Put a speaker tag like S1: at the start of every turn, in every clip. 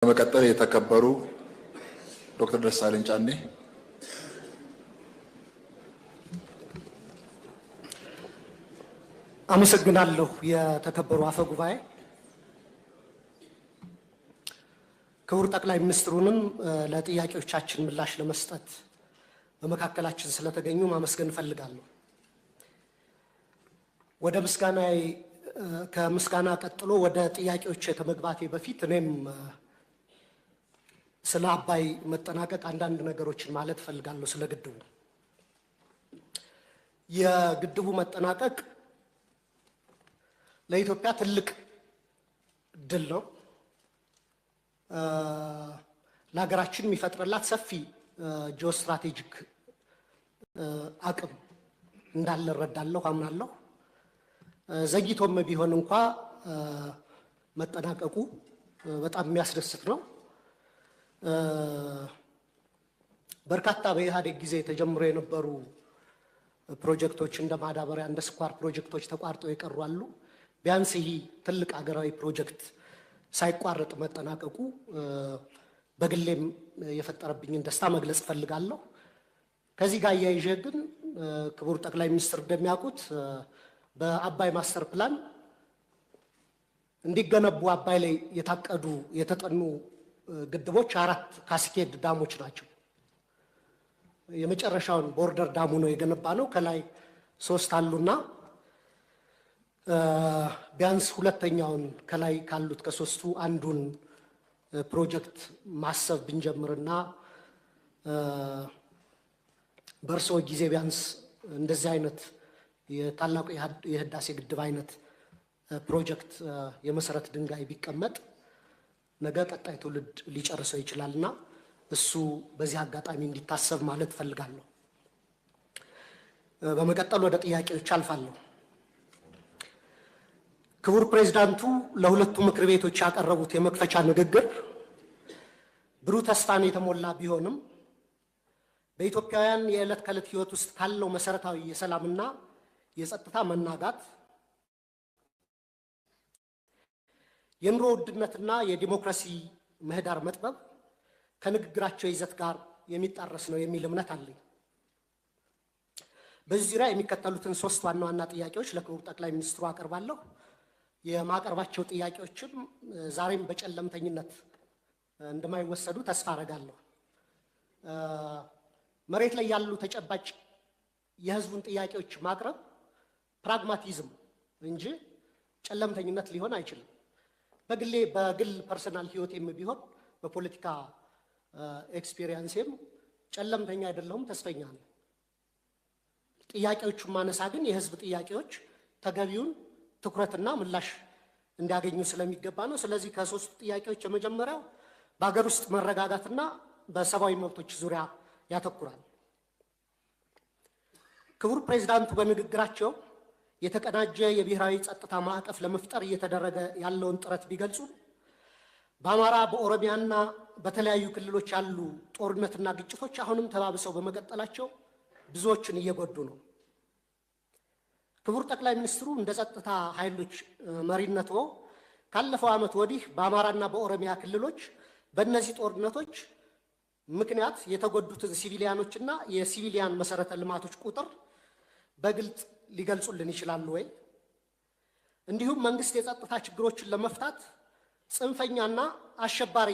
S1: በመቀጠል የተከበሩ ዶክተር ደሳለኝ ጫኔ
S2: አመሰግናለሁ። የተከበሩ አፈ ጉባኤ፣ ክቡር ጠቅላይ ሚኒስትሩንም ለጥያቄዎቻችን ምላሽ ለመስጠት በመካከላችን ስለተገኙ ማመስገን እፈልጋለሁ። ወደ ከምስጋና ቀጥሎ ወደ ጥያቄዎች ከመግባቴ በፊት እኔም ስለ አባይ መጠናቀቅ አንዳንድ ነገሮችን ማለት እፈልጋለሁ። ስለ ግድቡ የግድቡ መጠናቀቅ ለኢትዮጵያ ትልቅ ድል ነው። ለሀገራችን የሚፈጥርላት ሰፊ ጂኦስትራቴጂክ አቅም እንዳለ እረዳለሁ፣ አምናለሁ። ዘግይቶም ቢሆን እንኳ መጠናቀቁ በጣም የሚያስደስት ነው። በርካታ በኢህአዴግ ጊዜ ተጀምሮ የነበሩ ፕሮጀክቶች እንደ ማዳበሪያ፣ እንደ ስኳር ፕሮጀክቶች ተቋርጠው የቀሩ አሉ። ቢያንስ ይህ ትልቅ ሀገራዊ ፕሮጀክት ሳይቋረጥ መጠናቀቁ በግሌም የፈጠረብኝን ደስታ መግለጽ እፈልጋለሁ። ከዚህ ጋር እያይዤ ግን ክቡር ጠቅላይ ሚኒስትር እንደሚያውቁት በአባይ ማስተር ፕላን እንዲገነቡ አባይ ላይ የታቀዱ የተጠኑ ግድቦች 4 ካስኬድ ዳሞች ናቸው። የመጨረሻውን ቦርደር ዳሙ ነው የገነባ ነው። ከላይ 3 አሉና ቢያንስ ሁለተኛውን ከላይ ካሉት ከ3ቱ አንዱን ፕሮጀክት ማሰብ ብንጀምርና በእርስዎ ጊዜ ቢያንስ እንደዚህ አይነት የታላቁ የህዳሴ ግድብ አይነት ፕሮጀክት የመሰረት ድንጋይ ቢቀመጥ ነገ ቀጣይ ትውልድ ሊጨርሰው ይችላልና እሱ በዚህ አጋጣሚ እንዲታሰብ ማለት ፈልጋለሁ። በመቀጠል ወደ ጥያቄዎች አልፋለሁ። ክቡር ፕሬዝዳንቱ ለሁለቱ ምክር ቤቶች ያቀረቡት የመክፈቻ ንግግር ብሩህ ተስፋን የተሞላ ቢሆንም በኢትዮጵያውያን የዕለት ከዕለት ህይወት ውስጥ ካለው መሰረታዊ የሰላምና የጸጥታ መናጋት፣ የኑሮ ውድነትና የዲሞክራሲ ምህዳር መጥበብ ከንግግራቸው ይዘት ጋር የሚጣረስ ነው የሚል እምነት አለኝ። በዚህ ዙሪያ የሚከተሉትን 3 ዋና ዋና ጥያቄዎች ለክቡር ጠቅላይ ሚኒስትሩ አቀርባለሁ። የማቀርባቸው ጥያቄዎችም ዛሬም በጨለምተኝነት እንደማይወሰዱ ተስፋ አደርጋለሁ። መሬት ላይ ያሉ ተጨባጭ የህዝቡን ጥያቄዎች ማቅረብ ፕራግማቲዝም እንጂ ጨለምተኝነት ሊሆን አይችልም። በግል ፐርሰናል ህይወቴም ቢሆን በፖለቲካ ኤክስፒሪየንስም ጨለምተኛ አይደለሁም፣ ተስፈኛ ነኝ። ጥያቄዎቹን ማነሳ ግን የህዝብ ጥያቄዎች ተገቢውን ትኩረትና ምላሽ እንዲያገኙ ስለሚገባ ነው። ስለዚህ ከ3 ጥያቄዎች የመጀመሪያው በሀገር ውስጥ መረጋጋትና በሰብአዊ መብቶች ዙሪያ ያተኩራል። ክቡር ፕሬዝዳንቱ በንግግራቸው የተቀናጀ የብሔራዊ ጸጥታ ማዕቀፍ ለመፍጠር እየተደረገ ያለውን ጥረት ቢገልጹ በአማራ በኦሮሚያና በተለያዩ ክልሎች ያሉ ጦርነትና ግጭቶች አሁንም ተባብሰው በመቀጠላቸው ብዙዎችን እየጎዱ ነው። ክቡር ጠቅላይ ሚኒስትሩ እንደ ጸጥታ ኃይሎች መሪነቶ ካለፈው ዓመት ወዲህ በአማራና በኦሮሚያ ክልሎች በእነዚህ ጦርነቶች ምክንያት የተጎዱትን ሲቪሊያኖችና የሲቪሊያን መሰረተ ልማቶች ቁጥር በግልጽ ሊገልጹልን ይችላሉ ወይ? እንዲሁም መንግስት የጸጥታ ችግሮችን ለመፍታት ጽንፈኛና አሸባሪ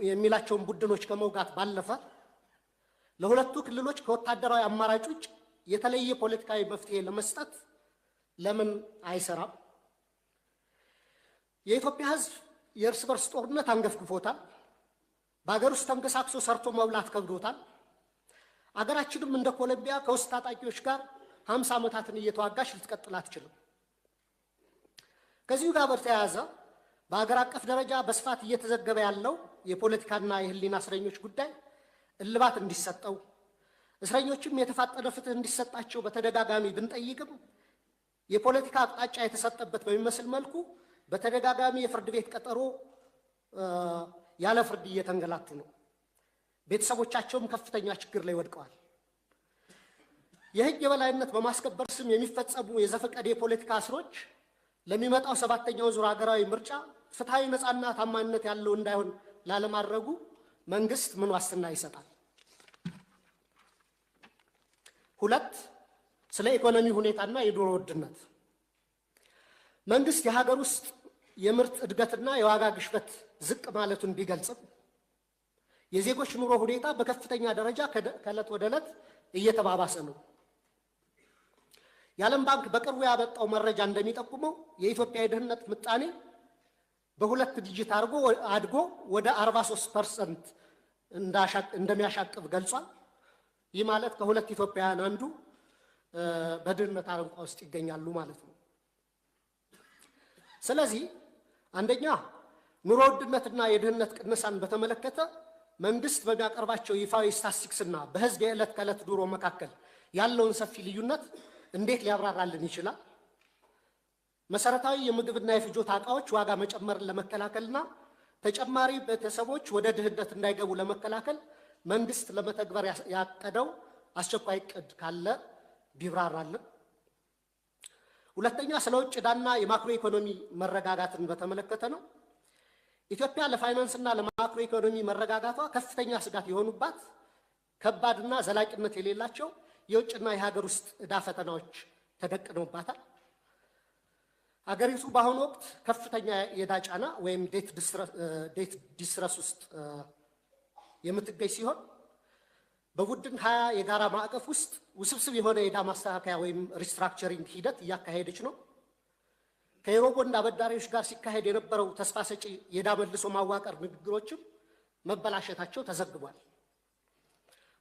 S2: የሚላቸውን ቡድኖች ከመውጋት ባለፈ ለሁለቱ ክልሎች ከወታደራዊ አማራጭ ውጭ የተለየ ፖለቲካዊ መፍትሄ ለመስጠት ለምን አይሰራም? የኢትዮጵያ ሕዝብ የእርስ በርስ ጦርነት አንገፍግፎታል። በሀገር ውስጥ ተንቀሳቅሶ ሰርቶ መብላት ከብዶታል። አገራችንም እንደ ኮሎምቢያ ከውስጥ ታጣቂዎች ጋር 50 ዓመታትን እየተዋጋች ልትቀጥል አትችልም። ከዚሁ ጋር በተያያዘ በሀገር አቀፍ ደረጃ በስፋት እየተዘገበ ያለው የፖለቲካና የህሊና እስረኞች ጉዳይ እልባት እንዲሰጠው፣ እስረኞችም የተፋጠነ ፍትህ እንዲሰጣቸው በተደጋጋሚ ብንጠይቅም የፖለቲካ አቅጣጫ የተሰጠበት በሚመስል መልኩ በተደጋጋሚ የፍርድ ቤት ቀጠሮ ያለ ፍርድ እየተንገላቱ ነው። ቤተሰቦቻቸውም ከፍተኛ ችግር ላይ ወድቀዋል። የህግ የበላይነት በማስከበር ስም የሚፈጸሙ የዘፈቀደ የፖለቲካ እስሮች ለሚመጣው 7ኛው ዙር ሀገራዊ ምርጫ ፍትሐዊ ነፃና ታማኝነት ያለው እንዳይሆን ላለማድረጉ መንግስት ምን ዋስትና ይሰጣል? ሁለት ስለ ኢኮኖሚ ሁኔታና የኑሮ ውድነት መንግስት የሀገር ውስጥ የምርት እድገትና የዋጋ ግሽበት ዝቅ ማለቱን ቢገልጽም የዜጎች ኑሮ ሁኔታ በከፍተኛ ደረጃ ከዕለት ወደ ዕለት እየተባባሰ ነው። የዓለም ባንክ በቅርቡ ያወጣው መረጃ እንደሚጠቁመው የኢትዮጵያ የድህነት ምጣኔ በሁለት ዲጂት አድጎ ወደ 43% እንደሚያሻቅብ ገልጿል። ይህ ማለት ከሁለት ኢትዮጵያውያን አንዱ በድህነት አረንቋ ውስጥ ይገኛሉ ማለት ነው። ስለዚህ አንደኛ ኑሮ ውድነትና የድህነት ቅነሳን በተመለከተ መንግስት በሚያቀርባቸው ይፋዊ ስታቲስቲክስና በህዝብ የዕለት ከዕለት ኑሮ መካከል ያለውን ሰፊ ልዩነት እንዴት ሊያብራራልን ይችላል? መሰረታዊ የምግብና የፍጆታ ዕቃዎች ዋጋ መጨመርን ለመከላከልና ተጨማሪ ቤተሰቦች ወደ ድህነት እንዳይገቡ ለመከላከል መንግስት ለመተግበር ያቀደው አስቸኳይ ዕቅድ ካለ ቢብራራልን። ሁለተኛ ስለ ውጭ ዕዳና የማክሮ ኢኮኖሚ መረጋጋትን በተመለከተ ነው። ኢትዮጵያ ለፋይናንስና ለማክሮ ኢኮኖሚ መረጋጋቷ ከፍተኛ ስጋት የሆኑባት ከባድና ዘላቂነት የሌላቸው የውጭና የሀገር ውስጥ ዕዳ ፈተናዎች ተደቅነውባታል። ሀገሪቱ በአሁኑ ወቅት ከፍተኛ የዕዳ ጫና ወይም ዴት ዲስትረስ ውስጥ የምትገኝ ሲሆን በቡድን 20 የጋራ ማዕቀፍ ውስጥ ውስብስብ የሆነ የዕዳ ማስተካከያ ወይም ሪስትራክቸሪንግ ሂደት እያካሄደች ነው። ከዩሮቦንድ አበዳሪዎች ጋር ሲካሄድ የነበረው ተስፋ ሰጪ የዕዳ መልሶ ማዋቀር ንግግሮችም መበላሸታቸው ተዘግቧል።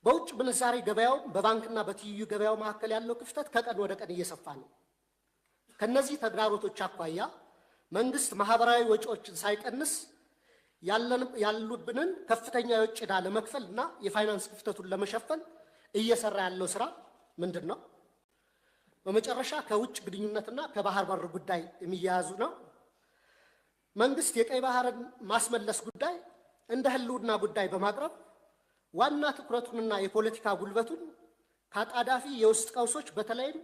S2: በውጭ ምንዛሪ ገበያው በባንክና በትይዩ ገበያው መካከል ያለው ክፍተት ከቀን ወደ ቀን እየሰፋ ነው። ከነዚህ ተግዳሮቶች አኳያ መንግስት ማህበራዊ ወጪዎችን ሳይቀንስ ያሉብንን ከፍተኛ የውጭ ዕዳ ለመክፈል እና የፋይናንስ ክፍተቱን ለመሸፈን እየሰራ ያለው ስራ ምንድን ነው? በመጨረሻ ከውጭ ግንኙነትና ከባህር በር ጉዳይ የሚያያዙ ነው። መንግስት የቀይ ባህርን ማስመለስ ጉዳይ እንደ ህልውና ጉዳይ በማቅረብ ዋና ትኩረቱንና የፖለቲካ ጉልበቱን ከአጣዳፊ የውስጥ ቀውሶች በተለይም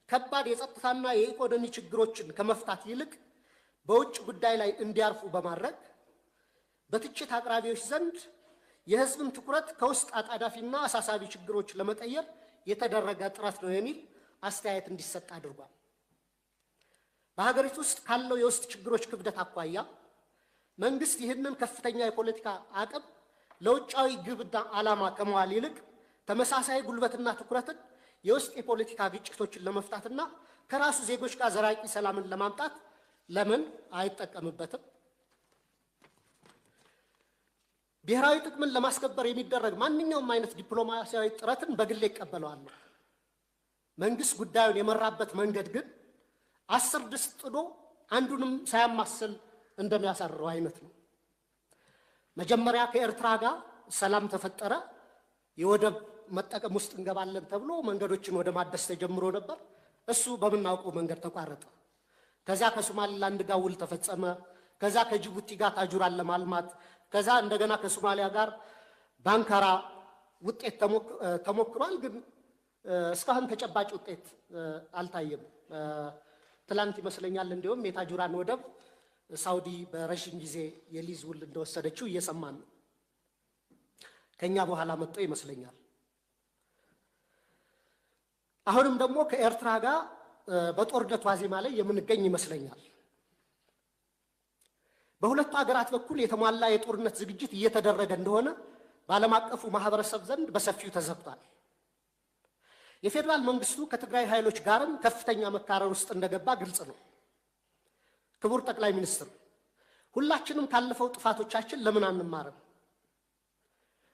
S2: ከባድ የጸጥታና የኢኮኖሚ ችግሮችን ከመፍታት ይልቅ በውጭ ጉዳይ ላይ እንዲያርፉ በማድረግ በትችት አቅራቢዎች ዘንድ የህዝብን ትኩረት ከውስጥ አጣዳፊና አሳሳቢ ችግሮች ለመቀየር የተደረገ ጥረት ነው የሚል አስተያየት እንዲሰጥ አድርጓል። በሀገሪቱ ውስጥ ካለው የውስጥ ችግሮች ክብደት አኳያ መንግስት ይህንን ከፍተኛ የፖለቲካ አቅም ለውጫዊ ግብና ዓላማ ከመዋል ይልቅ ተመሳሳይ ጉልበትና ትኩረትን የውስጥ የፖለቲካ ግጭቶችን ለመፍታትና ከራሱ ዜጎች ጋር ዘላቂ ሰላምን ለማምጣት ለምን አይጠቀምበትም? ብሔራዊ ጥቅምን ለማስከበር የሚደረግ ማንኛውም አይነት ዲፕሎማሲያዊ ጥረትን በግሌ እቀበለዋለሁ። መንግስት ጉዳዩን የመራበት መንገድ ግን 10 ድስት ጥዶ አንዱንም ሳያማስል እንደሚያሳርረው አይነት ነው። መጀመሪያ ከኤርትራ ጋር ሰላም ተፈጠረ፣ የወደብ መጠቀም ውስጥ እንገባለን ተብሎ መንገዶችን ወደ ማደስ ተጀምሮ ነበር። እሱ በምናውቀው መንገድ ተቋረጠ። ከዛ ከሶማሊላንድ ጋር ውል ተፈጸመ። ከዛ ከጅቡቲ ጋር ታጁራን ለማልማት ከዛ እንደገና ከሶማሊያ ጋር ባንካራ ውጤት ተሞክሯል። ግን እስካሁን ተጨባጭ ውጤት አልታየም። ትላንት ይመስለኛል እንዲሁም የታጁራን ወደብ ሳውዲ በረዥም ጊዜ የሊዝ ውል እንደወሰደችው እየሰማን ነው። ከኛ በኋላ መጥቶ ይመስለኛል። አሁንም ደግሞ ከኤርትራ ጋር በጦርነት ዋዜማ ላይ የምንገኝ ይመስለኛል። በሁለቱ ሀገራት በኩል የተሟላ የጦርነት ዝግጅት እየተደረገ እንደሆነ በዓለም አቀፉ ማህበረሰብ ዘንድ በሰፊው ተዘግቷል። የፌዴራል መንግስቱ ከትግራይ ኃይሎች ጋርም ከፍተኛ መካረር ውስጥ እንደገባ ግልጽ ነው። ክቡር ጠቅላይ ሚኒስትር፣ ሁላችንም ካለፈው ጥፋቶቻችን ለምን አንማርም?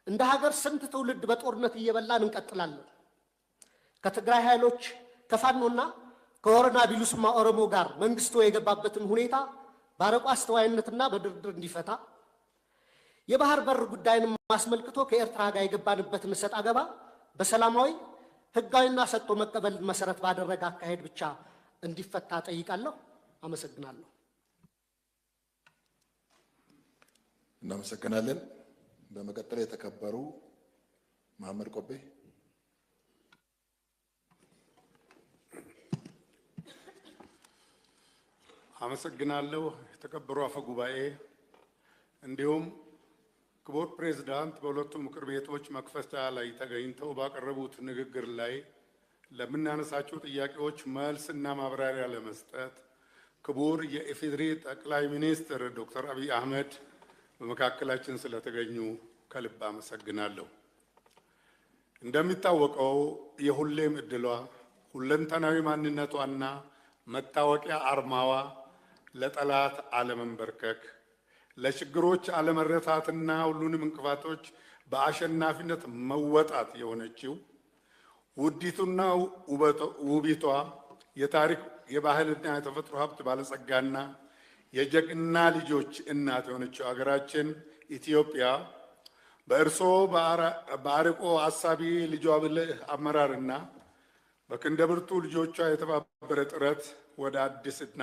S2: እንደ ሀገር ስንት ትውልድ በጦርነት እየበላን እንቀጥላለን? ከትግራይ ኃይሎች ከፋኖና ከወረና ቢሉስማ ኦሮሞ ጋር መንግስቱ የገባበትን ሁኔታ ባረቆ አስተዋይነትና በድርድር እንዲፈታ፣ የባህር በር ጉዳይንም አስመልክቶ ከኤርትራ ጋር የገባንበትን ሰጥ አገባ በሰላማዊ ህጋዊና ሰጥቶ መቀበል መሰረት ባደረገ አካሄድ ብቻ እንዲፈታ ጠይቃለሁ። አመሰግናለሁ።
S1: እናመሰግናለን። በመቀጠል የተከበሩ መሐመድ ቆቤ።
S3: አመሰግናለሁ። የተከበሩ አፈ ጉባኤ፣ እንዲሁም ክቡር ፕሬዝዳንት በሁለቱ ምክር ቤቶች መክፈቻ ላይ ተገኝተው ባቀረቡት ንግግር ላይ ለምናነሳቸው ጥያቄዎች መልስና ማብራሪያ ለመስጠት ክቡር የኢፌዴሪ ጠቅላይ ሚኒስትር ዶክተር አብይ አህመድ በመካከላችን ስለተገኙ ከልብ አመሰግናለሁ። እንደሚታወቀው የሁሌም እድሏ ሁለንተናዊ ማንነቷና መታወቂያ አርማዋ ለጠላት አለመንበርከክ፣ ለችግሮች አለመረታትና ሁሉንም እንቅፋቶች በአሸናፊነት መወጣት የሆነችው ውዲቱና ውቢቷ የታሪክ የባህልና የተፈጥሮ ሀብት ባለጸጋና የጀግና ልጆች እናት የሆነችው ሀገራችን ኢትዮጵያ በእርስዎ በአርቆ አሳቢ ልጇ ብልህ አመራርና በክንደ ብርቱ ልጆቿ የተባበረ ጥረት ወደ አዲስና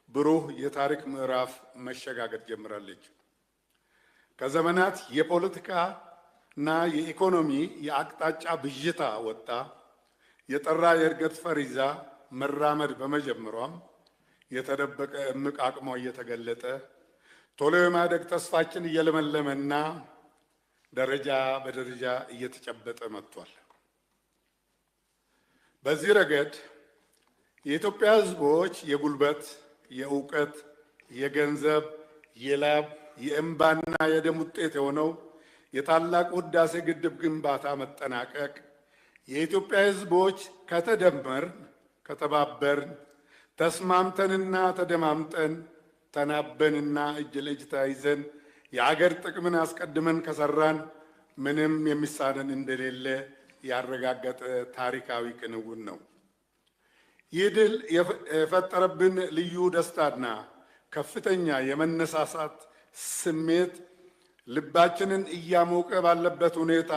S3: ብሩህ የታሪክ ምዕራፍ መሸጋገር ጀምራለች። ከዘመናት የፖለቲካና የኢኮኖሚ የአቅጣጫ ብዥታ ወጥታ የጠራ የእድገት ፈር ይዛ መራመድ በመጀመሯም የተደበቀ እምቅ አቅሟ እየተገለጠ ቶሎ የማደግ ተስፋችን እየለመለመና ደረጃ በደረጃ እየተጨበጠ መጥቷል። በዚህ ረገድ የኢትዮጵያ ሕዝቦች የጉልበት፣ የእውቀት፣ የገንዘብ፣ የላብ፣ የእንባና የደም ውጤት የሆነው የታላቁ ህዳሴ ግድብ ግንባታ መጠናቀቅ የኢትዮጵያ ሕዝቦች ከተደመርን፣ ከተባበርን፣ ተስማምተንና ተደማምጠን፣ ተናበንና እጅ ለእጅ ተያይዘን የአገር ጥቅምን አስቀድመን ከሰራን ምንም የሚሳነን እንደሌለ ያረጋገጠ ታሪካዊ ክንውን ነው። ይህ ድል የፈጠረብን ልዩ ደስታና ከፍተኛ የመነሳሳት ስሜት ልባችንን እያሞቀ ባለበት ሁኔታ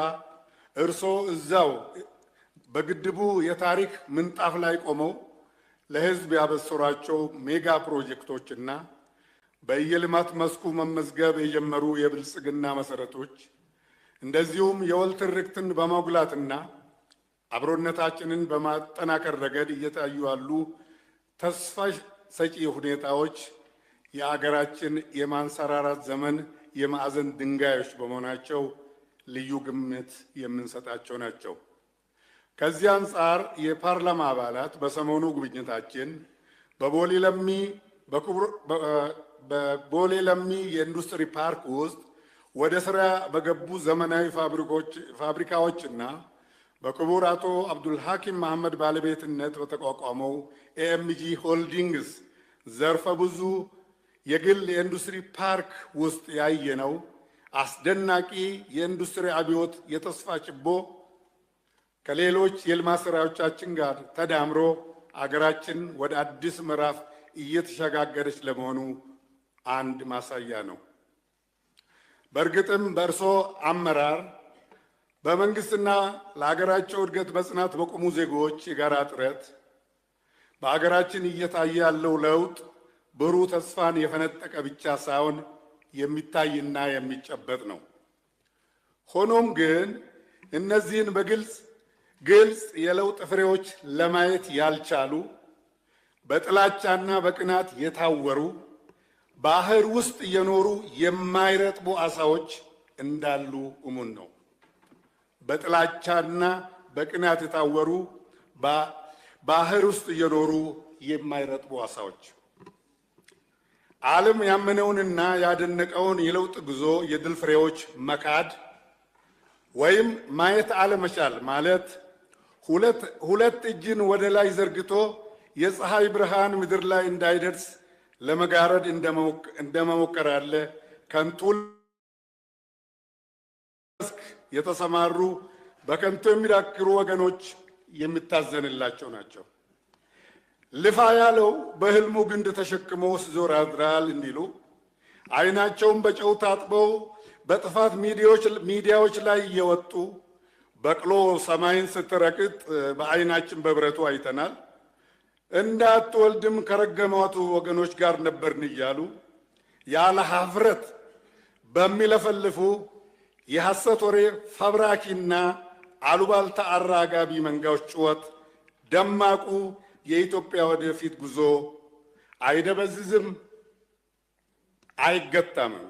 S3: እርስዎ እዛው በግድቡ የታሪክ ምንጣፍ ላይ ቆመው ለሕዝብ ያበሰሯቸው ሜጋ ፕሮጀክቶችና በየልማት መስኩ መመዝገብ የጀመሩ የብልጽግና መሰረቶች እንደዚሁም የወል ትርክትን በማጉላትና አብሮነታችንን በማጠናከር ረገድ እየታዩ ያሉ ተስፋ ሰጪ ሁኔታዎች የአገራችን የማንሰራራት ዘመን የማዕዘን ድንጋዮች በመሆናቸው ልዩ ግምት የምንሰጣቸው ናቸው። ከዚህ አንጻር የፓርላማ አባላት በሰሞኑ ጉብኝታችን በቦሌ ለሚ የኢንዱስትሪ ፓርክ ውስጥ ወደ ስራ በገቡ ዘመናዊ ፋብሪካዎችና በክቡር አቶ አብዱልሐኪም መሐመድ ባለቤትነት በተቋቋመው ኤኤምጂ ሆልዲንግስ ዘርፈ ብዙ የግል የኢንዱስትሪ ፓርክ ውስጥ ያየነው አስደናቂ የኢንዱስትሪ አብዮት የተስፋ ችቦ ከሌሎች የልማት ስራዎቻችን ጋር ተዳምሮ አገራችን ወደ አዲስ ምዕራፍ እየተሸጋገረች ለመሆኑ አንድ ማሳያ ነው። በእርግጥም በእርስዎ አመራር በመንግስትና ለሀገራቸው እድገት በጽናት በቆሙ ዜጎች የጋራ ጥረት በሀገራችን እየታየ ያለው ለውጥ ብሩህ ተስፋን የፈነጠቀ ብቻ ሳይሆን የሚታይና የሚጨበጥ ነው። ሆኖም ግን እነዚህን ግልጽ የለውጥ ፍሬዎች ለማየት ያልቻሉ በጥላቻና በቅናት የታወሩ ባህር ውስጥ እየኖሩ የማይረጥቡ አሳዎች እንዳሉ እሙን ነው። በጥላቻና በቅናት የታወሩ ባህር ውስጥ እየኖሩ የማይረጥቡ አሳዎች ዓለም ያመነውንና ያደነቀውን የለውጥ ጉዞ የድል ፍሬዎች መካድ ወይም ማየት አለመቻል ማለት ሁለት እጅን ወደ ላይ ዘርግቶ የፀሐይ ብርሃን ምድር ላይ እንዳይደርስ ለመጋረድ እንደመሞከር ያለ ከንቱ መስክ የተሰማሩ በከንቱ የሚዳክሩ ወገኖች የሚታዘንላቸው ናቸው። ልፋ ያለው በህልሙ ግንድ ተሸክሞ ሲዞር ያድራል እንዲሉ አይናቸውን በጨው ታጥበው በጥፋት ሚዲያዎች ላይ እየወጡ በቅሎ ሰማይን ስትረግጥ በአይናችን በብረቱ አይተናል፣ እንዳትወልድም ከረገሟቱ ወገኖች ጋር ነበርን እያሉ ያለ ሀፍረት በሚለፈልፉ የሐሰት ወሬ ፈብራኪና አሉባልታ አራጋቢ መንጋዎች ጩኸት ደማቁ የኢትዮጵያ ወደፊት ጉዞ አይደበዝዝም፣ አይገታምም።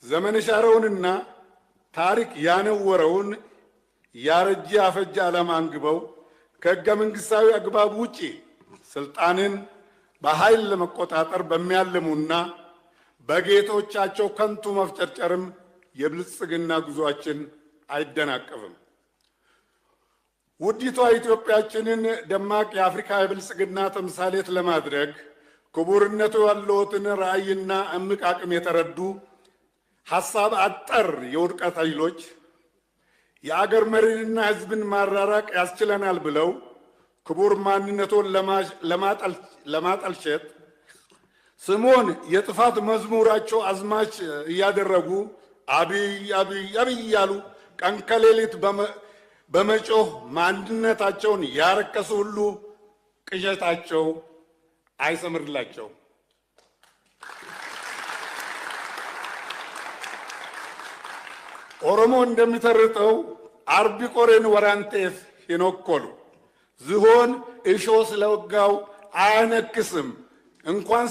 S3: ዘመን የሻረውንና ታሪክ ያነወረውን ያረጀ አፈጀ ዓላማ አንግበው ከሕገ መንግሥታዊ አግባብ ውጪ ስልጣንን በኃይል ለመቆጣጠር በሚያልሙና በጌቶቻቸው ከንቱ መፍጨርጨርም የብልጽግና ጉዟችን አይደናቀፍም። ውዲቷ ኢትዮጵያችንን ደማቅ የአፍሪካ የብልጽግና ተምሳሌት ለማድረግ ክቡርነቱ ያለዎትን ራዕይና እምቅ አቅም የተረዱ ሐሳብ አጠር የውድቀት ኃይሎች የአገር መሪንና ሕዝብን ማራራቅ ያስችለናል ብለው ክቡር ማንነቱን ለማጠልሸት ስሙን የጥፋት መዝሙራቸው አዝማች እያደረጉ አብይ አብይ አብይ እያሉ ቀን ከሌሊት በመጮህ ማንነታቸውን ያረከሱ ሁሉ ቅዠታቸው አይሰምርላቸው። ኦሮሞ እንደሚተርተው አርቢ ቆሬን ወራንቴፍ ሂኖኮሉ ዝሆን እሾ ስለወጋው አያነክስም። እንኳን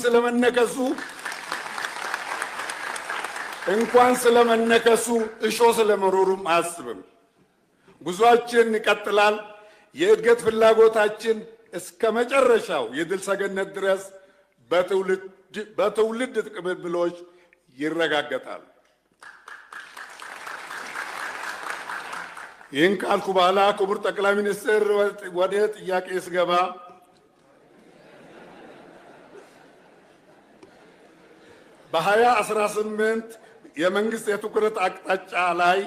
S3: ስለመነከሱ እሾ ስለመሮሩም አያስብም። ጉዟችን ይቀጥላል። የእድገት ፍላጎታችን እስከ መጨረሻው የድል ሰገነት ድረስ በትውልድ ቅብብሎች ይረጋገጣል። ይህን ካልኩ በኋላ ክቡር ጠቅላይ ሚኒስትር ወደ ጥያቄ ስገባ በ2018 የመንግስት የትኩረት አቅጣጫ ላይ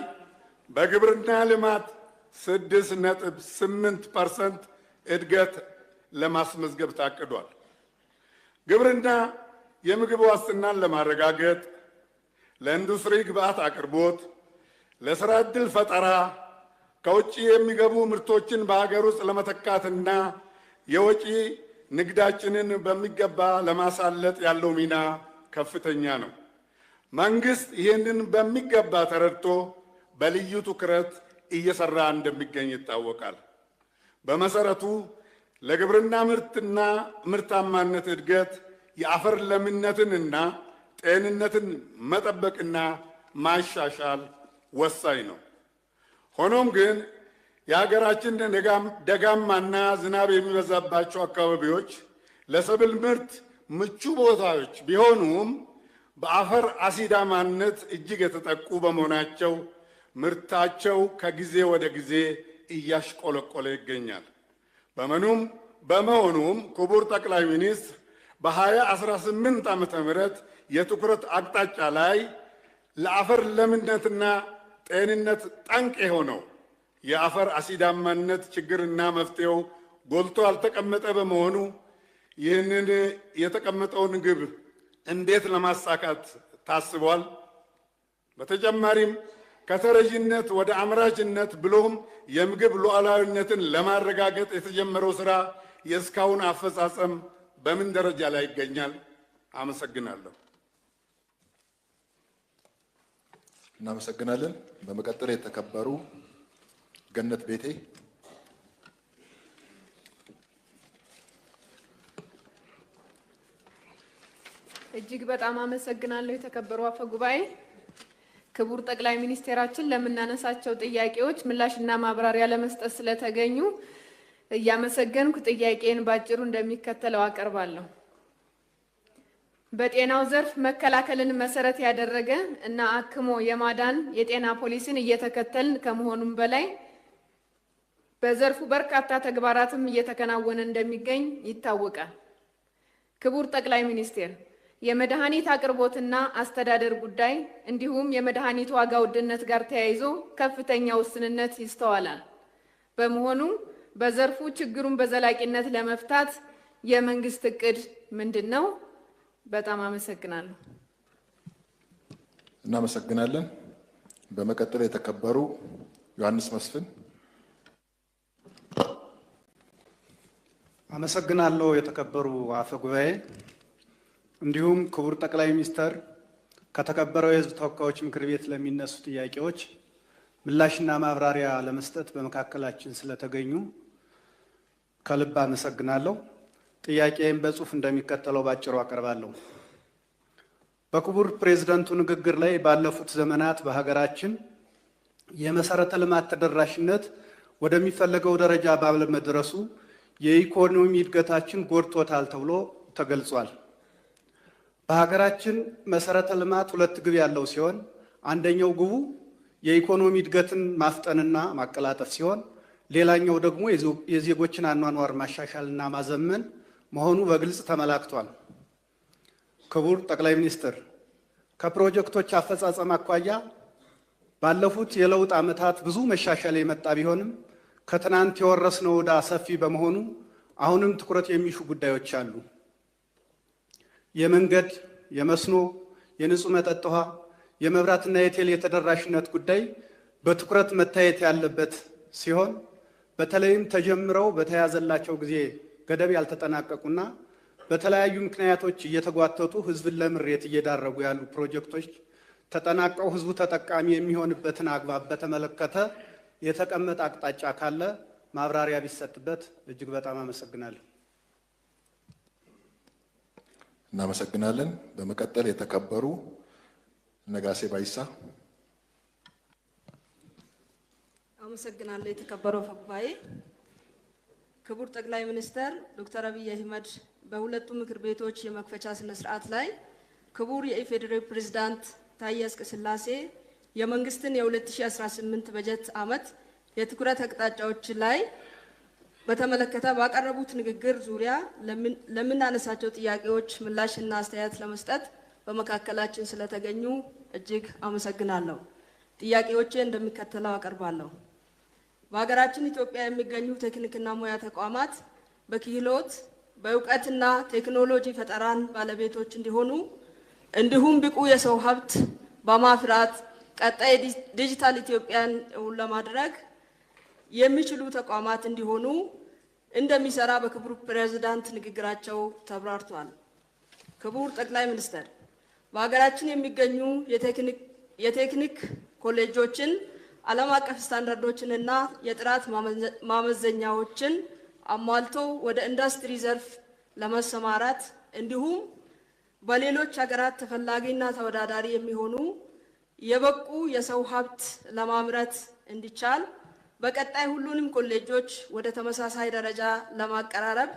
S3: በግብርና ልማት 6.8% እድገት ለማስመዝገብ ታቅዷል። ግብርና የምግብ ዋስትናን ለማረጋገጥ፣ ለኢንዱስትሪ ግብዓት አቅርቦት፣ ለስራ ዕድል ፈጠራ፣ ከውጭ የሚገቡ ምርቶችን በሀገር ውስጥ ለመተካትና የወጪ ንግዳችንን በሚገባ ለማሳለጥ ያለው ሚና ከፍተኛ ነው። መንግስት ይህንን በሚገባ ተረድቶ በልዩ ትኩረት እየሰራ እንደሚገኝ ይታወቃል። በመሰረቱ ለግብርና ምርትና ምርታማነት እድገት የአፈር ለምነትንና ጤንነትን መጠበቅና ማሻሻል ወሳኝ ነው። ሆኖም ግን የሀገራችን ደጋማና ዝናብ የሚበዛባቸው አካባቢዎች ለሰብል ምርት ምቹ ቦታዎች ቢሆኑም በአፈር አሲዳማነት እጅግ የተጠቁ በመሆናቸው ምርታቸው ከጊዜ ወደ ጊዜ እያሽቆለቆለ ይገኛል። በመሆኑም ክቡር ጠቅላይ ሚኒስትር በ2018 ዓ.ም የትኩረት አቅጣጫ ላይ ለአፈር ለምነትና ጤንነት ጠንቅ የሆነው የአፈር አሲዳማነት ችግርና መፍትሄው ጎልቶ ያልተቀመጠ በመሆኑ ይህንን የተቀመጠውን ግብ እንዴት ለማሳካት ታስቧል? በተጨማሪም ከተረጂነት ወደ አምራችነት ብሎም የምግብ ሉዓላዊነትን ለማረጋገጥ የተጀመረው ስራ የእስካሁን አፈጻጸም በምን ደረጃ ላይ ይገኛል? አመሰግናለሁ።
S1: እናመሰግናለን። በመቀጠል የተከበሩ ገነት ቤቴ።
S4: እጅግ በጣም አመሰግናለሁ። የተከበሩ አፈ ጉባኤ፣ ክቡር ጠቅላይ ሚኒስቴራችን ለምናነሳቸው ጥያቄዎች ምላሽና ማብራሪያ ለመስጠት ስለተገኙ እያመሰገንኩ ጥያቄን ባጭሩ እንደሚከተለው አቀርባለሁ። በጤናው ዘርፍ መከላከልን መሰረት ያደረገ እና አክሞ የማዳን የጤና ፖሊሲን እየተከተልን ከመሆኑም በላይ በዘርፉ በርካታ ተግባራትም እየተከናወነ እንደሚገኝ ይታወቃል። ክቡር ጠቅላይ ሚኒስቴር፣ የመድኃኒት አቅርቦትና አስተዳደር ጉዳይ እንዲሁም የመድኃኒት ዋጋ ውድነት ጋር ተያይዞ ከፍተኛ ውስንነት ይስተዋላል። በመሆኑም በዘርፉ ችግሩን በዘላቂነት ለመፍታት የመንግስት እቅድ ምንድን ነው? በጣም አመሰግናለሁ።
S1: እናመሰግናለን። በመቀጠል የተከበሩ ዮሐንስ መስፍን።
S5: አመሰግናለሁ። የተከበሩ አፈ ጉባኤ፣ እንዲሁም ክቡር ጠቅላይ ሚኒስትር ከተከበረው የሕዝብ ተወካዮች ምክር ቤት ለሚነሱ ጥያቄዎች ምላሽና ማብራሪያ ለመስጠት በመካከላችን ስለተገኙ ከልብ አመሰግናለሁ። ጥያቄን በጽሁፍ እንደሚከተለው ባጭሩ አቀርባለሁ። በክቡር ፕሬዝዳንቱ ንግግር ላይ ባለፉት ዘመናት በሀገራችን የመሰረተ ልማት ተደራሽነት ወደሚፈለገው ደረጃ ባለመድረሱ የኢኮኖሚ እድገታችን ጎድቶታል ተብሎ ተገልጿል። በሀገራችን መሰረተ ልማት ሁለት ግብ ያለው ሲሆን አንደኛው ግቡ የኢኮኖሚ እድገትን ማፍጠንና ማቀላጠፍ ሲሆን ሌላኛው ደግሞ የዜጎችን አኗኗር ማሻሻልና ማዘመን መሆኑ በግልጽ ተመላክቷል። ክቡር ጠቅላይ ሚኒስትር፣ ከፕሮጀክቶች አፈጻጸም አኳያ ባለፉት የለውጥ ዓመታት ብዙ መሻሻል የመጣ ቢሆንም ከትናንት የወረስነው ዕዳ ሰፊ በመሆኑ አሁንም ትኩረት የሚሹ ጉዳዮች አሉ። የመንገድ፣ የመስኖ፣ የንጹህ መጠጥ ውሃ፣ የመብራትና የቴሌ ተደራሽነት ጉዳይ በትኩረት መታየት ያለበት ሲሆን በተለይም ተጀምረው በተያዘላቸው ጊዜ ገደብ ያልተጠናቀቁና በተለያዩ ምክንያቶች እየተጓተቱ ህዝብን ለምሬት እየዳረጉ ያሉ ፕሮጀክቶች ተጠናቀው ህዝቡ ተጠቃሚ የሚሆንበትን አግባብ በተመለከተ የተቀመጠ አቅጣጫ ካለ ማብራሪያ ቢሰጥበት እጅግ በጣም አመሰግናለሁ።
S1: እናመሰግናለን። በመቀጠል የተከበሩ ነጋሴ ባይሳ።
S6: አመሰግናለሁ። የተከበረው አፈ ጉባኤ፣ ክቡር ጠቅላይ ሚኒስትር ዶክተር አብይ አህመድ በሁለቱ ምክር ቤቶች የመክፈቻ ስነ ስርዓት ላይ ክቡር የኢፌዴሪ ፕሬዝዳንት ታዬ አጽቀሥላሴ የመንግስትን የ2018 በጀት ዓመት የትኩረት አቅጣጫዎች ላይ በተመለከተ ባቀረቡት ንግግር ዙሪያ ለምናነሳቸው ጥያቄዎች ምላሽና አስተያየት ለመስጠት በመካከላችን ስለተገኙ እጅግ አመሰግናለሁ። ጥያቄዎቼ እንደሚከተለው አቀርባለሁ። በሀገራችን ኢትዮጵያ የሚገኙ ቴክኒክና ሙያ ተቋማት በክህሎት በእውቀትና ቴክኖሎጂ ፈጠራን ባለቤቶች እንዲሆኑ እንዲሁም ብቁ የሰው ሀብት በማፍራት ቀጣይ ዲጂታል ኢትዮጵያን እውን ለማድረግ የሚችሉ ተቋማት እንዲሆኑ እንደሚሰራ በክቡር ፕሬዝዳንት ንግግራቸው ተብራርቷል። ክቡር ጠቅላይ ሚኒስትር፣ በሀገራችን የሚገኙ የቴክኒክ ኮሌጆችን ዓለም አቀፍ ስታንዳርዶችንና የጥራት ማመዘኛዎችን አሟልቶ ወደ ኢንዱስትሪ ዘርፍ ለመሰማራት እንዲሁም በሌሎች ሀገራት ተፈላጊና ተወዳዳሪ የሚሆኑ የበቁ የሰው ሀብት ለማምረት እንዲቻል በቀጣይ ሁሉንም ኮሌጆች ወደ ተመሳሳይ ደረጃ ለማቀራረብ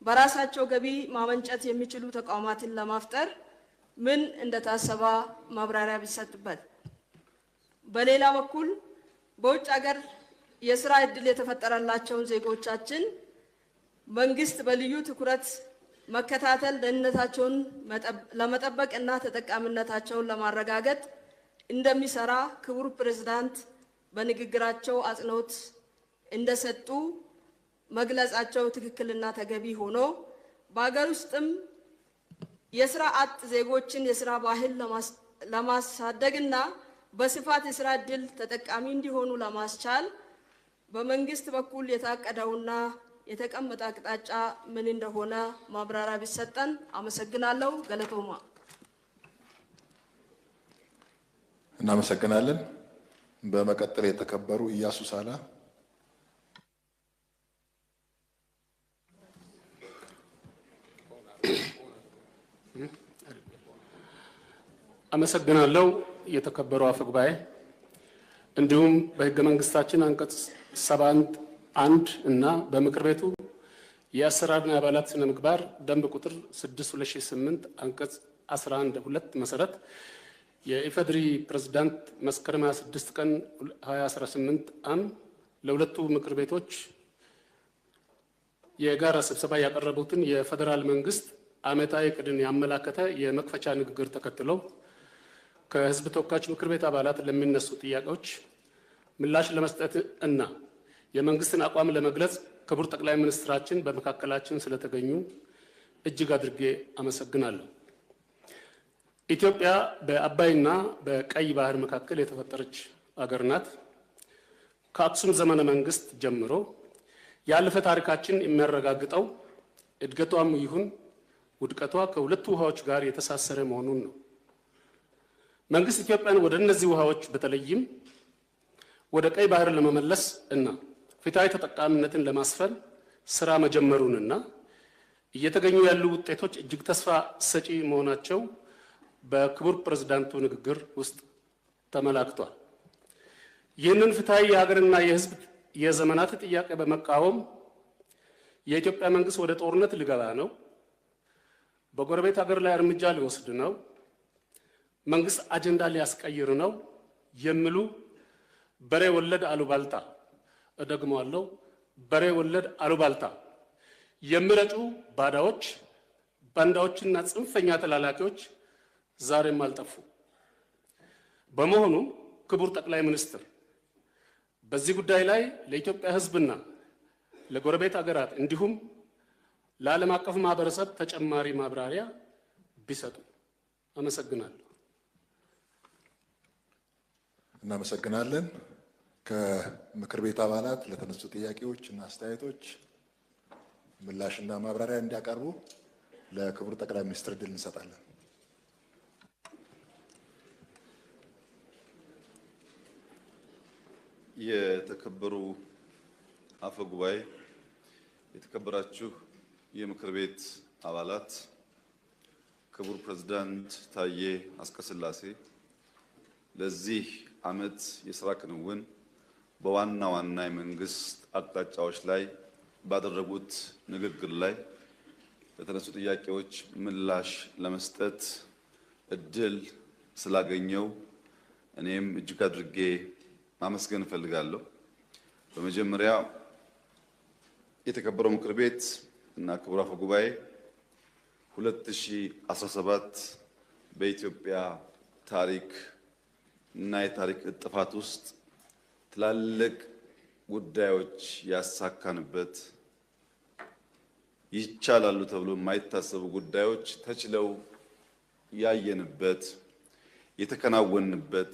S6: በራሳቸው ገቢ ማመንጨት የሚችሉ ተቋማትን ለማፍጠር ምን እንደታሰበ ማብራሪያ ቢሰጥበት። በሌላ በኩል በውጭ ሀገር የስራ ዕድል የተፈጠረላቸውን ዜጎቻችን መንግስት በልዩ ትኩረት መከታተል፣ ደህንነታቸውን ለመጠበቅ እና ተጠቃሚነታቸውን ለማረጋገጥ እንደሚሰራ ክቡር ፕሬዝዳንት በንግግራቸው አጽንኦት እንደሰጡ መግለጻቸው ትክክልና ተገቢ ሆኖ በሀገር ውስጥም የስራ አጥ ዜጎችን የስራ ባህል ለማሳደግና በስፋት የስራ ዕድል ተጠቃሚ እንዲሆኑ ለማስቻል በመንግስት በኩል የታቀደውና የተቀመጠ አቅጣጫ ምን እንደሆነ ማብራሪያ ቢሰጠን። አመሰግናለሁ። ገለቶማ።
S1: እናመሰግናለን። በመቀጠል የተከበሩ ኢያሱ ሳላ።
S7: አመሰግናለሁ። የተከበሩ አፈ ጉባኤ፣ እንዲሁም በህገ መንግስታችን አንቀጽ 71 እና በምክር ቤቱ የአሰራርና አባላት ስነ ምግባር ደንብ ቁጥር 6/2008 አንቀጽ 11(2) መሰረት የኢፌዴሪ ፕሬዝዳንት መስከረም 26 ቀን 2018 ዓ.ም ለሁለቱ ምክር ቤቶች የጋራ ስብሰባ ያቀረቡትን የፌዴራል መንግስት ዓመታዊ ዕቅድን ያመላከተ የመክፈቻ ንግግር ተከትለው ከህዝብ ተወካዮች ምክር ቤት አባላት ለሚነሱ ጥያቄዎች ምላሽ ለመስጠት እና የመንግስትን አቋም ለመግለጽ ክቡር ጠቅላይ ሚኒስትራችን በመካከላችን ስለተገኙ እጅግ አድርጌ አመሰግናለሁ። ኢትዮጵያ በአባይና በቀይ ባህር መካከል የተፈጠረች አገር ናት። ከአክሱም ዘመነ መንግስት ጀምሮ ያለፈ ታሪካችን የሚያረጋግጠው እድገቷም ይሁን ውድቀቷ ከሁለቱ ውሃዎች ጋር የተሳሰረ መሆኑን ነው። መንግስት ኢትዮጵያን ወደ እነዚህ ውሃዎች በተለይም ወደ ቀይ ባህር ለመመለስ እና ፍትሃዊ ተጠቃሚነትን ለማስፈን ስራ መጀመሩንና እየተገኙ ያሉ ውጤቶች እጅግ ተስፋ ሰጪ መሆናቸው በክቡር ፕሬዝዳንቱ ንግግር ውስጥ ተመላክቷል። ይህንን ፍትሐዊ የሀገርና የሕዝብ የዘመናት ጥያቄ በመቃወም የኢትዮጵያ መንግስት ወደ ጦርነት ሊገባ ነው፣ በጎረቤት ሀገር ላይ እርምጃ ሊወስድ ነው፣ መንግስት አጀንዳ ሊያስቀይር ነው የሚሉ በሬ ወለድ አሉባልታ፣ እደግመዋለሁ፣ በሬ ወለድ አሉባልታ የሚረጩ ባዳዎች፣ ባንዳዎችና ጽንፈኛ ተላላኪዎች ዛሬም አልጠፉ። በመሆኑም ክቡር ጠቅላይ ሚኒስትር በዚህ ጉዳይ ላይ ለኢትዮጵያ ሕዝብና ለጎረቤት ሀገራት እንዲሁም ለዓለም አቀፍ ማህበረሰብ ተጨማሪ ማብራሪያ ቢሰጡ። አመሰግናለሁ።
S1: እናመሰግናለን። ከምክር ቤት አባላት ለተነሱ ጥያቄዎች እና አስተያየቶች ምላሽና ማብራሪያ እንዲያቀርቡ ለክቡር ጠቅላይ ሚኒስትር ዕድል እንሰጣለን።
S8: የተከበሩ አፈ ጉባኤ፣ የተከበራችሁ የምክር ቤት አባላት፣ ክቡር ፕሬዝዳንት ታዬ አጽቀሥላሴ ለዚህ ዓመት የሥራ ክንውን በዋና ዋና የመንግስት አቅጣጫዎች ላይ ባደረጉት ንግግር ላይ ለተነሱ ጥያቄዎች ምላሽ ለመስጠት እድል ስላገኘው እኔም እጅግ አድርጌ ማመስገን እፈልጋለሁ። በመጀመሪያ የተከበረው ምክር ቤት እና ክቡር አፈ ጉባኤ 2017 በኢትዮጵያ ታሪክ እና የታሪክ እጥፋት ውስጥ ትላልቅ ጉዳዮች ያሳካንበት፣ ይቻላሉ ተብሎ የማይታሰቡ ጉዳዮች ተችለው ያየንበት፣ የተከናወንበት፣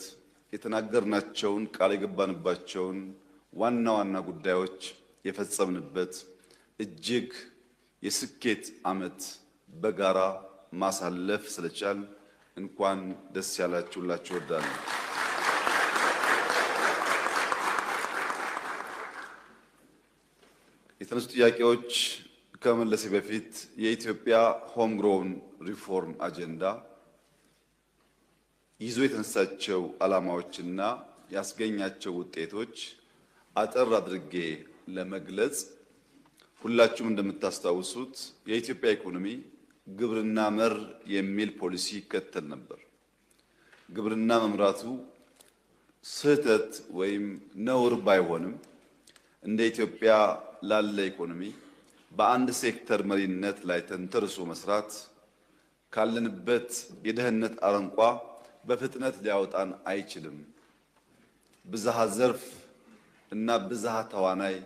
S8: የተናገርናቸውን ቃል የገባንባቸውን ዋና ዋና ጉዳዮች የፈጸምንበት እጅግ የስኬት ዓመት በጋራ ማሳለፍ ስለቻል እንኳን ደስ ያላችሁ ላችሁ እወዳለሁ። የተነሱ ጥያቄዎች ከመመለሴ በፊት የኢትዮጵያ ሆም ግሮውን ሪፎርም አጀንዳ ይዞ የተነሳቸው ዓላማዎችና ያስገኛቸው ውጤቶች አጠር አድርጌ ለመግለጽ፣ ሁላችሁም እንደምታስታውሱት የኢትዮጵያ ኢኮኖሚ ግብርና መር የሚል ፖሊሲ ይከተል ነበር። ግብርና መምራቱ ስህተት ወይም ነውር ባይሆንም እንደ ኢትዮጵያ ላለ ኢኮኖሚ በአንድ ሴክተር መሪነት ላይ ተንተርሶ መስራት ካለንበት የድህነት አረንቋ በፍጥነት ሊያወጣን አይችልም። ብዝሃ ዘርፍ እና ብዝሃ ተዋናይ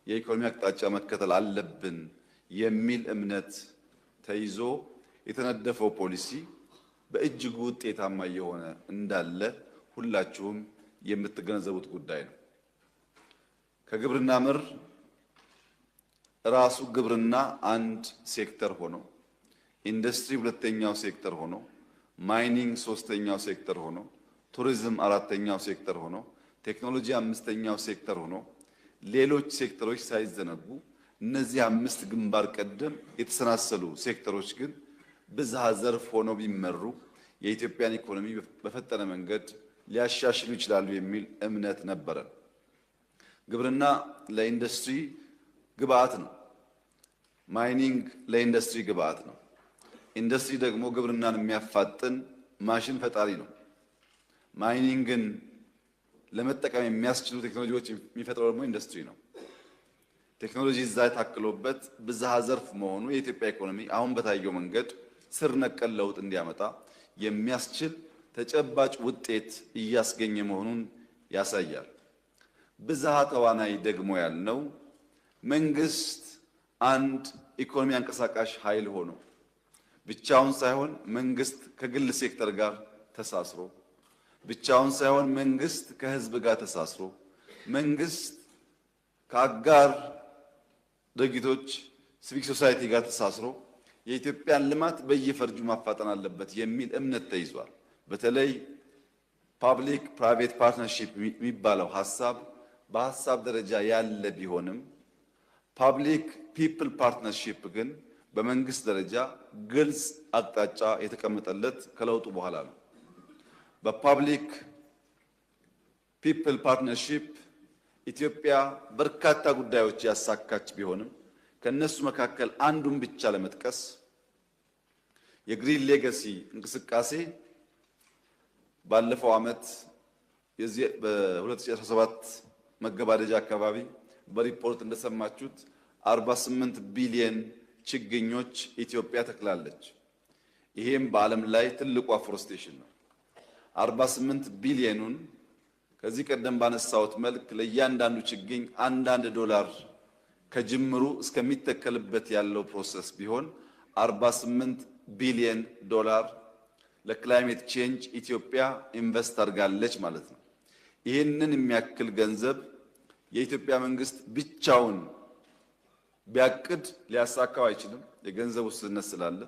S8: የኢኮኖሚ አቅጣጫ መከተል አለብን የሚል እምነት ተይዞ የተነደፈው ፖሊሲ በእጅጉ ውጤታማ እየሆነ እንዳለ ሁላችሁም የምትገነዘቡት ጉዳይ ነው። ከግብርና መር ራሱ ግብርና አንድ ሴክተር ሆኖ፣ ኢንዱስትሪ ሁለተኛው ሴክተር ሆኖ፣ ማይኒንግ ሶስተኛው ሴክተር ሆኖ፣ ቱሪዝም አራተኛው ሴክተር ሆኖ፣ ቴክኖሎጂ አምስተኛው ሴክተር ሆኖ፣ ሌሎች ሴክተሮች ሳይዘነጉ እነዚህ አምስት ግንባር ቀደም የተሰናሰሉ ሴክተሮች ግን ብዝሃ ዘርፍ ሆነው ቢመሩ የኢትዮጵያን ኢኮኖሚ በፈጠነ መንገድ ሊያሻሽሉ ይችላሉ የሚል እምነት ነበረን። ግብርና ለኢንዱስትሪ ግብአት ነው። ማይኒንግ ለኢንዱስትሪ ግብአት ነው። ኢንዱስትሪ ደግሞ ግብርናን የሚያፋጥን ማሽን ፈጣሪ ነው። ማይኒንግን ለመጠቀም የሚያስችሉ ቴክኖሎጂዎች የሚፈጥረው ደግሞ ኢንዱስትሪ ነው። ቴክኖሎጂ እዛ ታክሎበት ብዝሃ ዘርፍ መሆኑ የኢትዮጵያ ኢኮኖሚ አሁን በታየው መንገድ ስር ነቀል ለውጥ እንዲያመጣ የሚያስችል ተጨባጭ ውጤት እያስገኘ መሆኑን ያሳያል። ብዝሃ ተዋናይ ደግሞ ያልነው መንግስት አንድ ኢኮኖሚ አንቀሳቃሽ ኃይል ሆኖ ብቻውን ሳይሆን መንግስት ከግል ሴክተር ጋር ተሳስሮ፣ ብቻውን ሳይሆን መንግስት ከህዝብ ጋር ተሳስሮ፣ መንግስት ከአጋር ድርጅቶች ሲቪክ ሶሳይቲ ጋር ተሳስሮ የኢትዮጵያን ልማት በየፈርጁ ማፋጠን አለበት የሚል እምነት ተይዟል። በተለይ ፓብሊክ ፕራይቬት ፓርትነርሺፕ የሚባለው ሀሳብ በሀሳብ ደረጃ ያለ ቢሆንም ፓብሊክ ፒፕል ፓርትነርሺፕ ግን በመንግስት ደረጃ ግልጽ አቅጣጫ የተቀመጠለት ከለውጡ በኋላ ነው። በፓብሊክ ፒፕል ፓርትነርሺፕ ኢትዮጵያ በርካታ ጉዳዮች ያሳካች ቢሆንም ከነሱ መካከል አንዱን ብቻ ለመጥቀስ የግሪን ሌጋሲ እንቅስቃሴ ባለፈው ዓመት በ2017 መገባደጃ አካባቢ በሪፖርት እንደሰማችሁት 48 ቢሊየን ችግኞች ኢትዮጵያ ተክላለች። ይሄም በዓለም ላይ ትልቁ አፎረስቴሽን ነው። 48 ቢሊየኑን ከዚህ ቀደም ባነሳሁት መልክ ለእያንዳንዱ ችግኝ $1 ከጅምሩ እስከሚተከልበት ያለው ፕሮሰስ ቢሆን 48 ቢሊየን ዶላር ለክላይሜት ቼንጅ ኢትዮጵያ ኢንቨስት አድርጋለች ማለት ነው። ይህንን የሚያክል ገንዘብ የኢትዮጵያ መንግስት ብቻውን ቢያቅድ ሊያሳካው አይችልም፣ የገንዘብ ውስንነት ስላለ።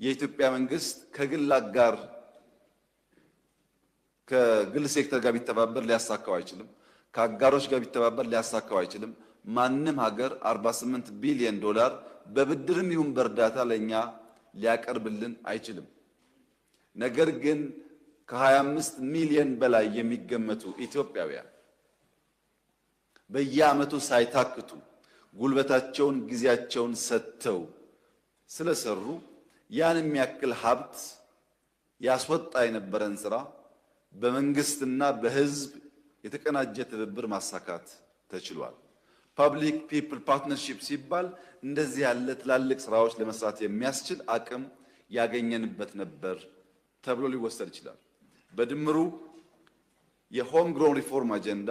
S8: የኢትዮጵያ መንግስት ከግል አጋር ከግል ሴክተር ጋር ቢተባበር ሊያሳካው አይችልም፣ ከአጋሮች ጋር ቢተባበር ሊያሳካው አይችልም። ማንም ሀገር 48 ቢሊዮን ዶላር በብድርም ይሁን በእርዳታ ለኛ ሊያቀርብልን አይችልም። ነገር ግን ከ25 ሚሊዮን በላይ የሚገመቱ ኢትዮጵያውያን በየዓመቱ ሳይታክቱ ጉልበታቸውን ጊዜያቸውን ሰጥተው ስለሰሩ ያን የሚያክል ሀብት ያስወጣ የነበረን ስራ በመንግስትና በህዝብ የተቀናጀ ትብብር ማሳካት ተችሏል። ፐብሊክ ፒፕል ፓርትነርሺፕ ሲባል እንደዚህ ያለ ትላልቅ ስራዎች ለመስራት የሚያስችል አቅም ያገኘንበት ነበር ተብሎ ሊወሰድ ይችላል። በድምሩ የሆም ግሮን ሪፎርም አጀንዳ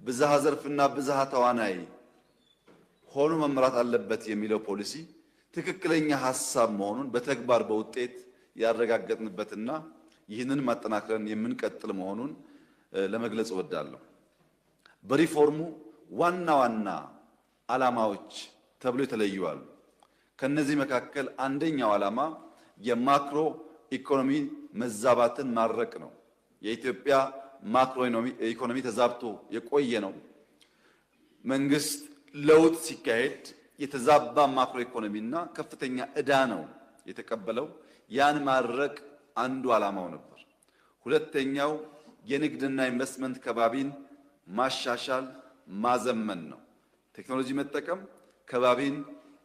S8: ብዝሃ ዘርፍና ብዝሃ ተዋናይ ሆኖ መምራት አለበት የሚለው ፖሊሲ ትክክለኛ ሐሳብ መሆኑን በተግባር በውጤት ያረጋገጥንበትና ይህንን ማጠናከርን የምንቀጥል መሆኑን ለመግለጽ እወዳለሁ። በሪፎርሙ ዋና ዋና ዓላማዎች ተብሎ የተለዩ አሉ። ከነዚህ መካከል አንደኛው ዓላማ የማክሮ ኢኮኖሚ መዛባትን ማድረቅ ነው። የኢትዮጵያ ማክሮ ኢኮኖሚ ተዛብቶ የቆየ ነው። መንግስት ለውጥ ሲካሄድ የተዛባ ማክሮ ኢኮኖሚና ከፍተኛ ዕዳ ነው የተቀበለው። ያን ማድረቅ አንዱ ዓላማው ነበር። ሁለተኛው የንግድና ኢንቨስትመንት ከባቢን ማሻሻል ማዘመን ነው። ቴክኖሎጂ መጠቀም፣ ከባቢን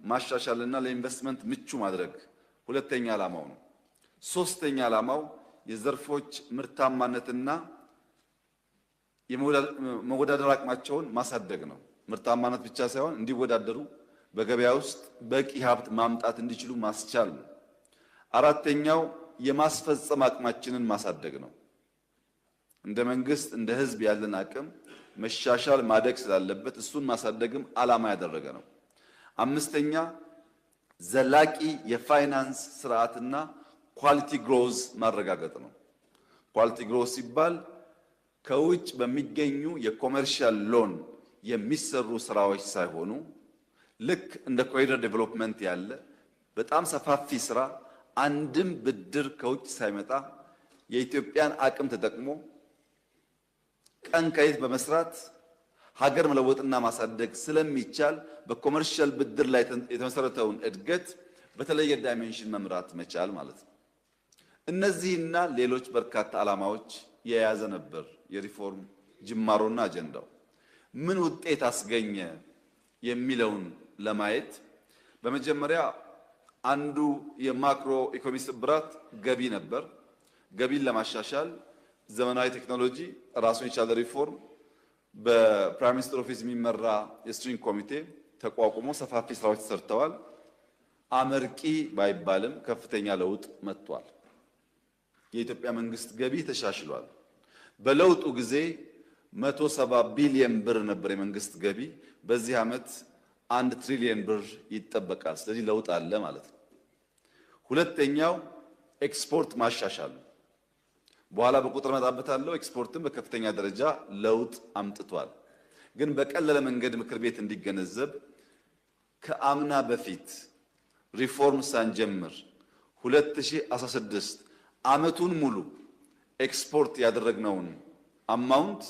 S8: ማሻሻልና ለኢንቨስትመንት ምቹ ማድረግ ሁለተኛ ዓላማው ነው። ሶስተኛ ዓላማው የዘርፎች ምርታማነትና የመወዳደር አቅማቸውን ማሳደግ ነው። ምርታማነት ብቻ ሳይሆን እንዲወዳደሩ በገበያ ውስጥ በቂ ሀብት ማምጣት እንዲችሉ ማስቻል ነው። አራተኛው የማስፈጸም አቅማችንን ማሳደግ ነው። እንደ መንግስት እንደ ህዝብ ያለን አቅም መሻሻል ማደግ ስላለበት እሱን ማሳደግም ዓላማ ያደረገ ነው። አምስተኛ ዘላቂ የፋይናንስ ስርዓትና ኳሊቲ ግሮዝ ማረጋገጥ ነው። ኳሊቲ ግሮዝ ሲባል ከውጭ በሚገኙ የኮመርሻል ሎን የሚሰሩ ስራዎች ሳይሆኑ ልክ እንደ ኮሪደር ዴቨሎፕመንት ያለ በጣም ሰፋፊ ስራ አንድም ብድር ከውጭ ሳይመጣ የኢትዮጵያን አቅም ተጠቅሞ ቀን ከሌት በመስራት ሀገር መለወጥና ማሳደግ ስለሚቻል በኮመርሻል ብድር ላይ የተመሰረተውን እድገት በተለየ ዳይሜንሽን መምራት መቻል ማለት ነው። እነዚህና ሌሎች በርካታ ዓላማዎች የያዘ ነበር የሪፎርም ጅማሮና አጀንዳው። ምን ውጤት አስገኘ የሚለውን ለማየት በመጀመሪያ አንዱ የማክሮ ኢኮኖሚ ስብራት ገቢ ነበር። ገቢን ለማሻሻል ዘመናዊ ቴክኖሎጂ ራሱን የቻለ ሪፎርም በፕራይም ሚኒስትር ኦፊስ የሚመራ የስትሪንግ ኮሚቴ ተቋቁሞ ሰፋፊ ስራዎች ተሰርተዋል። አመርቂ ባይባልም ከፍተኛ ለውጥ መጥቷል። የኢትዮጵያ መንግስት ገቢ ተሻሽሏል። በለውጡ ጊዜ 170 ቢሊዮን ብር ነበር የመንግስት ገቢ። በዚህ ዓመት 1 ትሪሊዮን ብር ይጠበቃል። ስለዚህ ለውጥ አለ ማለት ነው። ሁለተኛው ኤክስፖርት ማሻሻል፣ በኋላ በቁጥር መጣበታለሁ። ኤክስፖርትም በከፍተኛ ደረጃ ለውጥ አምጥቷል። ግን በቀለለ መንገድ ምክር ቤት እንዲገነዘብ ከአምና በፊት ሪፎርም ሳንጀምር 2016 ዓመቱን ሙሉ ኤክስፖርት ያደረግነውን አማውንት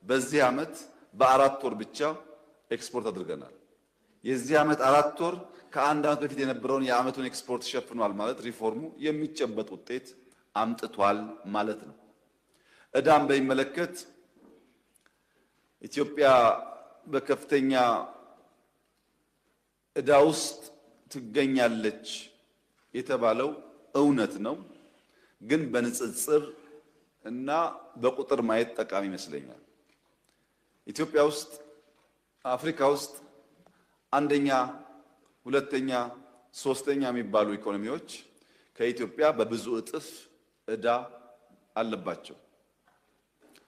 S8: በዚህ ዓመት በ4 ወር ብቻ ኤክስፖርት አድርገናል። የዚህ ዓመት 4 ወር ከአንድ ዓመት በፊት የነበረውን የዓመቱን ኤክስፖርት ሸፍኗል ማለት ሪፎርሙ የሚጨበጥ ውጤት አምጥቷል ማለት ነው። ዕዳን በሚመለከት ኢትዮጵያ በከፍተኛ ዕዳ ውስጥ ትገኛለች የተባለው እውነት ነው። ግን በንጽጽር እና በቁጥር ማየት ጠቃሚ ይመስለኛል። ኢትዮጵያ ውስጥ አፍሪካ ውስጥ አንደኛ፣ ሁለተኛ፣ ሶስተኛ የሚባሉ ኢኮኖሚዎች ከኢትዮጵያ በብዙ እጥፍ ዕዳ አለባቸው።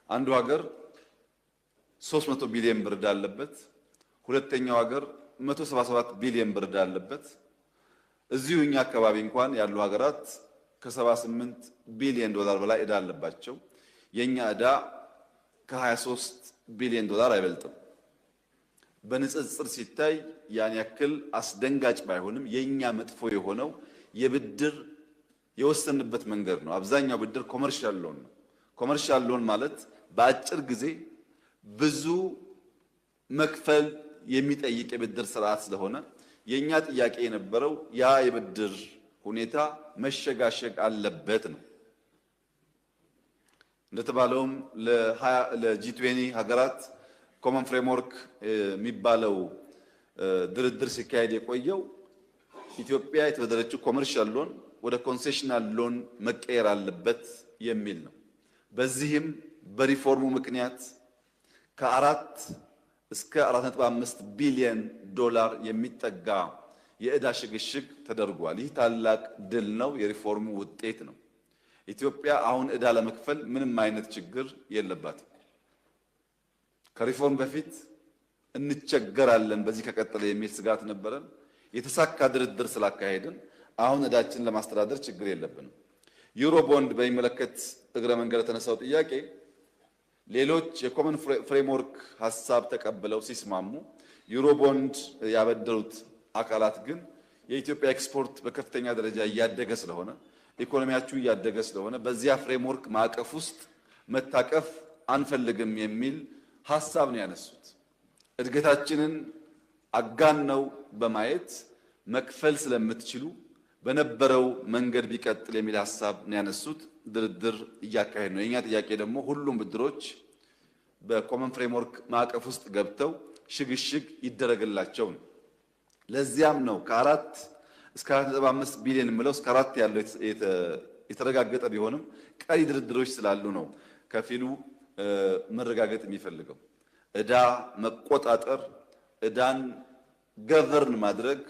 S8: አንዱ ሀገር 300 ቢሊዮን ብር ዕዳ አለበት። ሁለተኛው ሀገር 177 ቢሊዮን ብር ዕዳ አለበት። እዚሁ እኛ አካባቢ እንኳን ያሉ ሀገራት ከ78 ቢሊዮን ዶላር በላይ ዕዳ አለባቸው። የኛ ዕዳ ከ23 ቢሊዮን ዶላር አይበልጥም። በንጽጽር ሲታይ ያን ያክል አስደንጋጭ ባይሆንም የኛ መጥፎ የሆነው የብድር የወሰንበት መንገድ ነው። አብዛኛው ብድር ኮመርሻል ሎን ነው። ኮመርሻል ሎን ማለት በአጭር ጊዜ ብዙ መክፈል የሚጠይቅ የብድር ስርዓት ስለሆነ የኛ ጥያቄ የነበረው ያ የብድር ሁኔታ መሸጋሸግ አለበት ነው። እንደተባለውም ለጂ20 ሀገራት ኮመን ፍሬምወርክ የሚባለው ድርድር ሲካሄድ የቆየው ኢትዮጵያ የተበደረችው ኮመርሻል ሎን ወደ ኮንሴሽናል ሎን መቀየር አለበት የሚል ነው። በዚህም በሪፎርሙ ምክንያት ከ4 እስከ 4.5 ቢሊዮን ዶላር የሚጠጋ የዕዳ ሽግሽግ ተደርጓል። ይህ ታላቅ ድል ነው፣ የሪፎርሙ ውጤት ነው። ኢትዮጵያ አሁን ዕዳ ለመክፈል ምንም አይነት ችግር የለባትም። ከሪፎርም በፊት እንቸገራለን በዚህ ከቀጠለ የሚል ስጋት ነበረን። የተሳካ ድርድር ስላካሄድን አሁን ዕዳችንን ለማስተዳደር ችግር የለብንም። ዩሮ ቦንድ በሚመለከት እግረ መንገድ የተነሳው ጥያቄ ሌሎች የኮመን ፍሬምወርክ ሐሳብ ተቀብለው ሲስማሙ ዩሮ ቦንድ ያበደሩት አካላት ግን የኢትዮጵያ ኤክስፖርት በከፍተኛ ደረጃ እያደገ ስለሆነ ኢኮኖሚያችሁ እያደገ ስለሆነ በዚያ ፍሬምወርክ ማዕቀፍ ውስጥ መታቀፍ አንፈልግም የሚል ሐሳብ ነው ያነሱት። እድገታችንን አጋነው በማየት መክፈል ስለምትችሉ በነበረው መንገድ ቢቀጥል የሚል ሐሳብ ነው ያነሱት። ድርድር እያካሄድ ነው። የኛ ጥያቄ ደግሞ ሁሉም ብድሮች በኮመን ፍሬምወርክ ማዕቀፍ ውስጥ ገብተው ሽግሽግ ይደረግላቸው ነው። ለዚያም ነው ከ4 እስከ 4.5 ቢሊዮን ምለው እስከ 4 ያለው የተረጋገጠ ቢሆንም ቀሪ ድርድሮች ስላሉ ነው ከፊሉ መረጋገጥ የሚፈልገው። ዕዳ መቆጣጠር፣ ዕዳን ገቨርን ማድረግ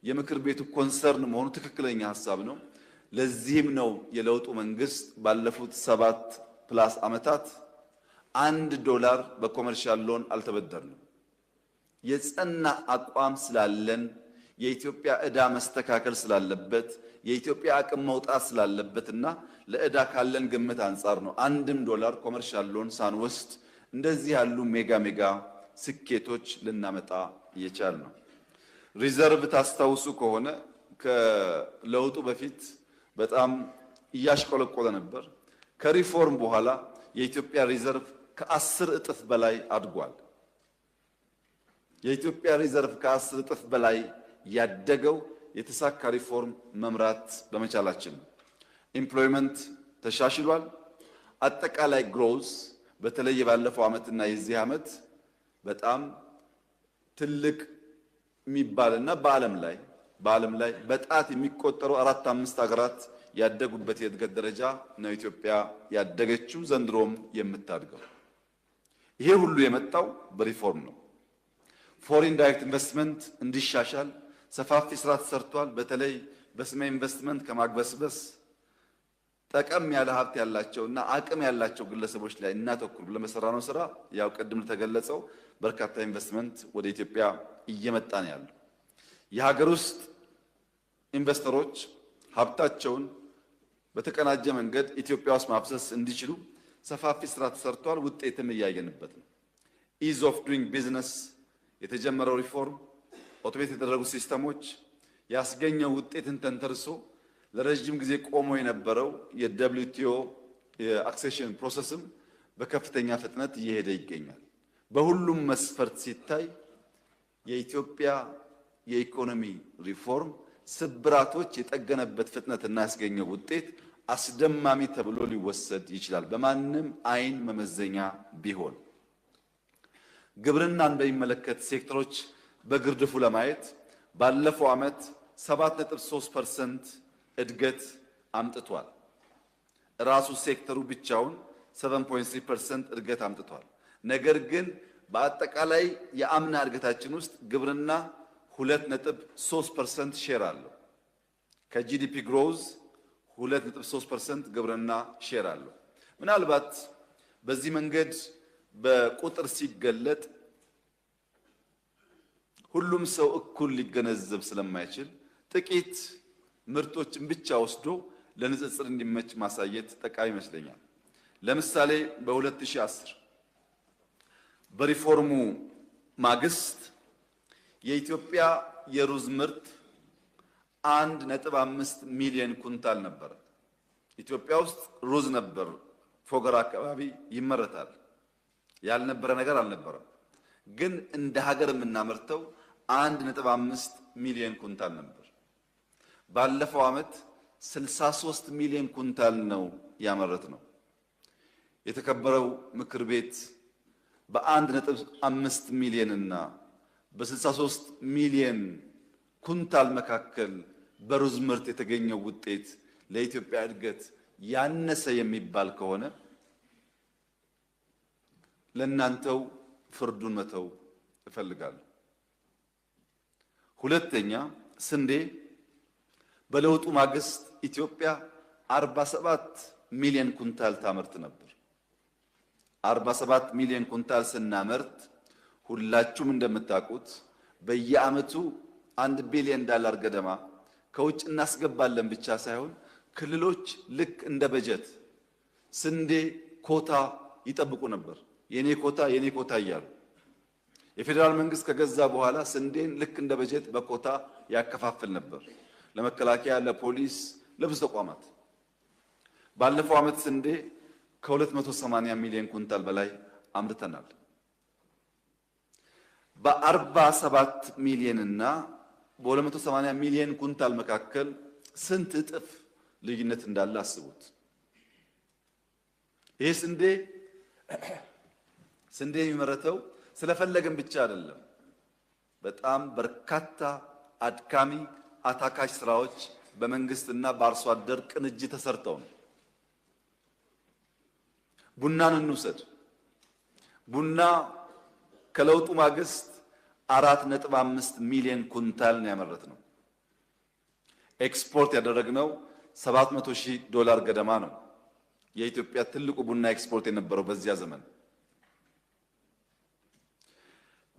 S8: የምክር ቤቱ ኮንሰርን መሆኑ ትክክለኛ ሐሳብ ነው። ለዚህም ነው የለውጡ መንግስት ባለፉት 7+ ዓመታት $1 በኮመርሻል ሎን አልተበደርንም። የጸና አቋም ስላለን የኢትዮጵያ ዕዳ መስተካከል ስላለበት የኢትዮጵያ አቅም መውጣት ስላለበትና ለዕዳ ካለን ግምት አንጻር ነው $1 ኮመርሻል ሎን ሳንወስድ እንደዚህ ያሉ ሜጋ ስኬቶች ልናመጣ እየቻል ነው። ሪዘርቭ ታስታውሱ ከሆነ ከለውጡ በፊት በጣም እያሽቆለቆለ ነበር። ከሪፎርም በኋላ የኢትዮጵያ ሪዘርቭ ከ10 እጥፍ በላይ አድጓል። የኢትዮጵያ ሪዘርቭ ከ10 እጥፍ በላይ ያደገው የተሳካ ሪፎርም መምራት በመቻላችን ነው። ኢምፕሎይመንት ተሻሽሏል። አጠቃላይ ግሮዝ በተለይ ባለፈው ዓመትና የዚህ ዓመት በጣም ትልቅ የሚባልና በዓለም ላይ በጣት የሚቆጠሩ 4-5 ሀገራት ያደጉበት የእድገት ደረጃ ነው ኢትዮጵያ ያደገችው፣ ዘንድሮም የምታድገው። ይሄ ሁሉ የመጣው በሪፎርም ነው። ፎሪን ዳይሬክት ኢንቨስትመንት እንዲሻሻል ሰፋፊ ስራ ተሰርቷል። በተለይ በስመ ኢንቨስትመንት ከማግበስበስ ጠቀም ያለ ሀብት ያላቸውና አቅም ያላቸው ግለሰቦች ላይ እናተኩር ብለን በሰራነው ስራ ያው ቅድም ተገለጸው በርካታ ኢንቨስትመንት ወደ ኢትዮጵያ እየመጣ ነው ያለው። የሀገር ውስጥ ኢንቨስተሮች ሀብታቸውን በተቀናጀ መንገድ ኢትዮጵያ ውስጥ ማፍሰስ እንዲችሉ ሰፋፊ ስራ ተሰርቷል። ውጤትም እያየንበት ነው። ኢዝ ኦፍ ዱይንግ ቢዝነስ የተጀመረው ሪፎርም ኦቶሜት የተደረጉ ሲስተሞች ያስገኘው ውጤትን ተንተርሶ ለረጅም ጊዜ ቆሞ የነበረው የWTO የአክሴሽን ፕሮሰስም በከፍተኛ ፍጥነት እየሄደ ይገኛል። በሁሉም መስፈርት ሲታይ የኢትዮጵያ የኢኮኖሚ ሪፎርም ስብራቶች የጠገነበት ፍጥነትና ያስገኘው ውጤት አስደማሚ ተብሎ ሊወሰድ ይችላል፣ በማንም አይን መመዘኛ ቢሆን። ግብርናን በሚመለከት ሴክተሮች በግርድፉ ለማየት ባለፈው ዓመት 7.3% እድገት አምጥቷል። ራሱ ሴክተሩ ብቻውን 7.3% እድገት አምጥቷል። ነገር ግን በአጠቃላይ የአምና እድገታችን ውስጥ ግብርና 2.3% ሼር አለው። ከጂዲፒ ግሮዝ 2.3% ግብርና ሼር አለው። ምናልባት በዚህ መንገድ በቁጥር ሲገለጥ ሁሉም ሰው እኩል ሊገነዘብ ስለማይችል ጥቂት ምርቶችን ብቻ ወስዶ ለንጽጽር እንዲመች ማሳየት ጠቃሚ ይመስለኛል። ለምሳሌ በ2010 በሪፎርሙ ማግስት የኢትዮጵያ የሩዝ ምርት 1.5 ሚሊዮን ኩንታል ነበር። ኢትዮጵያ ውስጥ ሩዝ ነበር፣ ፎገራ አካባቢ ይመረታል። ያልነበረ ነገር አልነበረም። ግን እንደ ሀገር የምናመርተው 1.5 ሚሊዮን ኩንታል ነበር። ባለፈው ዓመት 63 ሚሊዮን ኩንታል ነው ያመረት ነው። የተከበረው ምክር ቤት በ1.5 ሚሊዮን እና በ63 ሚሊዮን ኩንታል መካከል በሩዝ ምርት የተገኘው ውጤት ለኢትዮጵያ እድገት ያነሰ የሚባል ከሆነ ለእናንተው ፍርዱን መተው እፈልጋለሁ። ሁለተኛ፣ ስንዴ በለውጡ ማግስት ኢትዮጵያ 47 ሚሊዮን ኩንታል ታመርት ነበር። 47 ሚሊዮን ኩንታል ስናመርት ሁላችሁም እንደምታውቁት በየዓመቱ $1 ቢሊዮን ገደማ ከውጭ እናስገባለን ብቻ ሳይሆን ክልሎች ልክ እንደ በጀት ስንዴ ኮታ ይጠብቁ ነበር። የኔ ኮታ እያሉ የፌዴራል መንግስት ከገዛ በኋላ ስንዴን ልክ እንደ በጀት በኮታ ያከፋፍል ነበር ለመከላከያ፣ ለፖሊስ፣ ለብዙ ተቋማት። ባለፈው ዓመት ስንዴ ከ280 ሚሊዮን ኩንታል በላይ አምርተናል። በ47 ሚሊዮን እና በ280 ሚሊዮን ኩንታል መካከል ስንት እጥፍ ልዩነት እንዳለ አስቡት። ይሄ ስንዴ የሚመረተው ስለፈለገን ብቻ አይደለም። በጣም በርካታ አድካሚ አታካሽ ስራዎች በመንግስትና በአርሶ አደር ቅንጅት ተሰርተው ነው። ቡናን እንውሰድ። ቡና ከለውጡ ማግስት 4.5 ሚሊዮን ኩንታል ነው ያመረትነው። ኤክስፖርት ያደረግነው $700,000 ገደማ ነው። የኢትዮጵያ ትልቁ ቡና ኤክስፖርት የነበረው በዚያ ዘመን።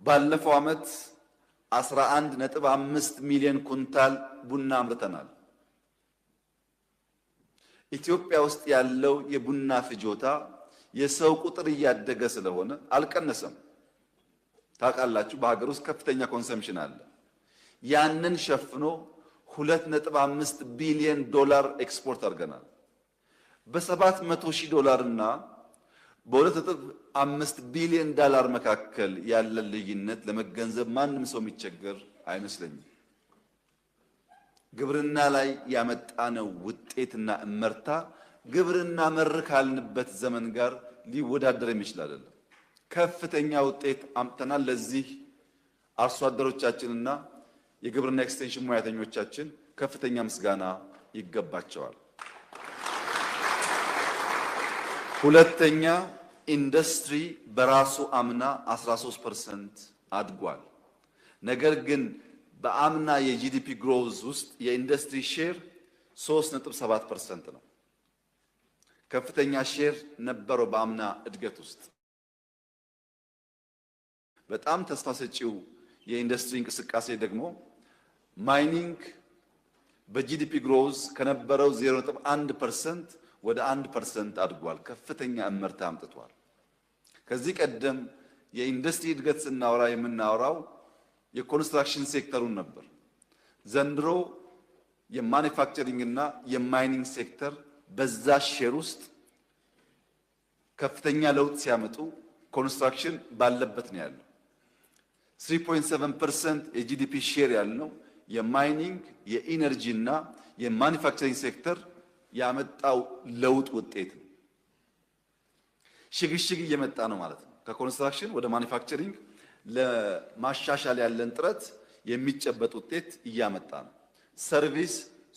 S8: ባለፈው ዓመት 11.5 ሚሊዮን ኩንታል ቡና አምርተናል። ኢትዮጵያ ውስጥ ያለው የቡና ፍጆታ የሰው ቁጥር እያደገ ስለሆነ አልቀነሰም። ታውቃላችሁ፣ በሀገር ውስጥ ከፍተኛ ኮንሰምፕሽን አለ። ያንን ሸፍኖ $2.5 ቢሊዮን ኤክስፖርት አድርገናል። $700,000 እና በ2.5 ቢሊዮን መካከል ያለ ልዩነት ለመገንዘብ ማንም ሰው የሚቸገር አይመስለኝም። ግብርና ላይ ያመጣነው ውጤትና እመርታ ግብርና መር ካልንበት ዘመን ጋር ሊወዳደር የሚችል አይደለም። ከፍተኛ ውጤት አምጥተናል። ለዚህ አርሶ አደሮቻችንና የግብርና ኤክስቴንሽን ሙያተኞቻችን ከፍተኛ ምስጋና ይገባቸዋል። ሁለተኛ፣ ኢንዱስትሪ በራሱ አምና 13% አድጓል። ነገር ግን በአምና የጂዲፒ ግሮዝ ውስጥ የኢንዱስትሪ ሼር 3.7% ነው። ከፍተኛ ሼር ነበረው በአምና እድገት ውስጥ። በጣም ተስፋ ሰጪው የኢንዱስትሪ እንቅስቃሴ ደግሞ ማይኒንግ በጂዲፒ ግሮዝ ከነበረው 0.1% ወደ 1% አድጓል። ከፍተኛ እመርታ አምጥቷል። ከዚህ ቀደም የኢንዱስትሪ እድገት ስናወራ የምናወራው የኮንስትራክሽን ሴክተሩን ነበር። ዘንድሮ የማኒፋክቸሪንግ እና የማይኒንግ ሴክተር በዛ ሼር ውስጥ ከፍተኛ ለውጥ ሲያመጡ ኮንስትራክሽን ባለበት ነው ያለው። 3.7% የጂዲፒ ሼር ያለው የማይኒንግ የኢነርጂ እና የማኒፋክቸሪንግ ሴክተር ያመጣው ለውጥ ውጤት ነው። ሽግሽግ እየመጣ ነው ማለት ነው። ከኮንስትራክሽን ወደ ማኒፋክቸሪንግ ለማሻሻል ያለን ጥረት የሚጨበጥ ውጤት እያመጣ ነው። ሰርቪስ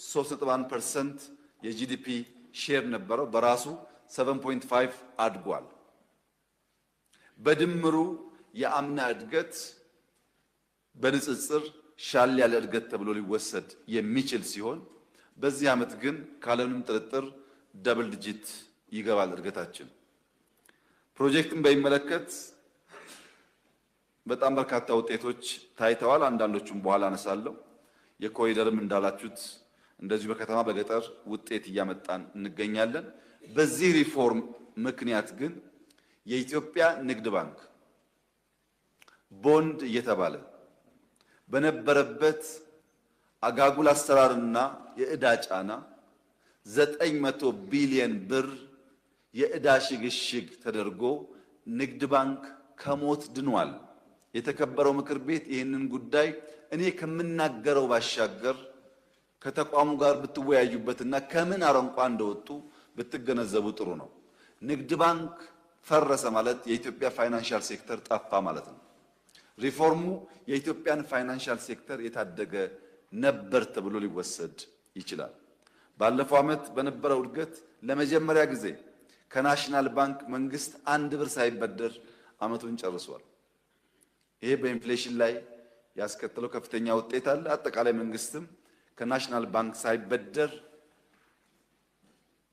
S8: 3.1% የጂዲፒ ሼር ነበረው፣ በራሱ 7.5 አድጓል። በድምሩ የአምና እድገት በንጽጽር ሻል ያለ እድገት ተብሎ ሊወሰድ የሚችል ሲሆን በዚህ ዓመት ግን ካለምንም ጥርጥር ደብል ዲጂት ይገባል እድገታችን። ፕሮጀክትን በሚመለከት በጣም በርካታ ውጤቶች ታይተዋል። አንዳንዶቹም በኋላ አነሳለሁ። የኮሪደርም እንዳላችሁት እንደዚሁ በከተማ በገጠር ውጤት እያመጣን እንገኛለን። በዚህ ሪፎርም ምክንያት ግን የኢትዮጵያ ንግድ ባንክ ቦንድ እየተባለ በነበረበት አጋጉል አሰራርና የዕዳ ጫና 900 ቢሊዮን ብር የዕዳ ሽግሽግ ተደርጎ ንግድ ባንክ ከሞት ድኗል። የተከበረው ምክር ቤት ይህንን ጉዳይ እኔ ከምናገረው ባሻገር ከተቋሙ ጋር ብትወያዩበትና ከምን አረንቋ እንደወጡ ብትገነዘቡ ጥሩ ነው። ንግድ ባንክ ፈረሰ ማለት የኢትዮጵያ ፋይናንሻል ሴክተር ጠፋ ማለት ነው። ሪፎርሙ የኢትዮጵያን ፋይናንሻል ሴክተር የታደገ ነበር ተብሎ ሊወሰድ ይችላል። ባለፈው ዓመት በነበረው እድገት ለመጀመሪያ ጊዜ ከናሽናል ባንክ መንግስት 1 ብር ሳይበደር ዓመቱን ጨርሷል። ይሄ በኢንፍሌሽን ላይ ያስከተለው ከፍተኛ ውጤት አለ። አጠቃላይ መንግስትም ከናሽናል ባንክ ሳይበደር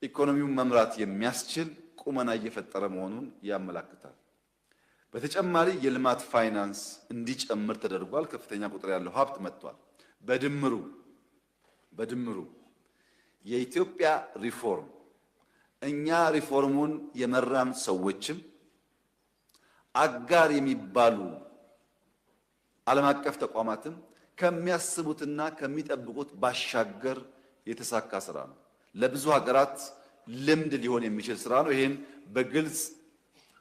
S8: ኢኮኖሚውን መምራት የሚያስችል ቁመና እየፈጠረ መሆኑን ያመለክታል። በተጨማሪ የልማት ፋይናንስ እንዲጨምር ተደርጓል። ከፍተኛ ቁጥር ያለው ሀብት መጥቷል። በድምሩ የኢትዮጵያ ሪፎርም እኛ ሪፎርሙን የመራን ሰዎችም አጋር የሚባሉ ዓለም አቀፍ ተቋማትም ከሚያስቡትና ከሚጠብቁት ባሻገር የተሳካ ስራ ነው። ለብዙ ሀገራት ልምድ ሊሆን የሚችል ስራ ነው። ይሄን በግልጽ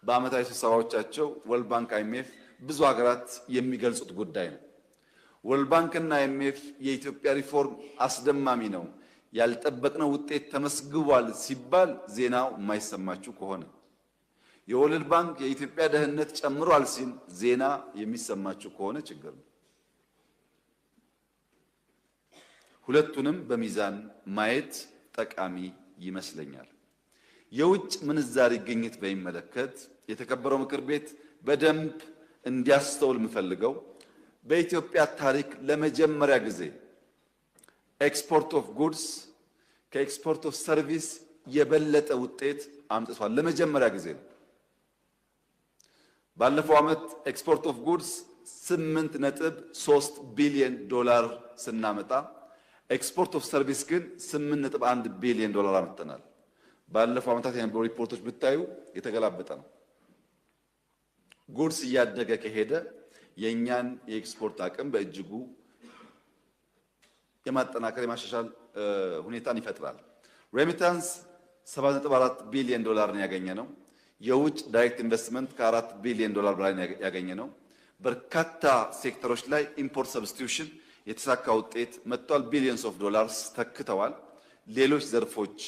S8: በዓመታዊ ስብሰባዎቻቸው ወርልድ ባንክ፣ አይኤምኤፍ ብዙ ሀገራት የሚገልጹት ጉዳይ ነው። ወርልድ ባንክና አይኤምኤፍ የኢትዮጵያ ሪፎርም አስደማሚ ነው፣ ያልጠበቅነው ውጤት ተመስግቧል ሲባል ዜናው የማይሰማችሁ ከሆነ የወርልድ ባንክ የኢትዮጵያ ደህንነት ጨምሯል ሲል ዜና የሚሰማችሁ ከሆነ ችግር ነው። ሁለቱንም በሚዛን ማየት ጠቃሚ ይመስለኛል። የውጭ ምንዛሪ ግኝት በሚመለከት የተከበረው ምክር ቤት በደንብ እንዲያስተውል የምፈልገው በኢትዮጵያ ታሪክ ለመጀመሪያ ጊዜ ኤክስፖርት ኦፍ ጉድስ ከኤክስፖርት ኦፍ ሰርቪስ የበለጠ ውጤት አምጥቷል። ለመጀመሪያ ጊዜ ነው። ባለፈው ዓመት ኤክስፖርት ኦፍ ጉድስ 8.3 ቢሊዮን ዶላር ስናመጣ ኤክስፖርት ኦፍ ሰርቪስ ግን 8.1 ቢሊዮን ዶላር አመጣናል። ባለፈው ዓመታት የነበሩ ሪፖርቶች ብታዩ የተገላበጠ ነው። ጉድስ እያደገ ከሄደ የኛን የኤክስፖርት አቅም በእጅጉ የማጠናከር የማሻሻል ሁኔታን ይፈጥራል። ሬሚታንስ 7.4 ቢሊዮን ዶላር ነው ያገኘነው። የውጭ ዳይሬክት ኢንቨስትመንት ከ4 ቢሊዮን ዶላር በላይ ያገኘነው። በርካታ ሴክተሮች ላይ ኢምፖርት ሰብስቲዩሽን የተሳካ ውጤት መጥቷል። ቢሊዮንስ ኦፍ ዶላርስ ተክተዋል። ሌሎች ዘርፎች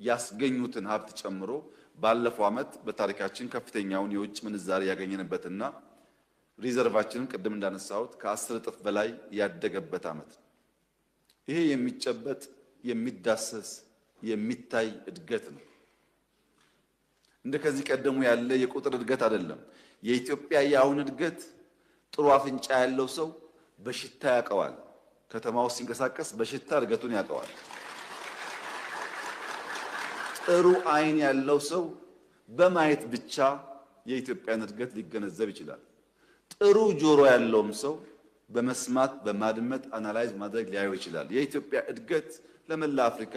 S8: ያስገኙትን ሀብት ጨምሮ ባለፈው ዓመት በታሪካችን ከፍተኛውን የውጭ ምንዛሪ ያገኘንበትና ሪዘርቫችንን ቅድም እንዳነሳሁት ከ10 እጥፍ በላይ ያደገበት ዓመት። ይሄ የሚጨበጥ የሚዳሰስ የሚታይ እድገት ነው። እንደ ከዚህ ቀደሙ ያለ የቁጥር እድገት አይደለም። የኢትዮጵያ የአሁን እድገት ጥሩ አፍንጫ ያለው ሰው በሽታ ያውቀዋል። ከተማ ውስጥ ሲንቀሳቀስ በሽታ እድገቱን ያውቀዋል። ጥሩ አይን ያለው ሰው በማየት ብቻ የኢትዮጵያን እድገት ሊገነዘብ ይችላል። ጥሩ ጆሮ ያለውም ሰው በመስማት በማድመጥ አናላይዝ ማድረግ ሊያየው ይችላል። የኢትዮጵያ እድገት ለመላ አፍሪካ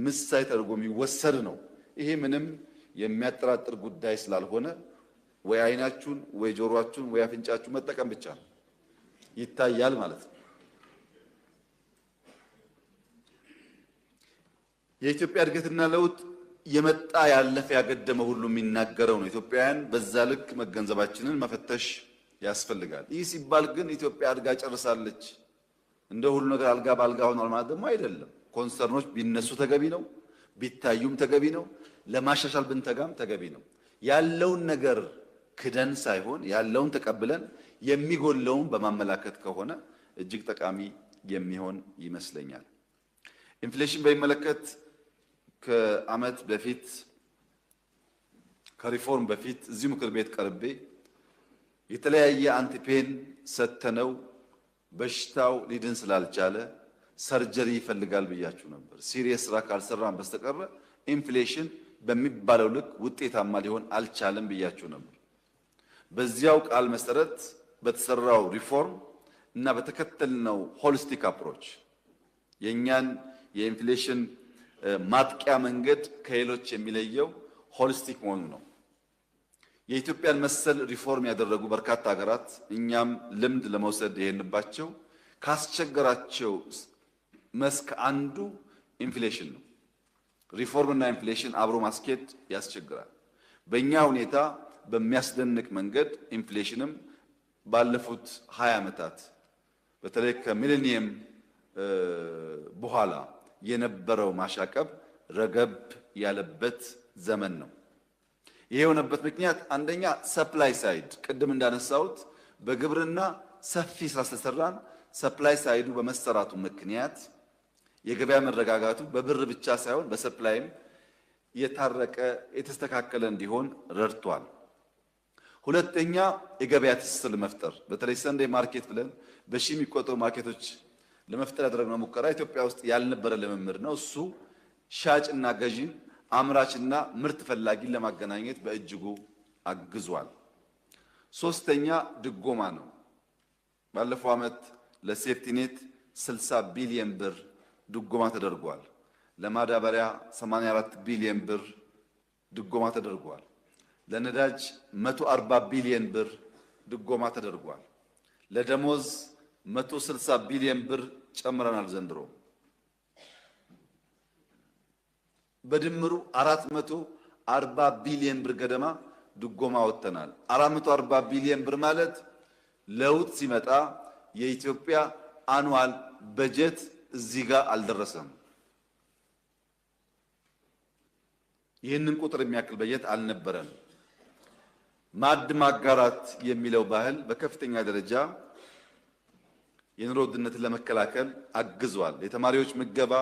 S8: ምሳሌ ተደርጎ የሚወሰድ ነው። ይሄ ምንም የሚያጠራጥር ጉዳይ ስላልሆነ ወይ አይናችሁን ወይ ጆሮአችሁን ወይ አፍንጫችሁን መጠቀም ብቻ ነው፣ ይታያል ማለት ነው። የኢትዮጵያ እድገትና ለውጥ የመጣ ያለፈ ያገደመ ሁሉ የሚናገረው ነው። ኢትዮጵያውያን በዛ ልክ መገንዘባችንን መፈተሽ ያስፈልጋል። ይህ ሲባል ግን ኢትዮጵያ አድጋ ጨርሳለች፣ እንደ ሁሉ ነገር አልጋ ባልጋ ሆኗል ማለት ደግሞ አይደለም። ኮንሰርኖች ቢነሱ ተገቢ ነው፣ ቢታዩም ተገቢ ነው፣ ለማሻሻል ብንተጋም ተገቢ ነው። ያለውን ነገር ክደን ሳይሆን ያለውን ተቀብለን የሚጎለውን በማመላከት ከሆነ እጅግ ጠቃሚ የሚሆን ይመስለኛል። ኢንፍሌሽን በሚመለከት ከዓመት በፊት ከሪፎርም በፊት እዚህ ምክር ቤት ቀርቤ የተለያየ አንቲፔን ሰተነው በሽታው ሊድን ስላልቻለ ሰርጀሪ ይፈልጋል ብያችሁ ነበር። ሲሪየስ ስራ ካልሰራን በስተቀር ኢንፍሌሽን በሚባለው ልክ ውጤታማ ሊሆን አልቻለም ብያችሁ ነበር። በዚያው ቃል መሰረት በተሰራው ሪፎርም እና በተከተልነው ሆሊስቲክ አፕሮች የኛን የኢንፍሌሽን ማጥቂያ መንገድ ከሌሎች የሚለየው ሆሊስቲክ መሆኑ ነው። የኢትዮጵያን መሰል ሪፎርም ያደረጉ በርካታ ሀገራት እኛም ልምድ ለመውሰድ የሄንባቸው ካስቸገራቸው መስክ አንዱ ኢንፍሌሽን ነው። ሪፎርምና ኢንፍሌሽን አብሮ ማስኬድ ያስቸግራል። በእኛ ሁኔታ በሚያስደንቅ መንገድ ኢንፍሌሽንም ባለፉት 20 ዓመታት በተለይ ከሚሌኒየም በኋላ የነበረው ማሻቀብ ረገብ ያለበት ዘመን ነው። ይሄ የሆነበት ምክንያት አንደኛ ሰፕላይ ሳይድ ቅድም እንዳነሳሁት በግብርና ሰፊ ስራ ስለሰራን ሰፕላይ ሳይዱ በመሰራቱ ምክንያት የገበያ መረጋጋቱ በብር ብቻ ሳይሆን በሰፕላይም የታረቀ የተስተካከለ እንዲሆን ረድቷል። ሁለተኛ የገበያ ትስስር ለመፍጠር በተለይ ሰንዴይ ማርኬት ብለን በሺህ የሚቆጠሩ ማርኬቶች ለመፍጠር ያደረግነው ሙከራ ኢትዮጵያ ውስጥ ያልነበረ ልምምድ ነው። እሱ ሻጭና ገዢን አምራችና ምርት ፈላጊን ለማገናኘት በእጅጉ አግዟል። ሶስተኛ ድጎማ ነው። ባለፈው ዓመት ለሴፍቲኔት 60 ቢሊዮን ብር ድጎማ ተደርጓል። ለማዳበሪያ 84 ቢሊዮን ብር ድጎማ ተደርጓል። ለነዳጅ 140 ቢሊዮን ብር ድጎማ ተደርጓል። ለደሞዝ 160 ቢሊዮን ብር ጨምረናል ዘንድሮ። በድምሩ 440 ቢሊዮን ብር ገደማ ድጎማ ወጥተናል። 440 ቢሊዮን ብር ማለት ለውጥ ሲመጣ የኢትዮጵያ አኑዋል በጀት እዚህ ጋር አልደረሰም። ይህንን ቁጥር የሚያክል በጀት አልነበረም። ማዕድ ማጋራት የሚለው ባህል በከፍተኛ ደረጃ የኑሮ ውድነትን ለመከላከል አግዟል። የተማሪዎች ምገባ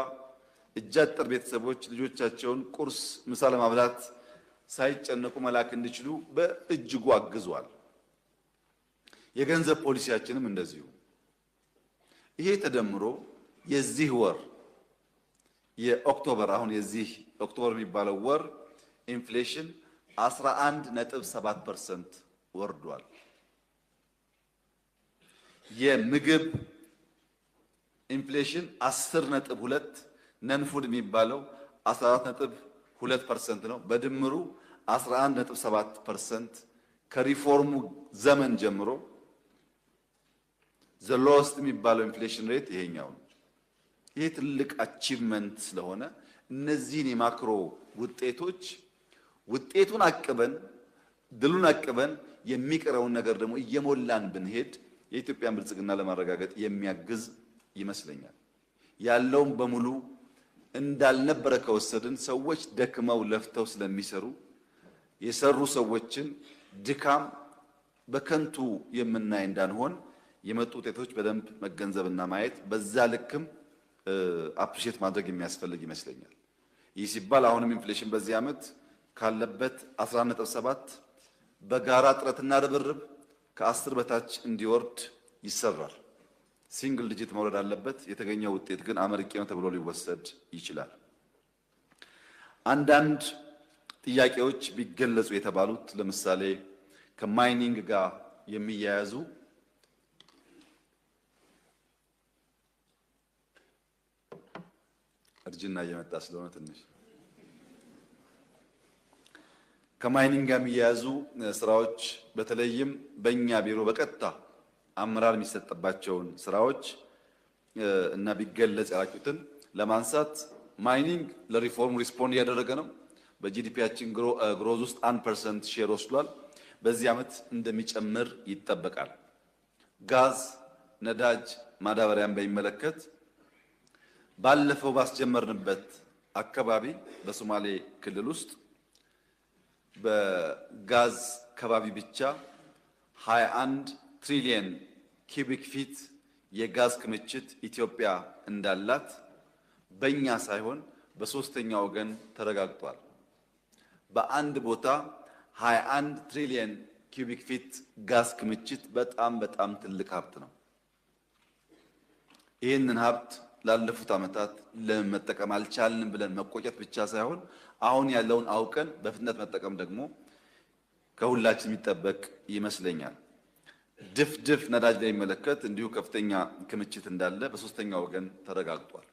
S8: እጅ አጠር ቤተሰቦች ልጆቻቸውን ቁርስ፣ ምሳ ለማብላት ሳይጨነቁ መላክ እንዲችሉ በእጅጉ አግዟል። የገንዘብ ፖሊሲያችንም እንደዚሁ። ይሄ ተደምሮ የዚህ ወር የኦክቶበር አሁን የዚህ ኦክቶበር የሚባለው ወር ኢንፍሌሽን 11.7% ወርዷል። የምግብ ኢንፍሌሽን 10.2 ነንፉድ የሚባለው 14.2% ነው። በድምሩ 11.7% ከሪፎርሙ ዘመን ጀምሮ ዘ ሎስት የሚባለው ኢንፍሌሽን ሬት ይሄኛው ነው። ይሄ ትልቅ አቺቭመንት ስለሆነ እነዚህን የማክሮ ውጤቶች ውጤቱን አቅበን ድሉን አቅበን የሚቀረውን ነገር ደግሞ እየሞላን ብንሄድ የኢትዮጵያን ብልጽግና ለማረጋገጥ የሚያግዝ ይመስለኛል። ያለውን በሙሉ እንዳልነበረ ከወሰድን ሰዎች ደክመው ለፍተው ስለሚሰሩ የሰሩ ሰዎችን ድካም በከንቱ የምናይ እንዳንሆን የመጡ ውጤቶች በደንብ መገንዘብና ማየት በዛ ልክም አፕሪሼት ማድረግ የሚያስፈልግ ይመስለኛል። ይህ ሲባል አሁንም ኢንፍሌሽን በዚህ ዓመት ካለበት 11.7 በጋራ ጥረትና ርብርብ ከ10 በታች እንዲወርድ ይሰራል። ሲንግል ዲጂት መውረድ አለበት። የተገኘው ውጤት ግን አመርቂ ነው ተብሎ ሊወሰድ ይችላል። አንዳንድ ጥያቄዎች ቢገለጹ የተባሉት ለምሳሌ ከማይኒንግ ጋር የሚያያዙ እርጅና እየመጣ ስለሆነ ትንሽ ከማይኒንግ ጋር የሚያያዙ ስራዎች በተለይም በእኛ ቢሮ በቀጥታ አመራር የሚሰጥባቸውን ስራዎች እና ቢገለጽ ያላችሁትን ለማንሳት ማይኒንግ ለሪፎርም ሪስፖንድ እያደረገ ነው። በጂዲፒያችን ግሮዝ ውስጥ 1% ሼር ወስዷል። በዚህ ዓመት እንደሚጨምር ይጠበቃል። ጋዝ፣ ነዳጅ፣ ማዳበሪያን በሚመለከት ባለፈው ባስጀመርንበት አካባቢ በሶማሌ ክልል ውስጥ በጋዝ ከባቢ ብቻ 21 ትሪሊየን ኪዩቢክ ፊት የጋዝ ክምችት ኢትዮጵያ እንዳላት በእኛ ሳይሆን በሶስተኛ ወገን ተረጋግጧል። በአንድ ቦታ 21 ትሪሊየን ኪዩቢክ ፊት ጋዝ ክምችት በጣም ትልቅ ሀብት ነው። ይህንን ሀብት ላለፉት ዓመታት ለመጠቀም አልቻልንም ብለን መቆጨት ብቻ ሳይሆን አሁን ያለውን አውቀን በፍጥነት መጠቀም ደግሞ ከሁላችን የሚጠበቅ ይመስለኛል። ድፍድፍ ነዳጅ ላይ የሚመለከት እንዲሁ ከፍተኛ ክምችት እንዳለ በሶስተኛ ወገን ተረጋግጧል።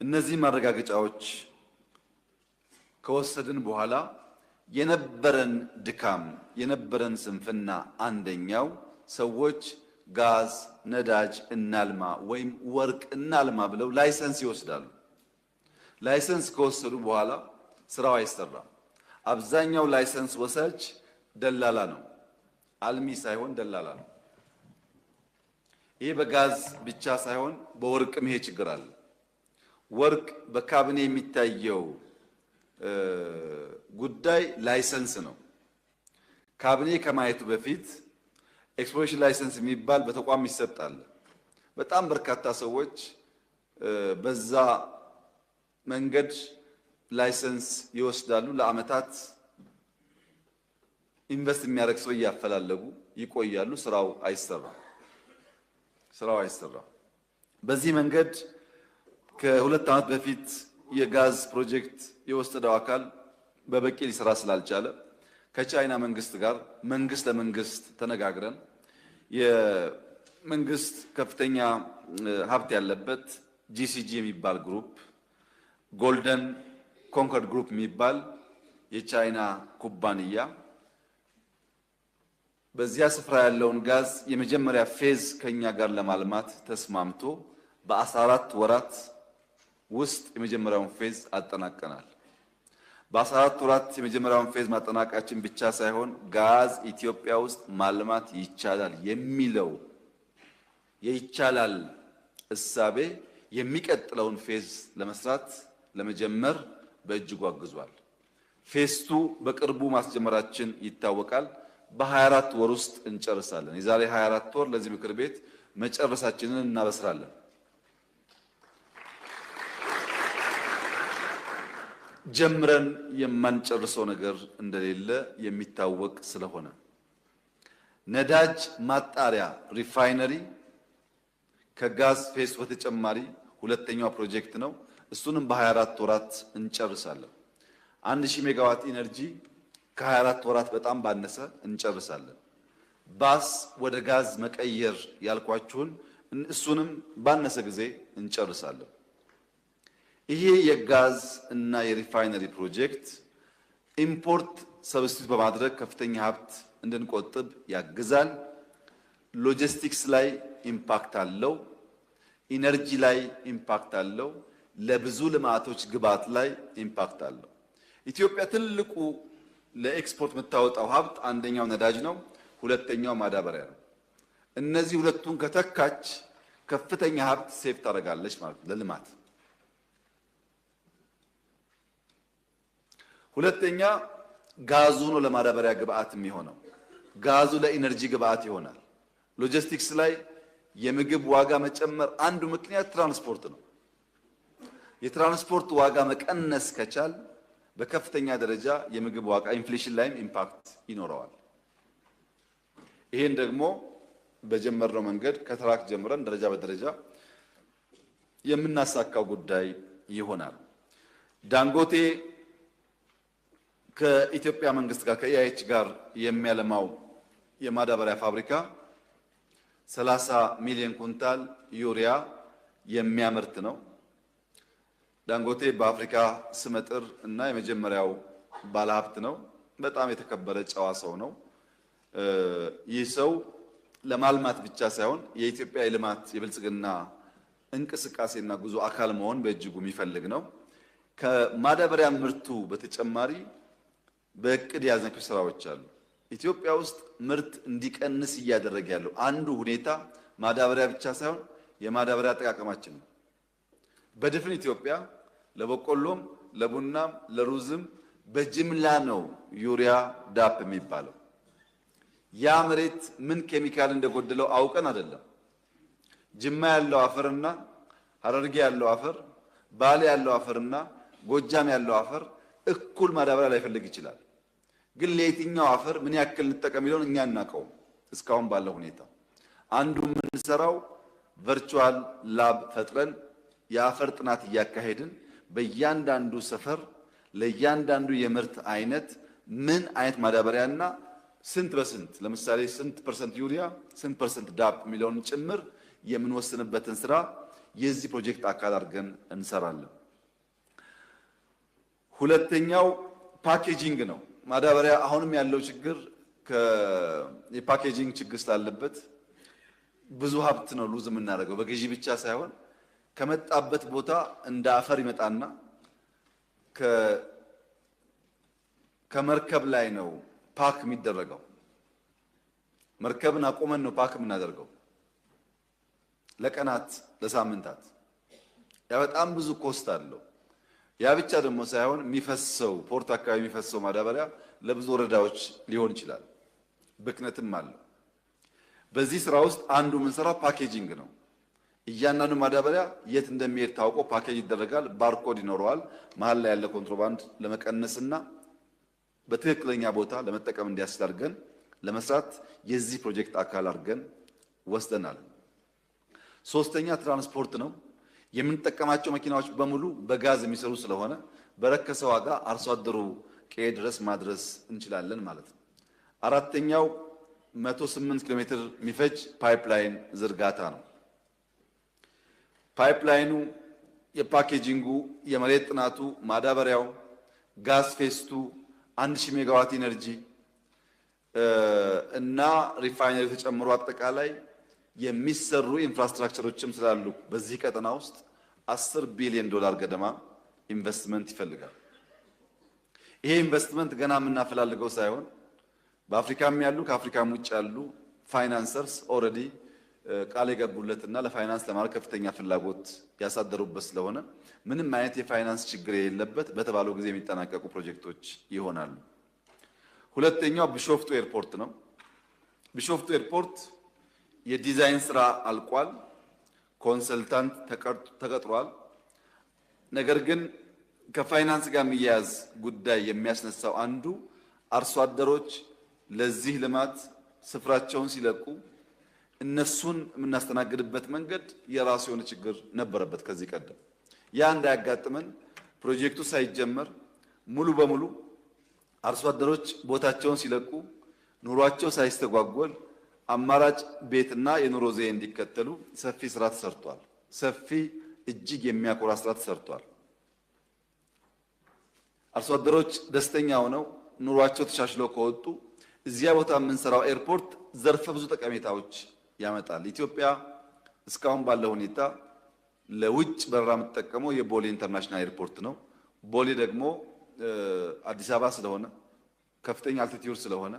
S8: እነዚህ ማረጋገጫዎች ከወሰድን በኋላ የነበረን ድካም የነበረን ስንፍና አንደኛው ሰዎች ጋዝ፣ ነዳጅ እናልማ ወይም ወርቅ እናልማ ብለው ላይሰንስ ይወስዳሉ። ላይሰንስ ከወሰዱ በኋላ ስራው አይሰራም። አብዛኛው ላይሰንስ ወሳጅ ደላላ ነው፣ አልሚ ሳይሆን ደላላ ነው። ይሄ በጋዝ ብቻ ሳይሆን በወርቅም ይሄ ችግር አለ። ወርቅ በካቢኔ የሚታየው ጉዳይ ላይሰንስ ነው። ካቢኔ ከማየቱ በፊት ኤክስፕሎሬሽን ላይሰንስ የሚባል በተቋም ይሰጣል። በጣም በርካታ ሰዎች በዛ መንገድ ላይሰንስ ይወስዳሉ። ለዓመታት ኢንቨስት የሚያደርግ ሰው እያፈላለጉ ይቆያሉ። ስራው አይሰራም። በዚህ መንገድ ከሁለት ዓመት በፊት የጋዝ ፕሮጀክት የወሰደው አካል በበቂ ሊሰራ ስላልቻለ ከቻይና መንግስት ጋር መንግስት ለመንግስት ተነጋግረን የመንግስት ከፍተኛ ሀብት ያለበት ጂሲጂ የሚባል ግሩፕ፣ ጎልደን ኮንኮርድ ግሩፕ የሚባል የቻይና ኩባንያ በዚያ ስፍራ ያለውን ጋዝ የመጀመሪያ ፌዝ ከኛ ጋር ለማልማት ተስማምቶ በ14 ወራት ውስጥ የመጀመሪያውን ፌዝ አጠናቀናል። በ14 ወራት የመጀመሪያውን ፌዝ ማጠናቀቃችን ብቻ ሳይሆን ጋዝ ኢትዮጵያ ውስጥ ማልማት ይቻላል የሚለው የይቻላል እሳቤ የሚቀጥለውን ፌዝ ለመስራት ለመጀመር በእጅጉ አግዟል። ፌስቱ በቅርቡ ማስጀመራችን ይታወቃል። በ24 ወር ውስጥ እንጨርሳለን። የዛሬ 24 ወር ለዚህ ምክር ቤት መጨረሳችንን እናበስራለን። ጀምረን የማንጨርሰው ነገር እንደሌለ የሚታወቅ ስለሆነ ነዳጅ ማጣሪያ ሪፋይነሪ ከጋዝ ፌስ በተጨማሪ ሁለተኛው ፕሮጀክት ነው። እሱንም በ24 ወራት እንጨርሳለን። 1000 ሜጋዋት ኢነርጂ ከ24 ወራት በጣም ባነሰ እንጨርሳለን። ባስ ወደ ጋዝ መቀየር ያልኳችሁን እሱንም ባነሰ ጊዜ እንጨርሳለን። ይሄ የጋዝ እና የሪፋይነሪ ፕሮጀክት ኢምፖርት ሰብስቲት በማድረግ ከፍተኛ ሀብት እንድንቆጥብ ያግዛል። ሎጂስቲክስ ላይ ኢምፓክት አለው። ኢነርጂ ላይ ኢምፓክት አለው። ለብዙ ልማቶች ግብዓት ላይ ኢምፓክት አለው። ኢትዮጵያ ትልቁ ለኤክስፖርት የምታወጣው ሀብት አንደኛው ነዳጅ ነው፣ ሁለተኛው ማዳበሪያ ነው። እነዚህ ሁለቱን ከተካች ከፍተኛ ሀብት ሴፍ ታደርጋለች ማለት ነው ለልማት። ሁለተኛ ጋዙ ነው ለማዳበሪያ ግብዓት የሚሆነው። ጋዙ ለኢነርጂ ግብዓት ይሆናል። ሎጂስቲክስ ላይ የምግብ ዋጋ መጨመር አንዱ ምክንያት ትራንስፖርት ነው። የትራንስፖርት ዋጋ መቀነስ ከቻል በከፍተኛ ደረጃ የምግብ ዋጋ ኢንፍሌሽን ላይም ኢምፓክት ይኖረዋል። ይሄን ደግሞ በጀመርነው መንገድ ከትራክ ጀምረን ደረጃ በደረጃ የምናሳካው ጉዳይ ይሆናል። ዳንጎቴ ከኢትዮጵያ መንግስት ጋር ከኢአይኤች ጋር የሚያለማው የማዳበሪያ ፋብሪካ 30 ሚሊዮን ኩንታል ዩሪያ የሚያመርት ነው። ዳንጎቴ በአፍሪካ ስመጥር እና የመጀመሪያው ባለሀብት ነው። በጣም የተከበረ ጨዋ ሰው ነው። ይህ ሰው ለማልማት ብቻ ሳይሆን የኢትዮጵያ የልማት የብልጽግና እንቅስቃሴና ጉዞ አካል መሆን በእጅጉ የሚፈልግ ነው። ከማዳበሪያ ምርቱ በተጨማሪ በእቅድ የያዝናቸው ስራዎች አሉ። ኢትዮጵያ ውስጥ ምርት እንዲቀንስ እያደረገ ያለው አንዱ ሁኔታ ማዳበሪያ ብቻ ሳይሆን የማዳበሪያ አጠቃቀማችን ነው። በድፍን ኢትዮጵያ ለበቆሎም፣ ለቡናም፣ ለሩዝም በጅምላ ነው ዩሪያ ዳፕ የሚባለው። ያ መሬት ምን ኬሚካል እንደጎደለው አውቀን አይደለም። ጅማ ያለው አፈርና ሀረርጌ ያለው አፈር፣ ባሌ ያለው አፈርና ጎጃም ያለው አፈር እኩል ማዳበሪያ ላይፈልግ ይችላል። ግን ለየትኛው አፈር ምን ያክል እንጠቀም የሚለውን እኛ እናውቀው። እስካሁን ባለው ሁኔታ አንዱ የምንሰራው ቨርቹዋል ላብ ፈጥረን የአፈር ጥናት እያካሄድን በእያንዳንዱ ሰፈር ለእያንዳንዱ የምርት አይነት ምን አይነት ማዳበሪያና ስንት በስንት ለምሳሌ ስንት ፐርሰንት ዩሪያ ስንት ፐርሰንት ዳፕ የሚለውን ጭምር የምንወስንበትን ስራ የዚህ ፕሮጀክት አካል አድርገን እንሰራለን። ሁለተኛው ፓኬጂንግ ነው። ማዳበሪያ አሁንም ያለው ችግር የፓኬጂንግ ችግር ስላለበት ብዙ ሀብት ነው ሉዝ የምናደርገው። በግዢ ብቻ ሳይሆን ከመጣበት ቦታ እንደ አፈር ይመጣና ከመርከብ ላይ ነው ፓክ የሚደረገው። መርከብን አቆመን ነው ፓክ የምናደርገው ለቀናት ለሳምንታት። ያ በጣም ብዙ ኮስት አለው። ያ ብቻ ደግሞ ሳይሆን የሚፈሰው ፖርት አካባቢ የሚፈሰው ማዳበሪያ ለብዙ ወረዳዎች ሊሆን ይችላል። ብክነትም አለው። በዚህ ስራ ውስጥ አንዱ የምንሰራው ፓኬጂንግ ነው። እያንዳንዱ ማዳበሪያ የት እንደሚሄድ ታውቆ ፓኬጅ ይደረጋል። ባርኮድ ይኖረዋል። መሀል ላይ ያለ ኮንትሮባንድ ለመቀነስና በትክክለኛ ቦታ ለመጠቀም እንዲያስችል አድርገን ለመስራት የዚህ ፕሮጀክት አካል አድርገን ወስደናል። ሶስተኛ ትራንስፖርት ነው። የምንጠቀማቸው መኪናዎች በሙሉ በጋዝ የሚሰሩ ስለሆነ በረከሰ ዋጋ አርሶ አደሩ ቀዬ ድረስ ማድረስ እንችላለን ማለት ነው። አራተኛው 108 ኪሎ ሜትር የሚፈጅ ፓይፕላይን ዝርጋታ ነው። ፓይፕላይኑ የፓኬጂንጉ፣ የመሬት ጥናቱ፣ ማዳበሪያው፣ ጋዝ ፌስቱ 1000 ሜጋዋት ኢነርጂ እና ሪፋይነሪ ተጨምሮ አጠቃላይ የሚሰሩ ኢንፍራስትራክቸሮችም ስላሉ በዚህ ቀጠና ውስጥ $10 ቢሊዮን ገደማ ኢንቨስትመንት ይፈልጋል። ይሄ ኢንቨስትመንት ገና የምናፈላልገው ሳይሆን በአፍሪካም ያሉ ከአፍሪካም ውጭ ያሉ ፋይናንሰርስ ኦልሬዲ ቃል የገቡለትና ለፋይናንስ ለማድረግ ከፍተኛ ፍላጎት ያሳደሩበት ስለሆነ ምንም አይነት የፋይናንስ ችግር የሌለበት በተባለው ጊዜ የሚጠናቀቁ ፕሮጀክቶች ይሆናሉ። ሁለተኛው ቢሾፍቱ ኤርፖርት ነው። ቢሾፍቱ ኤርፖርት የዲዛይን ስራ አልቋል። ኮንሰልታንት ተቀጥሯል። ነገር ግን ከፋይናንስ ጋር የሚያያዝ ጉዳይ የሚያስነሳው አንዱ አርሶ አደሮች ለዚህ ልማት ስፍራቸውን ሲለቁ እነሱን የምናስተናግድበት መንገድ የራሱ የሆነ ችግር ነበረበት ከዚህ ቀደም። ያ እንዳያጋጥመን ፕሮጀክቱ ሳይጀመር ሙሉ በሙሉ አርሶ አደሮች ቦታቸውን ሲለቁ ኑሯቸው ሳይስተጓጎል አማራጭ ቤትና የኑሮ ዘዬ እንዲከተሉ ሰፊ ስራ ተሰርቷል። ሰፊ እጅግ የሚያኮራ ስራ ተሰርቷል። አርሶ አደሮች ደስተኛ ሆነው ኑሯቸው ተሻሽለው ከወጡ እዚያ ቦታ የምንሰራው ኤርፖርት ዘርፈ ብዙ ጠቀሜታዎች ያመጣል። ኢትዮጵያ እስካሁን ባለው ሁኔታ ለውጭ በረራ የምትጠቀመው የቦሌ ኢንተርናሽናል ኤርፖርት ነው። ቦሌ ደግሞ አዲስ አበባ ስለሆነ ከፍተኛ አልቲቲዩድ ስለሆነ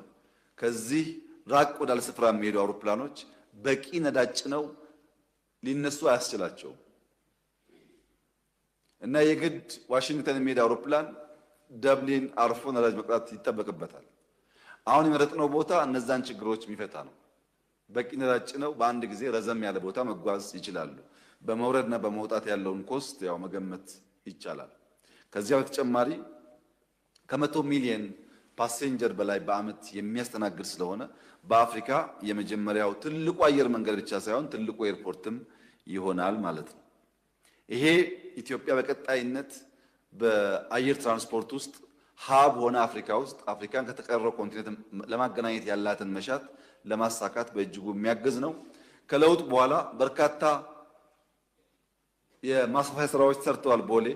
S8: ከዚህ ራቅ ወዳለ ስፍራ የሚሄዱ አውሮፕላኖች በቂ ነዳጅ ጭነው ሊነሱ አያስችላቸውም እና የግድ ዋሽንግተን የሚሄድ አውሮፕላን ደብሊን አርፎ ነዳጅ መቅዳት ይጠበቅበታል። አሁን የመረጥነው ቦታ እነዛን ችግሮች የሚፈታ ነው። በቂ ነዳጅ ጭነው በአንድ ጊዜ ረዘም ያለ ቦታ መጓዝ ይችላሉ። በመውረድና በመውጣት ያለውን ኮስት ያው መገመት ይቻላል። ከዚያ በተጨማሪ ከ100 ሚሊዮን ፓሴንጀር በላይ በአመት የሚያስተናግድ ስለሆነ በአፍሪካ የመጀመሪያው ትልቁ አየር መንገድ ብቻ ሳይሆን ትልቁ ኤርፖርትም ይሆናል ማለት ነው። ይሄ ኢትዮጵያ በቀጣይነት በአየር ትራንስፖርት ውስጥ ሀብ ሆነ አፍሪካ ውስጥ አፍሪካን ከተቀረው ኮንቲኔንት ለማገናኘት ያላትን መሻት ለማሳካት በእጅጉ የሚያግዝ ነው። ከለውጥ በኋላ በርካታ የማስፋፊያ ስራዎች ተሰርተዋል። ቦሌ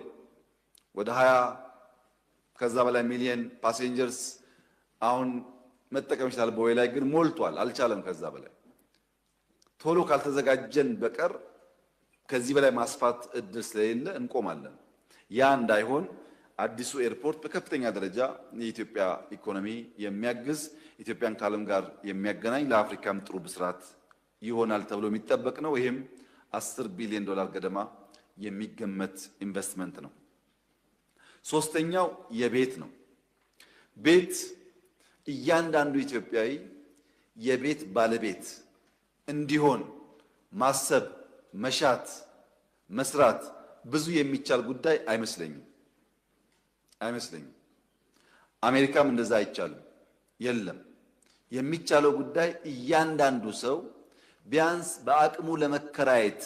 S8: ወደ 20 ከዛ በላይ ሚሊየን ፓሴንጀርስ አሁን መጠቀም ይችላል። ቦሌ ላይ ግን ሞልቷል፣ አልቻለም። ከዛ በላይ ቶሎ ካልተዘጋጀን በቀር ከዚህ በላይ ማስፋት እድል ስለሌለ እንቆማለን። ያ እንዳይሆን አዲሱ ኤርፖርት በከፍተኛ ደረጃ የኢትዮጵያ ኢኮኖሚ የሚያግዝ ኢትዮጵያን ከዓለም ጋር የሚያገናኝ ለአፍሪካም ጥሩ ብስራት ይሆናል ተብሎ የሚጠበቅ ነው። ይህም $10 ቢሊዮን ገደማ የሚገመት ኢንቨስትመንት ነው። ሶስተኛው የቤት ነው። ቤት እያንዳንዱ ኢትዮጵያዊ የቤት ባለቤት እንዲሆን ማሰብ፣ መሻት፣ መስራት ብዙ የሚቻል ጉዳይ አይመስለኝም። አሜሪካም እንደዛ አይቻልም። የለም የሚቻለው ጉዳይ እያንዳንዱ ሰው ቢያንስ በአቅሙ ለመከራየት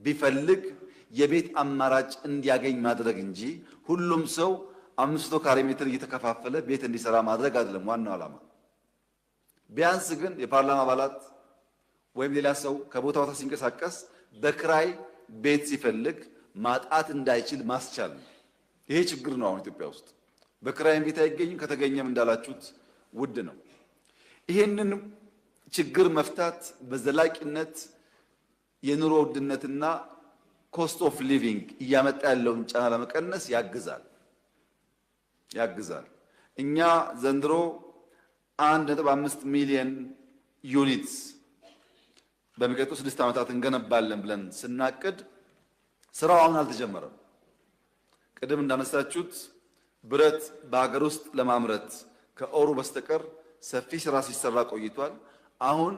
S8: ቢፈልግ የቤት አማራጭ እንዲያገኝ ማድረግ እንጂ ሁሉም ሰው 500 ካሬ ሜትር እየተከፋፈለ ቤት እንዲሰራ ማድረግ አይደለም ዋናው ዓላማ። ቢያንስ ግን የፓርላማ አባላት ወይም ሌላ ሰው ከቦታ ቦታ ሲንቀሳቀስ በክራይ ቤት ሲፈልግ ማጣት እንዳይችል ማስቻል ነው። ይሄ ችግር ነው አሁን ኢትዮጵያ ውስጥ። በክራይም ቤት አይገኝም፣ ከተገኘም እንዳላችሁት ውድ ነው። ይሄንን ችግር መፍታት በዘላቂነት የኑሮ ውድነትና ኮስት ኦፍ ሊቪንግ እያመጣ ያለውን ጫና ለመቀነስ ያግዛል። እኛ ዘንድሮ 1.5 ሚሊዮን ዩኒትስ በሚቀጥሉ 6 ዓመታት እንገነባለን ብለን ስናቅድ ስራው አሁን አልተጀመረም። ቅድም እንዳነሳችሁት ብረት በሀገር ውስጥ ለማምረት ከኦሩ በስተቀር ሰፊ ስራ ሲሰራ ቆይቷል። አሁን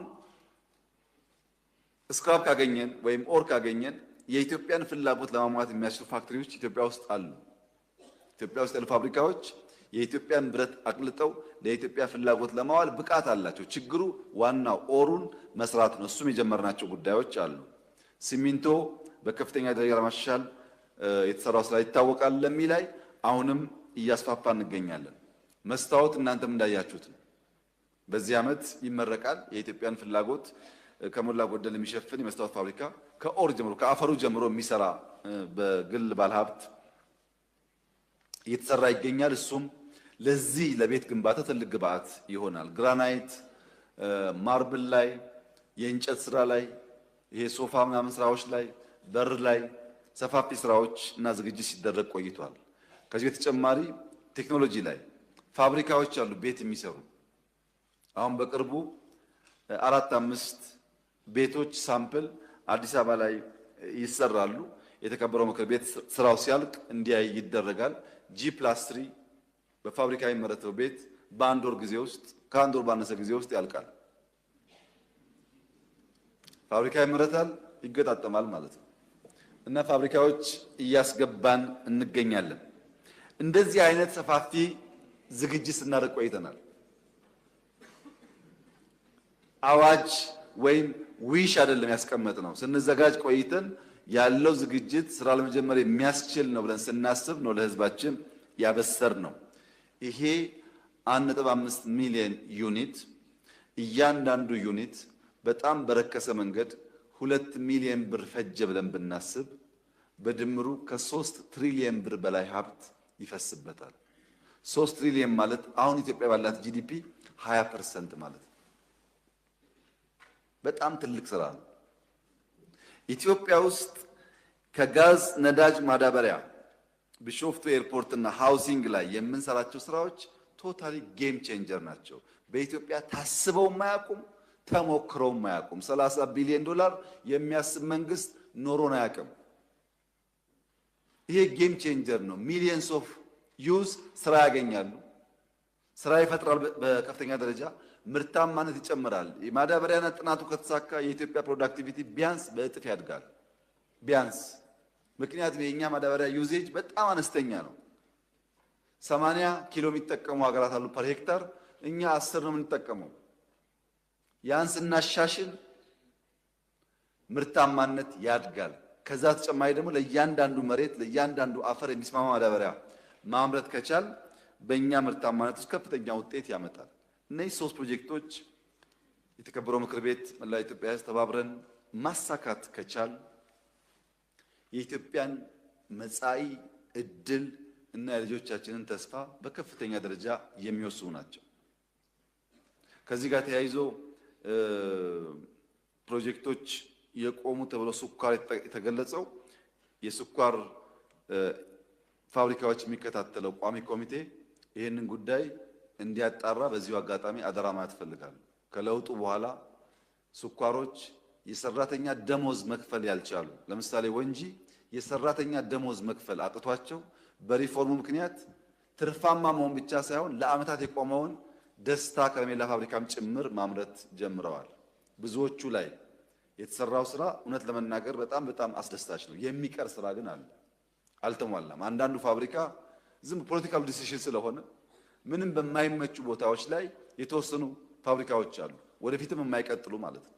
S8: ስክራፕ ካገኘን ወይም ኦር ካገኘን የኢትዮጵያን ፍላጎት ለማሟላት የሚያስችሉ ፋክተሪዎች ኢትዮጵያ ውስጥ አሉ። ኢትዮጵያ ውስጥ ያሉ ፋብሪካዎች የኢትዮጵያን ብረት አቅልጠው ለኢትዮጵያ ፍላጎት ለማዋል ብቃት አላቸው። ችግሩ ዋናው ኦሩን መስራት ነው። እሱም የጀመርናቸው ጉዳዮች አሉ። ሲሚንቶ በከፍተኛ ደረጃ ለማሻሻል የተሰራው ስራ ይታወቃል። ለሚ ላይ አሁንም እያስፋፋ እንገኛለን። መስታወት እናንተም እንዳያችሁት ነው። በዚህ ዓመት ይመረቃል። የኢትዮጵያን ፍላጎት ከሞላ ጎደል የሚሸፍን የመስታወት ፋብሪካ ከኦር ጀምሮ ከአፈሩ ጀምሮ የሚሰራ በግል ባለሀብት እየተሰራ ይገኛል። እሱም ለዚህ ለቤት ግንባታ ትልቅ ግብአት ይሆናል። ግራናይት፣ ማርብል ላይ፣ የእንጨት ስራ ላይ፣ ይሄ ሶፋ ምናምን ስራዎች ላይ፣ በር ላይ ሰፋፊ ስራዎች እና ዝግጅት ሲደረግ ቆይቷል። ከዚህ በተጨማሪ ቴክኖሎጂ ላይ ፋብሪካዎች አሉ ቤት የሚሰሩ። አሁን በቅርቡ 4-5 ቤቶች ሳምፕል አዲስ አበባ ላይ ይሰራሉ። የተከበረው ምክር ቤት ስራው ሲያልቅ እንዲያይ ይደረጋል። G+3 በፋብሪካ የሚመረተው ቤት በአንድ ወር ጊዜ ውስጥ ከአንድ ወር ባነሰ ጊዜ ውስጥ ያልቃል። ፋብሪካ ይመረታል፣ ይገጣጠማል ማለት ነው። እና ፋብሪካዎች እያስገባን እንገኛለን። እንደዚህ አይነት ሰፋፊ ዝግጅት ስናደርግ ቆይተናል። አዋጅ ወይም ዊሽ አይደለም ያስቀመጥ ነው። ስንዘጋጅ ቆይተን ያለው ዝግጅት ስራ ለመጀመር የሚያስችል ነው ብለን ስናስብ ነው ለህዝባችን ያበሰር ነው። ይሄ 1.5 ሚሊዮን ዩኒት እያንዳንዱ ዩኒት በጣም በረከሰ መንገድ 2 ሚሊዮን ብር ፈጀ ብለን ብናስብ በድምሩ ከ3 ትሪሊየን ብር በላይ ሀብት ይፈስበታል። 3 ትሪሊየን ማለት አሁን ኢትዮጵያ ባላት ጂዲፒ 20% ማለት ነው። በጣም ትልቅ ስራ ነው። ኢትዮጵያ ውስጥ ከጋዝ፣ ነዳጅ፣ ማዳበሪያ ቢሾፍቱ ኤርፖርት እና ሃውሲንግ ላይ የምንሰራቸው ስራዎች ቶታሊ ጌም ቼንጀር ናቸው። በኢትዮጵያ ታስበው ማያቁም፣ ተሞክረው ማያቁም። $30 ቢሊዮን የሚያስብ መንግስት ኖሮን አያውቅም። ይሄ ጌም ቼንጀር ነው። ሚሊየንስ ኦፍ ዩዝ ስራ ያገኛሉ፣ ስራ ይፈጥራል። በከፍተኛ ደረጃ ምርታማነት ይጨምራል። የማዳበሪያና ጥናቱ ከተሳካ የኢትዮጵያ ፕሮዳክቲቪቲ ቢያንስ በእጥፍ ያድጋል። ቢያንስ ምክንያቱም የኛ ማዳበሪያ ዩዜጅ በጣም አነስተኛ ነው። 80 ኪሎ የሚጠቀሙ ሀገራት አሉ ፐር ሄክታር፣ እኛ 10 ነው የምንጠቀመው። ያን ስናሻሽል ምርታማነት ያድጋል። ከዛ ተጨማሪ ደግሞ ለእያንዳንዱ መሬት ለእያንዳንዱ አፈር የሚስማማ ማዳበሪያ ማምረት ከቻል በእኛ ምርታማነት ውስጥ ከፍተኛ ውጤት ያመጣል። እነዚህ 3 ፕሮጀክቶች የተከበረው ምክር ቤት መላ ኢትዮጵያ ሕዝብ ተባብረን ማሳካት ከቻል የኢትዮጵያን መጻኢ እድል እና የልጆቻችንን ተስፋ በከፍተኛ ደረጃ የሚወስኑ ናቸው። ከዚህ ጋር ተያይዞ ፕሮጀክቶች የቆሙ ተብሎ ስኳር የተገለጸው የስኳር ፋብሪካዎች የሚከታተለው ቋሚ ኮሚቴ ይህንን ጉዳይ እንዲያጣራ በዚሁ አጋጣሚ አደራ ማለት እፈልጋለሁ። ከለውጡ በኋላ ስኳሮች የሰራተኛ ደሞዝ መክፈል ያልቻሉ፣ ለምሳሌ ወንጂ የሰራተኛ ደሞዝ መክፈል አቅቷቸው በሪፎርሙ ምክንያት ትርፋማ መሆን ብቻ ሳይሆን ለዓመታት የቆመውን ደስታ ከረሜላ ፋብሪካም ጭምር ማምረት ጀምረዋል። ብዙዎቹ ላይ የተሰራው ስራ እውነት ለመናገር በጣም አስደሳች ነው። የሚቀር ስራ ግን አለ፣ አልተሟላም። አንዳንዱ ፋብሪካ ዝም ፖለቲካል ዲሲሽን ስለሆነ ምንም በማይመቹ ቦታዎች ላይ የተወሰኑ ፋብሪካዎች አሉ፣ ወደፊትም የማይቀጥሉ ማለት ነው።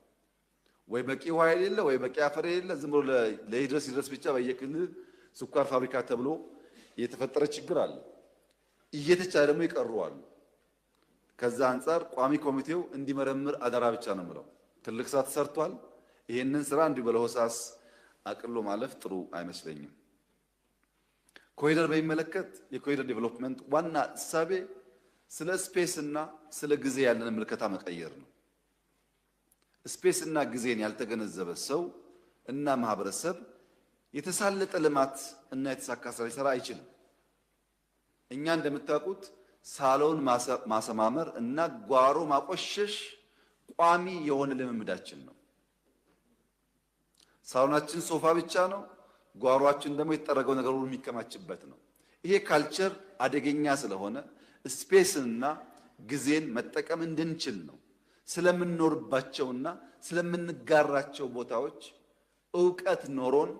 S8: ወይ በቂ ውሃ የሌለ ወይ በቂ አፈር የሌለ ዝም ብሎ ለይድረስ ብቻ በየክልል ስኳር ፋብሪካ ተብሎ የተፈጠረ ችግር አለ። እየተቻለ ደግሞ ይቀሩ አሉ። ከዛ አንጻር ቋሚ ኮሚቴው እንዲመረምር አደራ ብቻ ነው የምለው። ትልቅ ስራ ተሰርቷል። ይሄንን ስራ እንዲሁ በለሆሳስ አቅሎ ማለፍ ጥሩ አይመስለኝም። ኮሪደር በሚመለከት የኮሪደር ዴቨሎፕመንት ዋና እሳቤ ስለ ስፔስ እና ስለ ጊዜ ያለን ምልከታ መቀየር ነው። ስፔስ እና ጊዜን ያልተገነዘበ ሰው እና ማህበረሰብ የተሳለጠ ልማት እና የተሳካ ስራ ሊሰራ አይችልም። እኛ እንደምታውቁት ሳሎን ማሰማመር እና ጓሮ ማቆሸሽ ቋሚ የሆነ ልምምዳችን ነው። ሳሎናችን ሶፋ ብቻ ነው፣ ጓሮአችን ደግሞ የተጠረገው ነገር ሁሉ የሚከማችበት ነው። ይሄ ካልቸር አደገኛ ስለሆነ ስፔስንና ጊዜን መጠቀም እንድንችል ነው። ስለምንኖርባቸውና ስለምንጋራቸው ቦታዎች ዕውቀት ኖሮን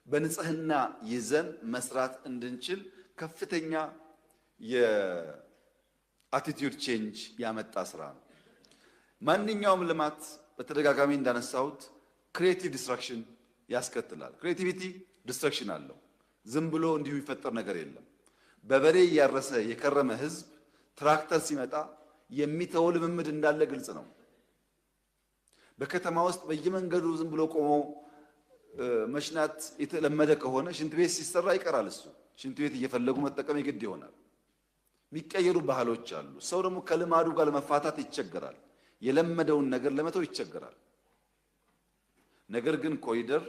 S8: በንጽህና ይዘን መስራት እንድንችል ከፍተኛ የአቲቲዩድ ቼንጅ ያመጣ ስራ ነው። ማንኛውም ልማት በተደጋጋሚ እንዳነሳሁት ክሪኤቲቭ ዲስትራክሽን ያስከትላል። ክሪኤቲቪቲ ዲስትራክሽን አለው። ዝም ብሎ እንዲሁ የሚፈጠር ነገር የለም። በበሬ እያረሰ የከረመ ህዝብ ትራክተር ሲመጣ የሚተው ልምምድ እንዳለ ግልጽ ነው። በከተማ ውስጥ በየመንገዱ ዝም ብሎ ቆሞ መሽናት የተለመደ ከሆነ ሽንት ቤት ሲሰራ ይቀራል። እሱ ሽንት ቤት እየፈለጉ መጠቀም የግድ ይሆናል። የሚቀየሩ ባህሎች አሉ። ሰው ደግሞ ከልማዱ ጋር ለመፋታት ይቸገራል። የለመደውን ነገር ለመተው ይቸገራል። ነገር ግን ኮሪደር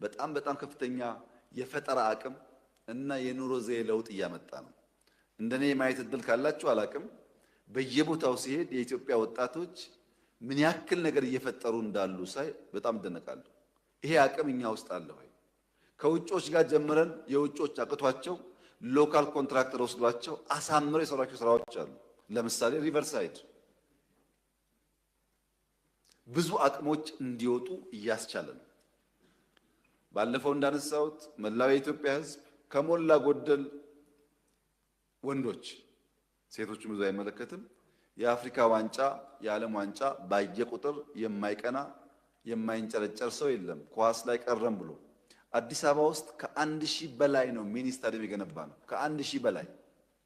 S8: በጣም ከፍተኛ የፈጠራ አቅም እና የኑሮ ዘዬ ለውጥ እያመጣ ነው። እንደኔ የማየት እድል ካላችሁ አላቅም። በየቦታው ሲሄድ የኢትዮጵያ ወጣቶች ምን ያክል ነገር እየፈጠሩ እንዳሉ ሳይ በጣም እደነቃለሁ። ይሄ አቅም እኛ ውስጥ አለ ወይ? ከውጮች ጋር ጀምረን የውጮች አቅቷቸው ሎካል ኮንትራክተር ወስዷቸው አሳምረው የሰሯቸው ስራዎች አሉ። ለምሳሌ ሪቨርሳይድ ብዙ አቅሞች እንዲወጡ እያስቻለ ነው። ባለፈው እንዳነሳሁት መላው የኢትዮጵያ ሕዝብ ከሞላ ጎደል ወንዶች፣ ሴቶችን ብዙ አይመለከትም፣ የአፍሪካ ዋንጫ የዓለም ዋንጫ ባየ ቁጥር የማይቀና የማይንጨረጨር ሰው የለም። ኳስ ላይ ቀረም ብሎ አዲስ አበባ ውስጥ ከ1000 በላይ ነው ሚኒ ስታዲየም የገነባ ነው። ከ1000 በላይ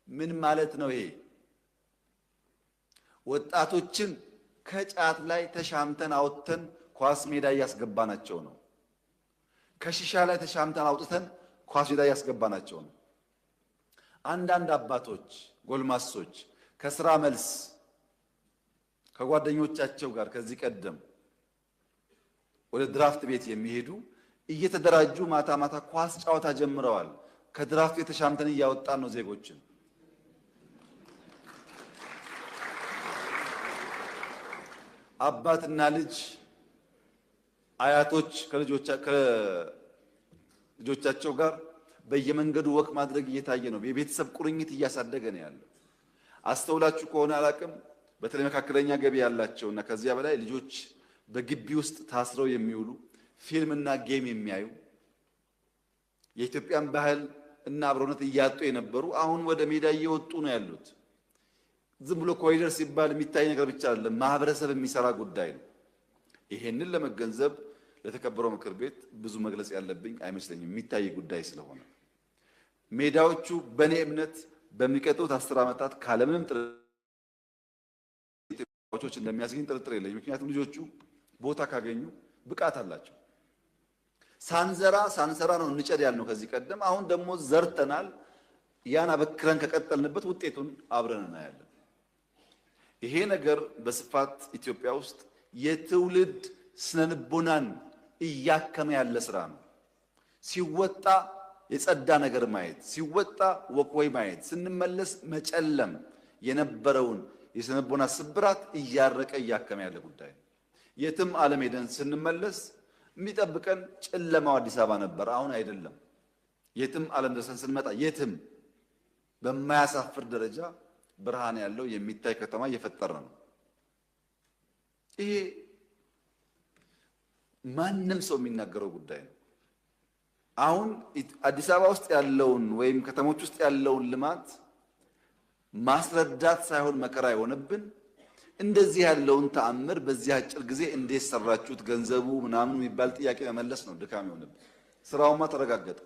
S8: ምን ማለት ነው ይሄ? ወጣቶችን ከጫት ላይ ተሻምተን አውጥተን ኳስ ሜዳ እያስገባናቸው ነው። ከሺሻ ላይ ተሻምተን አውጥተን ኳስ ሜዳ እያስገባናቸው ነው። አንዳንድ አባቶች ጎልማሶች ከስራ መልስ ከጓደኞቻቸው ጋር ከዚህ ቀደም ወደ ድራፍት ቤት የሚሄዱ እየተደራጁ ማታ ማታ ኳስ ጨዋታ ጀምረዋል። ከድራፍት ቤት ተሻምተን እያወጣን ነው ዜጎችን። አባትና ልጅ አያቶች ከልጆቻቸው ጋር በየመንገዱ ወቅ ማድረግ እየታየ ነው። የቤተሰብ ቁርኝት እያሳደገ ነው ያለው። አስተውላችሁ ከሆነ አላቅም፣ በተለይ መካከለኛ ገቢ ያላቸውና ከዚያ በላይ ልጆች በግቢ ውስጥ ታስረው የሚውሉ ፊልምና ጌም የሚያዩ የኢትዮጵያን ባህል እና አብሮነት እያጡ የነበሩ አሁን ወደ ሜዳ እየወጡ ነው ያሉት። ዝም ብሎ ኮሪደር ሲባል የሚታይ ነገር ብቻ አይደለም፣ ማህበረሰብ የሚሰራ ጉዳይ ነው። ይሄንን ለመገንዘብ ለተከበረው ምክር ቤት ብዙ መግለጽ ያለብኝ አይመስለኝም፣ የሚታይ ጉዳይ ስለሆነ ሜዳዎቹ በእኔ እምነት በሚቀጥሉት 10 ዓመታት ካለምንም ጥርጥር እንደሚያስገኝ ጥርጥር የለኝም። ምክንያቱም ልጆቹ ቦታ ካገኙ ብቃት አላቸው። ሳንሰራ ነው እንጨድ ያልነው ከዚህ ቀደም። አሁን ደግሞ ዘርተናል። ያን አበክረን ከቀጠልንበት ውጤቱን አብረን እናያለን። ይሄ ነገር በስፋት ኢትዮጵያ ውስጥ የትውልድ ስነልቦናን እያከመ ያለ ስራ ነው። ሲወጣ የጸዳ ነገር ማየት፣ ሲወጣ ወቅወይ ማየት፣ ስንመለስ መጨለም የነበረውን የስነቦና ስብራት እያረቀ እያከመ ያለ ጉዳይ ነው። የትም ዓለም ሄደን ስንመለስ የሚጠብቀን ጨለማው አዲስ አበባ ነበር፣ አሁን አይደለም። የትም ዓለም ደርሰን ስንመጣ የትም በማያሳፍር ደረጃ ብርሃን ያለው የሚታይ ከተማ እየፈጠረ ነው። ይሄ ማንም ሰው የሚናገረው ጉዳይ ነው። አሁን አዲስ አበባ ውስጥ ያለውን ወይም ከተሞች ውስጥ ያለውን ልማት ማስረዳት ሳይሆን መከራ የሆነብን እንደዚህ ያለውን ተአምር በዚህ አጭር ጊዜ እንዴት ሰራችሁት፣ ገንዘቡ ምናምን የሚባል ጥያቄ መመለስ ነው ድካም የሆነብን። ስራውማ ተረጋገጠ።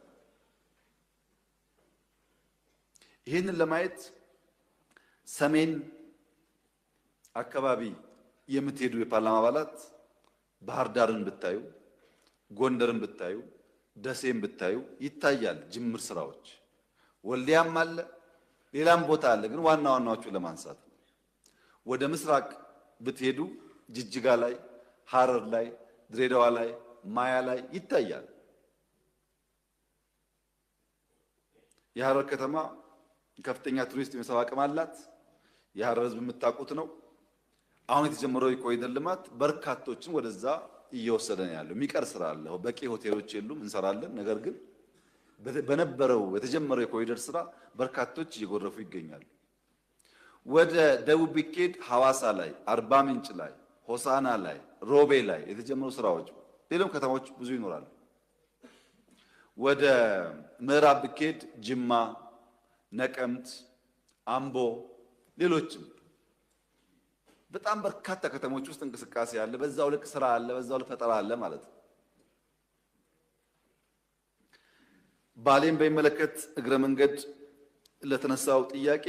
S8: ይህንን ለማየት ሰሜን አካባቢ የምትሄዱ የፓርላማ አባላት ባህር ዳርን ብታዩ፣ ጎንደርን ብታዩ፣ ደሴን ብታዩ ይታያል ጅምር ስራዎች። ወልዲያም አለ፣ ሌላም ቦታ አለ። ግን ዋና ዋናዎቹን ለማንሳት ወደ ምስራቅ ብትሄዱ ጅጅጋ ላይ፣ ሐረር ላይ፣ ድሬዳዋ ላይ፣ ማያ ላይ ይታያል። የሐረር ከተማ ከፍተኛ ቱሪስት የመሳብ አቅም አላት። የሐረር ህዝብ የምታውቁት ነው። አሁን የተጀመረው የኮሪደር ልማት በርካቶችን ወደዛ እየወሰደ ነው ያለው። የሚቀር ስራ አለ። በቂ ሆቴሎች የሉም፣ እንሰራለን። ነገር ግን በነበረው የተጀመረው የኮሪደር ስራ በርካቶች እየጎረፉ ይገኛሉ። ወደ ደቡብ ቢኬድ ሐዋሳ ላይ፣ አርባ ምንጭ ላይ፣ ሆሳና ላይ፣ ሮቤ ላይ የተጀመሩ ስራዎች፣ ሌሎች ከተሞች ብዙ ይኖራሉ። ወደ ምዕራብ ቢኬድ ጅማ፣ ነቀምት፣ አምቦ፣ ሌሎችም በጣም በርካታ ከተሞች ውስጥ እንቅስቃሴ አለ። በዛው ልክ ስራ አለ፣ በዛው ልክ ፈጠራ አለ ማለት ነው። ባሌን በሚመለከት እግረ መንገድ ለተነሳው ጥያቄ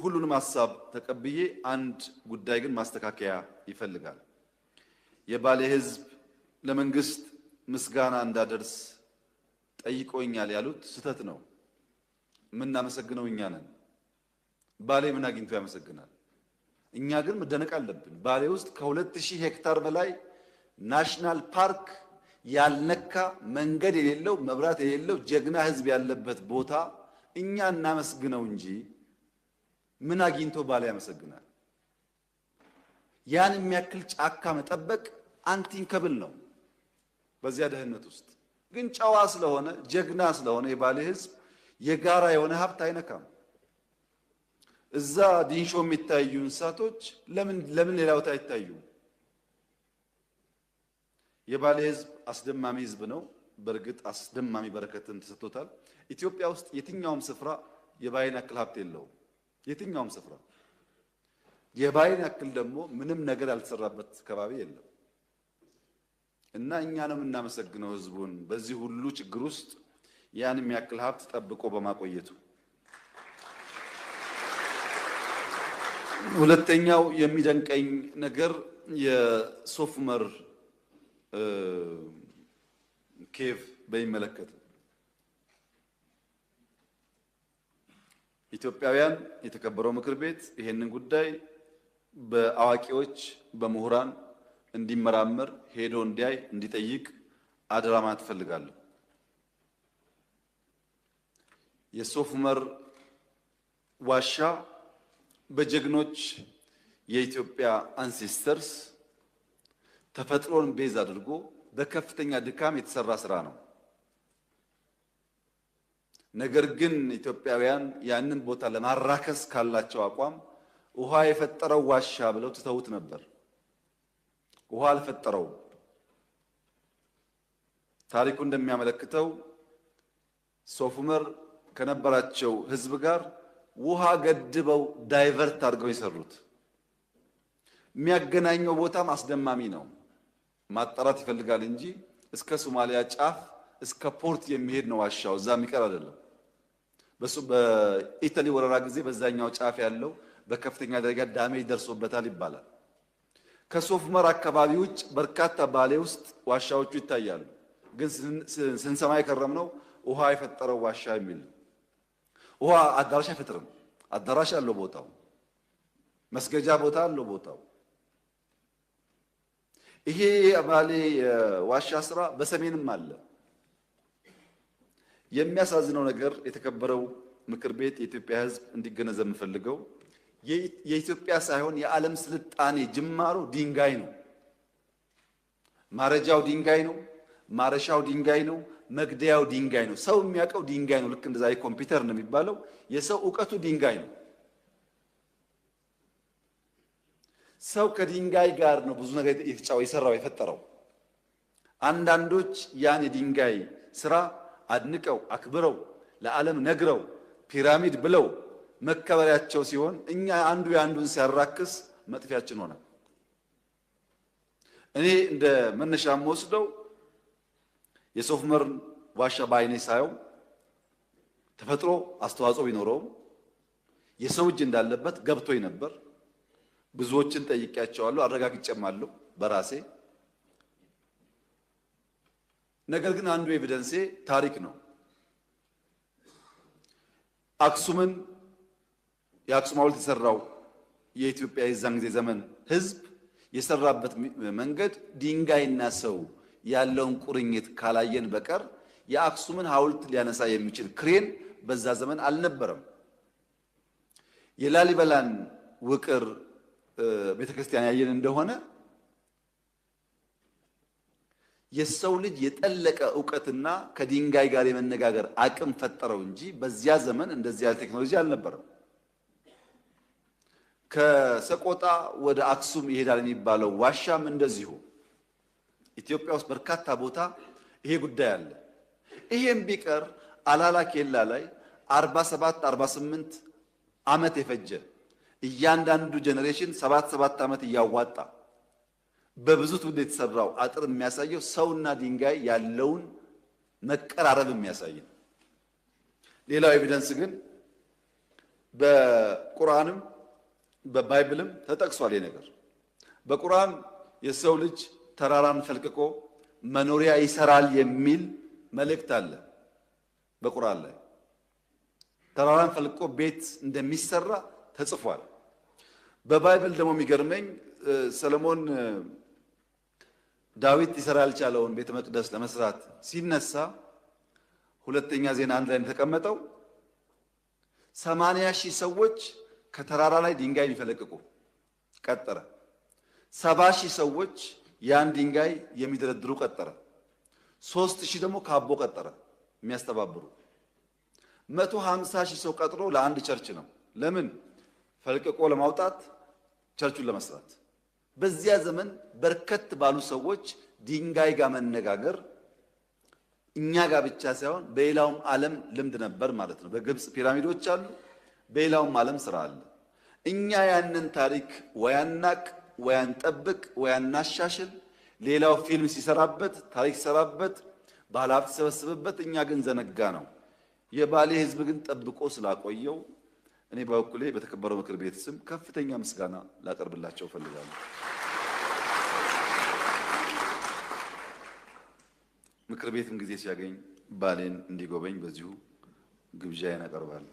S8: ሁሉንም ሀሳብ ተቀብዬ አንድ ጉዳይ ግን ማስተካከያ ይፈልጋል። የባሌ ህዝብ ለመንግስት ምስጋና እንዳደርስ ጠይቆኛል ያሉት ስህተት ነው። የምናመሰግነው እኛ ነን። ባሌ ምን አግኝቶ ያመሰግናል? እኛ ግን መደነቅ አለብን። ባሌ ውስጥ ከ2000 ሄክታር በላይ ናሽናል ፓርክ ያልነካ መንገድ የሌለው መብራት የሌለው ጀግና ህዝብ ያለበት ቦታ እኛ እናመስግነው እንጂ ምን አግኝቶ ባሌ ያመሰግናል? ያን የሚያክል ጫካ መጠበቅ አንቲንከብል ነው። በዚያ ደህንነት ውስጥ ግን ጨዋ ስለሆነ ጀግና ስለሆነ የባሌ ህዝብ የጋራ የሆነ ሀብት አይነካም። እዛ ዲንሾ የሚታዩ እንስሳቶች ለምን ሌላ ቦታ አይታዩም? የባሌ ህዝብ አስደማሚ ህዝብ ነው። በእርግጥ አስደማሚ በረከትን ተሰጥቶታል። ኢትዮጵያ ውስጥ የትኛውም ስፍራ የባሌን ያክል ሀብት የለውም። የትኛውም ስፍራ የባሌን ያክል ደግሞ ምንም ነገር ያልተሰራበት ከባቢ የለም። እና እኛ ነው የምናመሰግነው ህዝቡን በዚህ ሁሉ ችግር ውስጥ ያን የሚያክል ሀብት ጠብቆ በማቆየቱ። ሁለተኛው የሚደንቀኝ ነገር የሶፍ ዑመር ኬቭ በሚመለከት ኢትዮጵያውያን የተከበረው ምክር ቤት ይሄንን ጉዳይ በአዋቂዎች በምሁራን እንዲመራመር ሄዶ እንዲያይ እንዲጠይቅ አደራ ማለት እፈልጋለሁ። የሶፍ ዑመር ዋሻ በጀግኖች የኢትዮጵያ አንሴስተርስ ተፈጥሮን ቤዝ አድርጎ በከፍተኛ ድካም የተሰራ ስራ ነው። ነገር ግን ኢትዮጵያውያን ያንን ቦታ ለማራከስ ካላቸው አቋም ውሃ የፈጠረው ዋሻ ብለው ትተውት ነበር። ውሃ አልፈጠረውም። ታሪኩ እንደሚያመለክተው ሶፍ ዑመር ከነበራቸው ህዝብ ጋር ውሃ ገድበው ዳይቨርት አድርገው የሰሩት። የሚያገናኘው ቦታም አስደማሚ ነው። ማጣራት ይፈልጋል እንጂ እስከ ሶማሊያ ጫፍ እስከ ፖርት የሚሄድ ነው ዋሻው። እዛ የሚቀር አይደለም። በኢታሊ ወረራ ጊዜ በዛኛው ጫፍ ያለው በከፍተኛ ደረጃ ዳሜጅ ደርሶበታል ይባላል። ከሶፍ ዑመር አካባቢ ውጭ በርካታ ባሌ ውስጥ ዋሻዎቹ ይታያሉ። ግን ስንሰማ የከረምነው ውሃ የፈጠረው ዋሻ የሚል። ውሃ አዳራሽ አይፈጥርም። አዳራሽ አለው ቦታው፣ መስገጃ ቦታ አለው ቦታው። ይሄ ባሌ ዋሻ ስራ በሰሜንም አለ። የሚያሳዝነው ነገር የተከበረው ምክር ቤት የኢትዮጵያ ሕዝብ እንዲገነዘብ የምፈልገው የኢትዮጵያ ሳይሆን የዓለም ስልጣኔ ጅማሮ ድንጋይ ነው። ማረጃው ድንጋይ ነው። ማረሻው ድንጋይ ነው። መግደያው ድንጋይ ነው። ሰው የሚያውቀው ድንጋይ ነው። ልክ እንደዛ ኮምፒውተር ነው የሚባለው። የሰው ዕውቀቱ ድንጋይ ነው። ሰው ከድንጋይ ጋር ነው ብዙ ነገር የሰራው የፈጠረው። አንዳንዶች ያን የድንጋይ ስራ አድንቀው አክብረው ለዓለም ነግረው ፒራሚድ ብለው መከበሪያቸው ሲሆን እኛ አንዱ የአንዱን ሲያራክስ መጥፊያችን ሆነ። እኔ እንደ መነሻ የምወስደው የሶፍ ዑመር ዋሻ በዓይኔ ሳየው ተፈጥሮ አስተዋጽኦ ቢኖረውም የሰው እጅ እንዳለበት ገብቶኝ ነበር። ብዙዎችን ጠይቄያቸዋለሁ፣ አረጋግጬማለሁ በራሴ። ነገር ግን አንዱ ኤቪደንሴ ታሪክ ነው። አክሱምን የአክሱም ሐውልት የሰራው የኢትዮጵያ የዛን ጊዜ ዘመን ሕዝብ የሰራበት መንገድ ድንጋይና ሰው ያለውን ቁርኝት ካላየን በቀር የአክሱምን ሐውልት ሊያነሳ የሚችል ክሬን በዛ ዘመን አልነበረም። የላሊበላን ውቅር ቤተክርስቲያን ያየን እንደሆነ የሰው ልጅ የጠለቀ ዕውቀትና ከድንጋይ ጋር የመነጋገር አቅም ፈጠረው እንጂ በዚያ ዘመን እንደዚህ ያለ ቴክኖሎጂ አልነበረም። ከሰቆጣ ወደ አክሱም ይሄዳል የሚባለው ዋሻም እንደዚሁ ኢትዮጵያ ውስጥ በርካታ ቦታ ይሄ ጉዳይ አለ። ይሄም ቢቀር አላላ ኬላ ላይ 47 48 ዓመት የፈጀ እያንዳንዱ ጄኔሬሽን 7 ዓመት እያዋጣ በብዙ ትውልድ የተሰራው አጥር የሚያሳየው ሰውና ድንጋይ ያለውን መቀራረብ የሚያሳይ ነው። ሌላው ኤቪደንስ ግን በቁርአንም በባይብልም ተጠቅሷል። ይሄ ነገር በቁርአን የሰው ልጅ ተራራን ፈልቅቆ መኖሪያ ይሰራል የሚል መልእክት አለ። በቁርአን ላይ ተራራን ፈልቅቆ ቤት እንደሚሰራ ተጽፏል። በባይብል ደግሞ የሚገርመኝ ሰለሞን ዳዊት ሊሰራ ያልቻለውን ቤተ መቅደስ ለመስራት ሲነሳ ሁለተኛ ዜና 1 ላይ የተቀመጠው 80,000 ሰዎች ከተራራ ላይ ድንጋይ የሚፈለቅቁ ቀጠረ። 70,000 ሰዎች ያን ድንጋይ የሚደረድሩ ቀጠረ። 3,000 ደግሞ ካቦ ቀጠረ የሚያስተባብሩ። 150,000 ሰው ቀጥሮ ለአንድ ቸርች ነው። ለምን? ፈልቅቆ ለማውጣት ቸርቹን ለመስራት። በዚያ ዘመን በርከት ባሉ ሰዎች ድንጋይ ጋር መነጋገር እኛ ጋር ብቻ ሳይሆን በሌላውም ዓለም ልምድ ነበር ማለት ነው። በግብፅ ፒራሚዶች አሉ፣ በሌላውም ዓለም ስራ አለ። እኛ ያንን ታሪክ ወያናቅ ወያንጠብቅ ወያናሻሽል፣ ሌላው ፊልም ሲሰራበት ታሪክ ሲሰራበት ባለሀብት ሲሰበስብበት፣ እኛ ግን ዘነጋ ነው። የባሌ ሕዝብ ግን ጠብቆ ስላቆየው እኔ በበኩሌ በተከበረው ምክር ቤት ስም ከፍተኛ ምስጋና ላቀርብላቸው ፈልጋለሁ። ምክር ቤትም ጊዜ ሲያገኝ ባሌን እንዲጎበኝ በዚሁ ግብዣዬን አቀርባለሁ።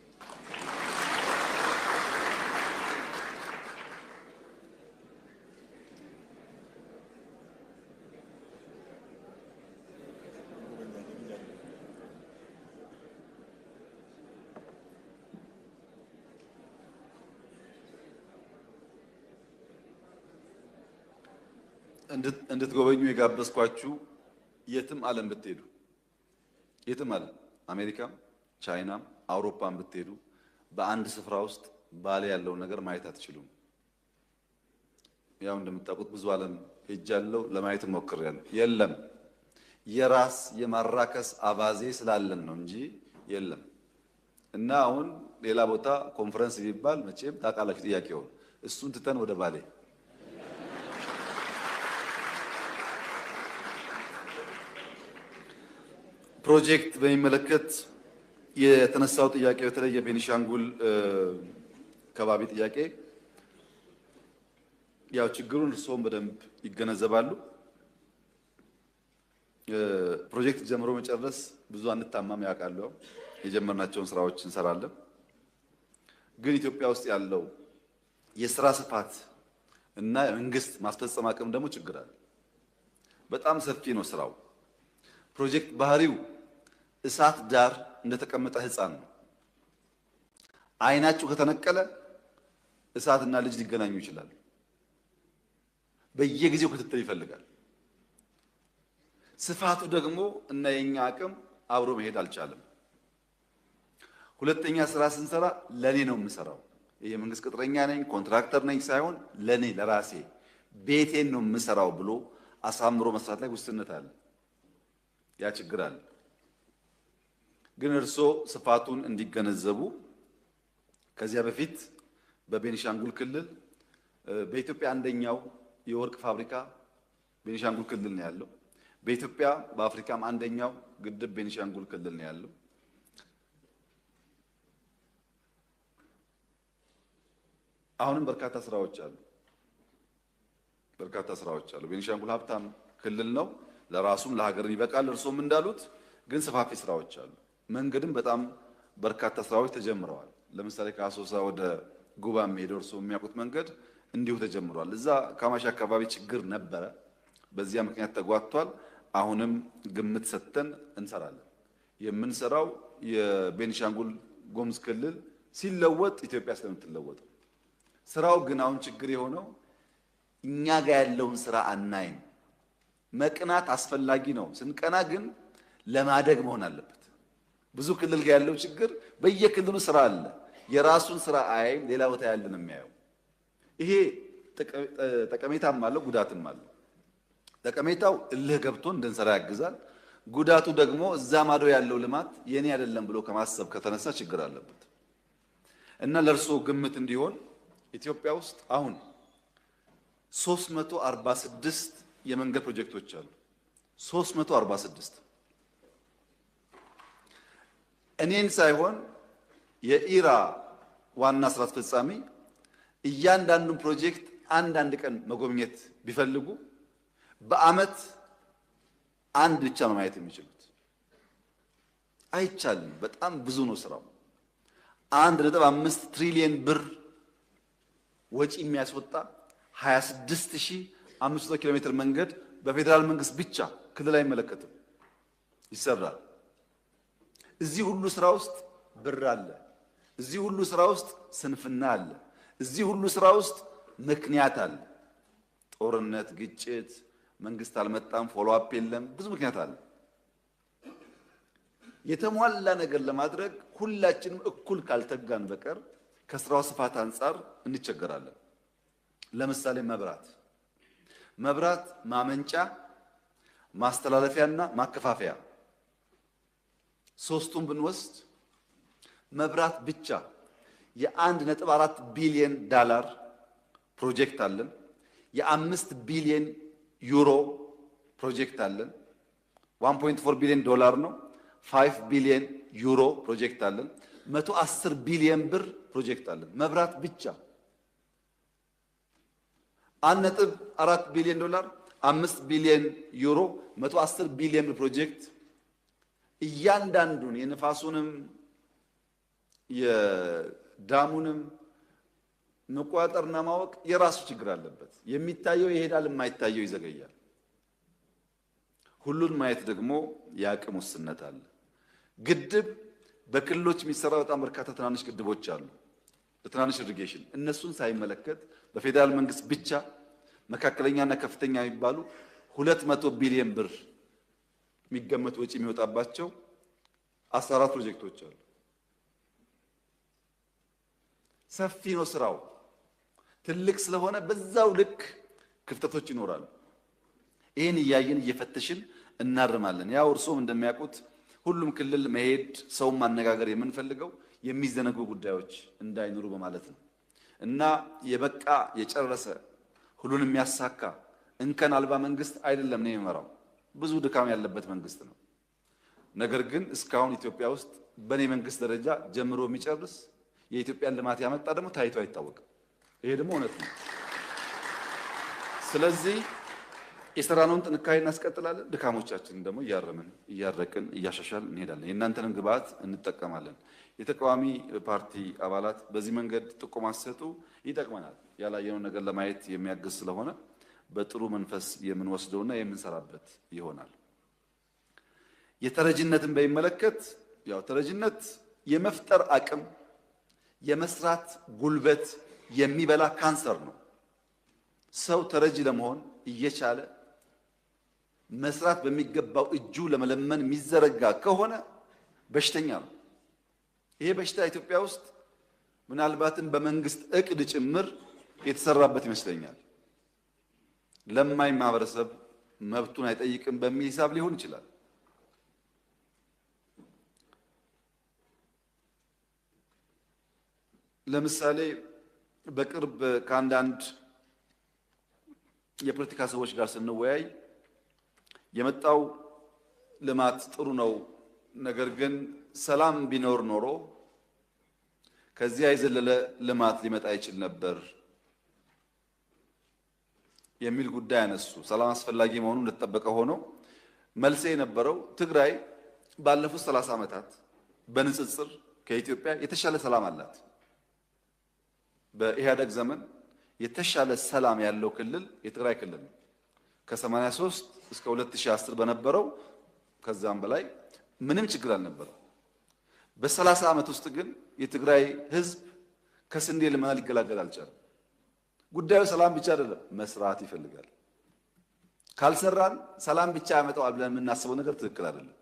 S8: እንድትጎበኙ የጋበዝኳችሁ የትም ዓለም ብትሄዱ፣ የትም ዓለም አሜሪካም፣ ቻይናም፣ አውሮፓም ብትሄዱ በአንድ ስፍራ ውስጥ ባሌ ያለውን ነገር ማየት አትችሉም። ያው እንደምታውቁት ብዙ ዓለም ሄጃለሁ፣ ለማየት ሞክሬያለሁ። የለም የራስ የማራከስ አባዜ ስላለን ነው እንጂ የለም። እና አሁን ሌላ ቦታ ኮንፈረንስ ቢባል መቼም ታውቃላችሁ ጥያቄውን፣ እሱን ትተን ወደ ባሌ ፕሮጀክት በሚመለከት የተነሳው ጥያቄ በተለይ የቤኒሻንጉል ከባቢ ጥያቄ ያው ችግሩን እርስዎም በደንብ ይገነዘባሉ። ፕሮጀክት ጀምሮ መጨረስ ብዙ አንታማም ያውቃሉ። የጀመርናቸውን ስራዎች እንሰራለን። ግን ኢትዮጵያ ውስጥ ያለው የስራ ስፋት እና የመንግስት ማስፈጸም አቅም ደግሞ ችግር አለ። በጣም ሰፊ ነው ስራው። ፕሮጀክት ባህሪው እሳት ዳር እንደተቀመጠ ሕፃን ነው። አይናችሁ ከተነቀለ እሳትና ልጅ ሊገናኙ ይችላሉ። በየጊዜው ክትትል ይፈልጋል። ስፋቱ ደግሞ እና የኛ አቅም አብሮ መሄድ አልቻለም። ሁለተኛ ስራ ስንሰራ ለኔ ነው የምሰራው፣ የመንግስት ቅጥረኛ ነኝ ኮንትራክተር ነኝ ሳይሆን ለኔ ለራሴ ቤቴን ነው የምሰራው ብሎ አሳምሮ መስራት ላይ ውስንነት አለ። ያ ችግር አለ። ግን እርሶ ስፋቱን እንዲገነዘቡ ከዚያ በፊት በቤኒሻንጉል ክልል በኢትዮጵያ አንደኛው የወርቅ ፋብሪካ ቤኒሻንጉል ክልል ነው ያለው። በኢትዮጵያ በአፍሪካም አንደኛው ግድብ ቤኒሻንጉል ክልል ነው ያለው። አሁንም በርካታ ስራዎች አሉ። ቤኒሻንጉል ሀብታም ክልል ነው፣ ለራሱም ለሀገርም ይበቃል። እርሶም እንዳሉት ግን ሰፋፊ ስራዎች አሉ። መንገድም በጣም በርካታ ስራዎች ተጀምረዋል። ለምሳሌ ከአሶሳ ወደ ጉባ የሚሄደው እርሶ የሚያውቁት መንገድ እንዲሁ ተጀምሯል። እዛ ካማሺ አካባቢ ችግር ነበረ፣ በዚያ ምክንያት ተጓቷል። አሁንም ግምት ሰጥተን እንሰራለን። የምንሰራው የቤኒሻንጉል ጉሙዝ ክልል ሲለወጥ ኢትዮጵያ ስለምትለወጥ፣ ስራው ግን አሁን ችግር የሆነው እኛ ጋር ያለውን ስራ አናይም። መቅናት አስፈላጊ ነው። ስንቀና ግን ለማደግ መሆን አለበት። ብዙ ክልል ጋር ያለው ችግር በየክልሉ ስራ አለ፣ የራሱን ስራ አያይም፣ ሌላ ቦታ ያለ ነው የሚያየው። ይሄ ጠቀሜታም አለው ጉዳትም አለው። ጠቀሜታው እልህ ገብቶ እንድንሰራ ያግዛል። ጉዳቱ ደግሞ እዛ ማዶ ያለው ልማት የኔ አይደለም ብሎ ከማሰብ ከተነሳ ችግር አለበት እና ለእርሶ ግምት እንዲሆን ኢትዮጵያ ውስጥ አሁን 346 የመንገድ ፕሮጀክቶች አሉ። 346 እኔን ሳይሆን የኢራ ዋና ስራ አስፈጻሚ እያንዳንዱን ፕሮጀክት አንድ ቀን መጎብኘት ቢፈልጉ በአመት አንድ ብቻ ነው ማየት የሚችሉት። አይቻልም። በጣም ብዙ ነው ስራው። 1.5 ትሪሊየን ብር ወጪ የሚያስወጣ 26500 ኪሎ ሜትር መንገድ በፌዴራል መንግስት ብቻ ክልል አይመለከትም ይሰራል። እዚህ ሁሉ ስራ ውስጥ ብር አለ። እዚህ ሁሉ ስራ ውስጥ ስንፍና አለ። እዚህ ሁሉ ስራ ውስጥ ምክንያት አለ። ጦርነት፣ ግጭት፣ መንግስት አልመጣም፣ ፎሎ አፕ የለም፣ ብዙ ምክንያት አለ። የተሟላ ነገር ለማድረግ ሁላችንም እኩል ካልተጋን በቀር ከስራው ስፋት አንጻር እንቸገራለን። ለምሳሌ መብራት ማመንጫ፣ ማስተላለፊያና ማከፋፈያ ሶስቱን ብንወስድ መብራት ብቻ የ1.4 ቢሊዮን ዶላር ፕሮጀክት አለን። የ5 ቢሊዮን ዩሮ ፕሮጀክት አለን። 1.4 ቢሊዮን ዶላር ነው። 5 ቢሊዮን ዩሮ ፕሮጀክት አለን። 110 ቢሊዮን ብር ፕሮጀክት አለን። መብራት ብቻ 1.4 ቢሊዮን ዶላር፣ 5 ቢሊዮን ዩሮ፣ 110 ቢሊዮን ብር ፕሮጀክት። እያንዳንዱን የንፋሱንም የዳሙንም መቆጣጠርና ማወቅ የራሱ ችግር አለበት። የሚታየው ይሄዳል፣ የማይታየው ይዘገያል። ሁሉን ማየት ደግሞ የአቅም ውስንነት አለ። ግድብ በክልሎች የሚሰራ በጣም በርካታ ትናንሽ ግድቦች አሉ፣ ለትናንሽ ኢሪጌሽን። እነሱን ሳይመለከት በፌዴራል መንግስት ብቻ መካከለኛና ከፍተኛ የሚባሉ 200 ቢሊዮን ብር የሚገመት ወጪ የሚወጣባቸው 14 ፕሮጀክቶች አሉ። ሰፊ ነው ስራው። ትልቅ ስለሆነ በዛው ልክ ክፍተቶች ይኖራሉ። ይህን እያየን እየፈተሽን እናርማለን። ያው እርሶም እንደሚያውቁት ሁሉም ክልል መሄድ ሰው ማነጋገር የምንፈልገው የሚዘነጉ ጉዳዮች እንዳይኖሩ በማለት ነው እና የበቃ የጨረሰ ሁሉን የሚያሳካ እንከን አልባ መንግስት አይደለም ነው የሚመራው። ብዙ ድካም ያለበት መንግስት ነው። ነገር ግን እስካሁን ኢትዮጵያ ውስጥ በኔ መንግስት ደረጃ ጀምሮ የሚጨርስ የኢትዮጵያን ልማት ያመጣ ደግሞ ታይቶ አይታወቅም። ይሄ ደግሞ እውነት ነው። ስለዚህ የሰራነውን ጥንካሬ እናስቀጥላለን። ድካሞቻችንን ደግሞ እያረምን እያረቅን እያሻሻል እንሄዳለን። የእናንተንም ግብአት እንጠቀማለን። የተቃዋሚ ፓርቲ አባላት በዚህ መንገድ ጥቆማ ሲሰጡ ይጠቅመናል። ያላየነውን ነገር ለማየት የሚያግዝ ስለሆነ በጥሩ መንፈስ የምንወስደውና የምንሰራበት ይሆናል። የተረጅነትን በሚመለከት ያው ተረጅነት የመፍጠር አቅም የመስራት ጉልበት የሚበላ ካንሰር ነው። ሰው ተረጂ ለመሆን እየቻለ መስራት በሚገባው እጁ ለመለመን የሚዘረጋ ከሆነ በሽተኛ ነው። ይሄ በሽታ ኢትዮጵያ ውስጥ ምናልባትም በመንግስት እቅድ ጭምር የተሰራበት ይመስለኛል። ለማኝ ማህበረሰብ መብቱን አይጠይቅም በሚል ሂሳብ ሊሆን ይችላል። ለምሳሌ በቅርብ ከአንዳንድ የፖለቲካ ሰዎች ጋር ስንወያይ የመጣው ልማት ጥሩ ነው፣ ነገር ግን ሰላም ቢኖር ኖሮ ከዚያ የዘለለ ልማት ሊመጣ ይችል ነበር የሚል ጉዳይ አነሱ። ሰላም አስፈላጊ መሆኑ እንደተጠበቀ ሆኖ መልሴ የነበረው ትግራይ ባለፉት 30 ዓመታት በንጽጽር ከኢትዮጵያ የተሻለ ሰላም አላት። በኢህአደግ ዘመን የተሻለ ሰላም ያለው ክልል የትግራይ ክልል ነው። ከ83 እስከ 2010 በነበረው ከዛም በላይ ምንም ችግር አልነበረም። በ30 ዓመት ውስጥ ግን የትግራይ ህዝብ ከስንዴ ልመና ሊገላገል አልቻለም። ጉዳዩ ሰላም ብቻ አይደለም፣ መስራት ይፈልጋል። ካልሰራን ሰላም ብቻ ያመጣዋል ብለን የምናስበው ነገር ትክክል አይደለም።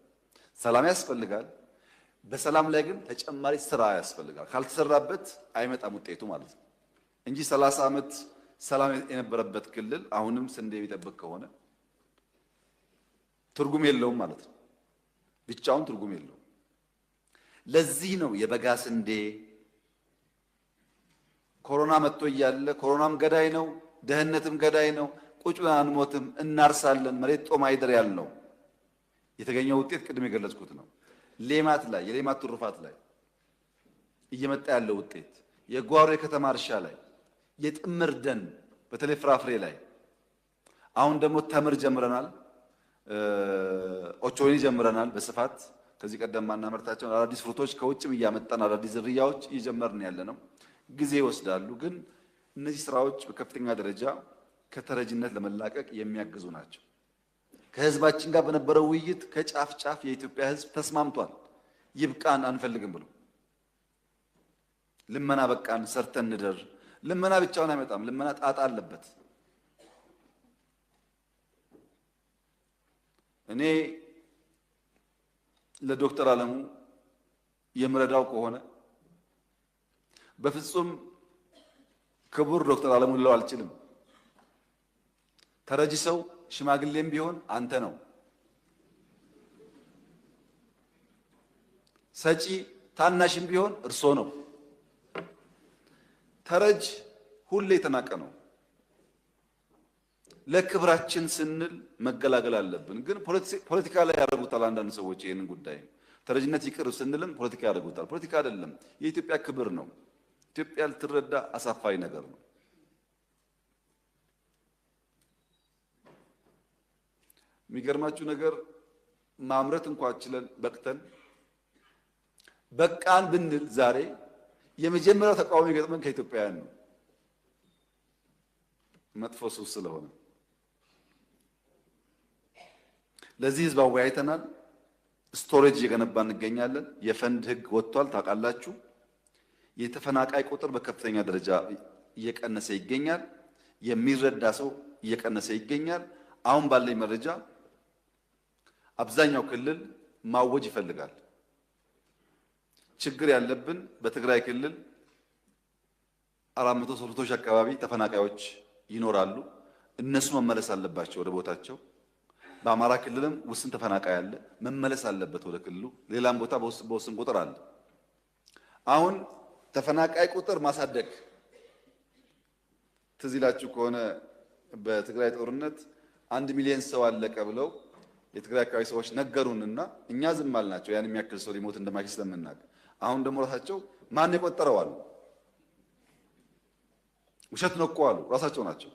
S8: ሰላም ያስፈልጋል። በሰላም ላይ ግን ተጨማሪ ስራ ያስፈልጋል። ካልተሰራበት አይመጣም ውጤቱ ማለት ነው እንጂ 30 ዓመት ሰላም የነበረበት ክልል አሁንም ስንዴ ቢጠብቅ ከሆነ ትርጉም የለውም ማለት ነው። ብቻውን ትርጉም የለውም። ለዚህ ነው የበጋ ስንዴ ኮሮና መጥቶ እያለ ኮሮናም ገዳይ ነው፣ ደህንነትም ገዳይ ነው፣ ቁጭ ብለን አንሞትም፣ እናርሳለን፣ መሬት ጦም አይደር ያልነው። የተገኘው ውጤት ቅድም የገለጽኩት ነው። ሌማት ላይ የሌማት ትሩፋት ላይ እየመጣ ያለው ውጤት፣ የጓሮ የከተማ እርሻ ላይ፣ የጥምር ደን በተለይ ፍራፍሬ ላይ፣ አሁን ደግሞ ተምር ጀምረናል፣ ኦቾሎኒ ጀምረናል በስፋት ከዚህ ቀደም ማናመርታቸውን አዳዲስ ፍሩቶች ከውጭም እያመጣን አዳዲስ ዝርያዎች እየጀመርን ያለ ነው። ጊዜ ይወስዳሉ፣ ግን እነዚህ ስራዎች በከፍተኛ ደረጃ ከተረጅነት ለመላቀቅ የሚያግዙ ናቸው። ከህዝባችን ጋር በነበረው ውይይት ከጫፍ ጫፍ የኢትዮጵያ ህዝብ ተስማምቷል። ይብቃን አንፈልግም ብሎ ልመና በቃን፣ ሰርተን እንደር። ልመና ብቻውን አይመጣም። ልመና ጣጣ አለበት። እኔ ለዶክተር አለሙ የምረዳው ከሆነ በፍጹም ክቡር ዶክተር አለሙ ልለው አልችልም። ተረጂ ሰው ሽማግሌም ቢሆን አንተ ነው። ሰጪ ታናሽም ቢሆን እርሶ ነው። ተረጅ ሁሌ የተናቀ ነው። ለክብራችን ስንል መገላገል አለብን። ግን ፖለቲካ ላይ ያደርጉታል አንዳንድ ሰዎች ይሄንን ጉዳይ። ተረጅነት ይቅር ስንልም ፖለቲካ ያደርጉታል። ፖለቲካ አይደለም፣ የኢትዮጵያ ክብር ነው። ኢትዮጵያ ልትረዳ አሳፋሪ ነገር ነው። የሚገርማችሁ ነገር ማምረት እንኳን ችለን በቅተን በቃን ብንል ዛሬ የመጀመሪያው ተቃዋሚ ገጥመን ከኢትዮጵያውያን ነው። መጥፎ ሱስ ስለሆነ ለዚህ ህዝብ አወያይተናል። ስቶሬጅ እየገነባ እንገኛለን። የፈንድ ህግ ወጥቷል ታውቃላችሁ። የተፈናቃይ ቁጥር በከፍተኛ ደረጃ እየቀነሰ ይገኛል። የሚረዳ ሰው እየቀነሰ ይገኛል። አሁን ባለኝ መረጃ አብዛኛው ክልል ማወጅ ይፈልጋል። ችግር ያለብን በትግራይ ክልል 400 አካባቢ ተፈናቃዮች ይኖራሉ። እነሱ መመለስ አለባቸው ወደ ቦታቸው። በአማራ ክልልም ውስን ተፈናቃይ አለ፣ መመለስ አለበት ወደ ክልሉ። ሌላም ቦታ በውስን ቁጥር አለ። አሁን ተፈናቃይ ቁጥር ማሳደግ ትዝ ይላችሁ ከሆነ በትግራይ ጦርነት 1 ሚሊዮን ሰው አለቀ ብለው የትግራይ አካባቢ ሰዎች ነገሩንና እኛ ዝም አልናቸው። ያን የሚያክል ሰው ሊሞት እንደማይችል ስለምናውቅ። አሁን ደግሞ ራሳቸው ማን የቆጠረው አሉ። ውሸት ነው እኮ አሉ ራሳቸው ናቸው።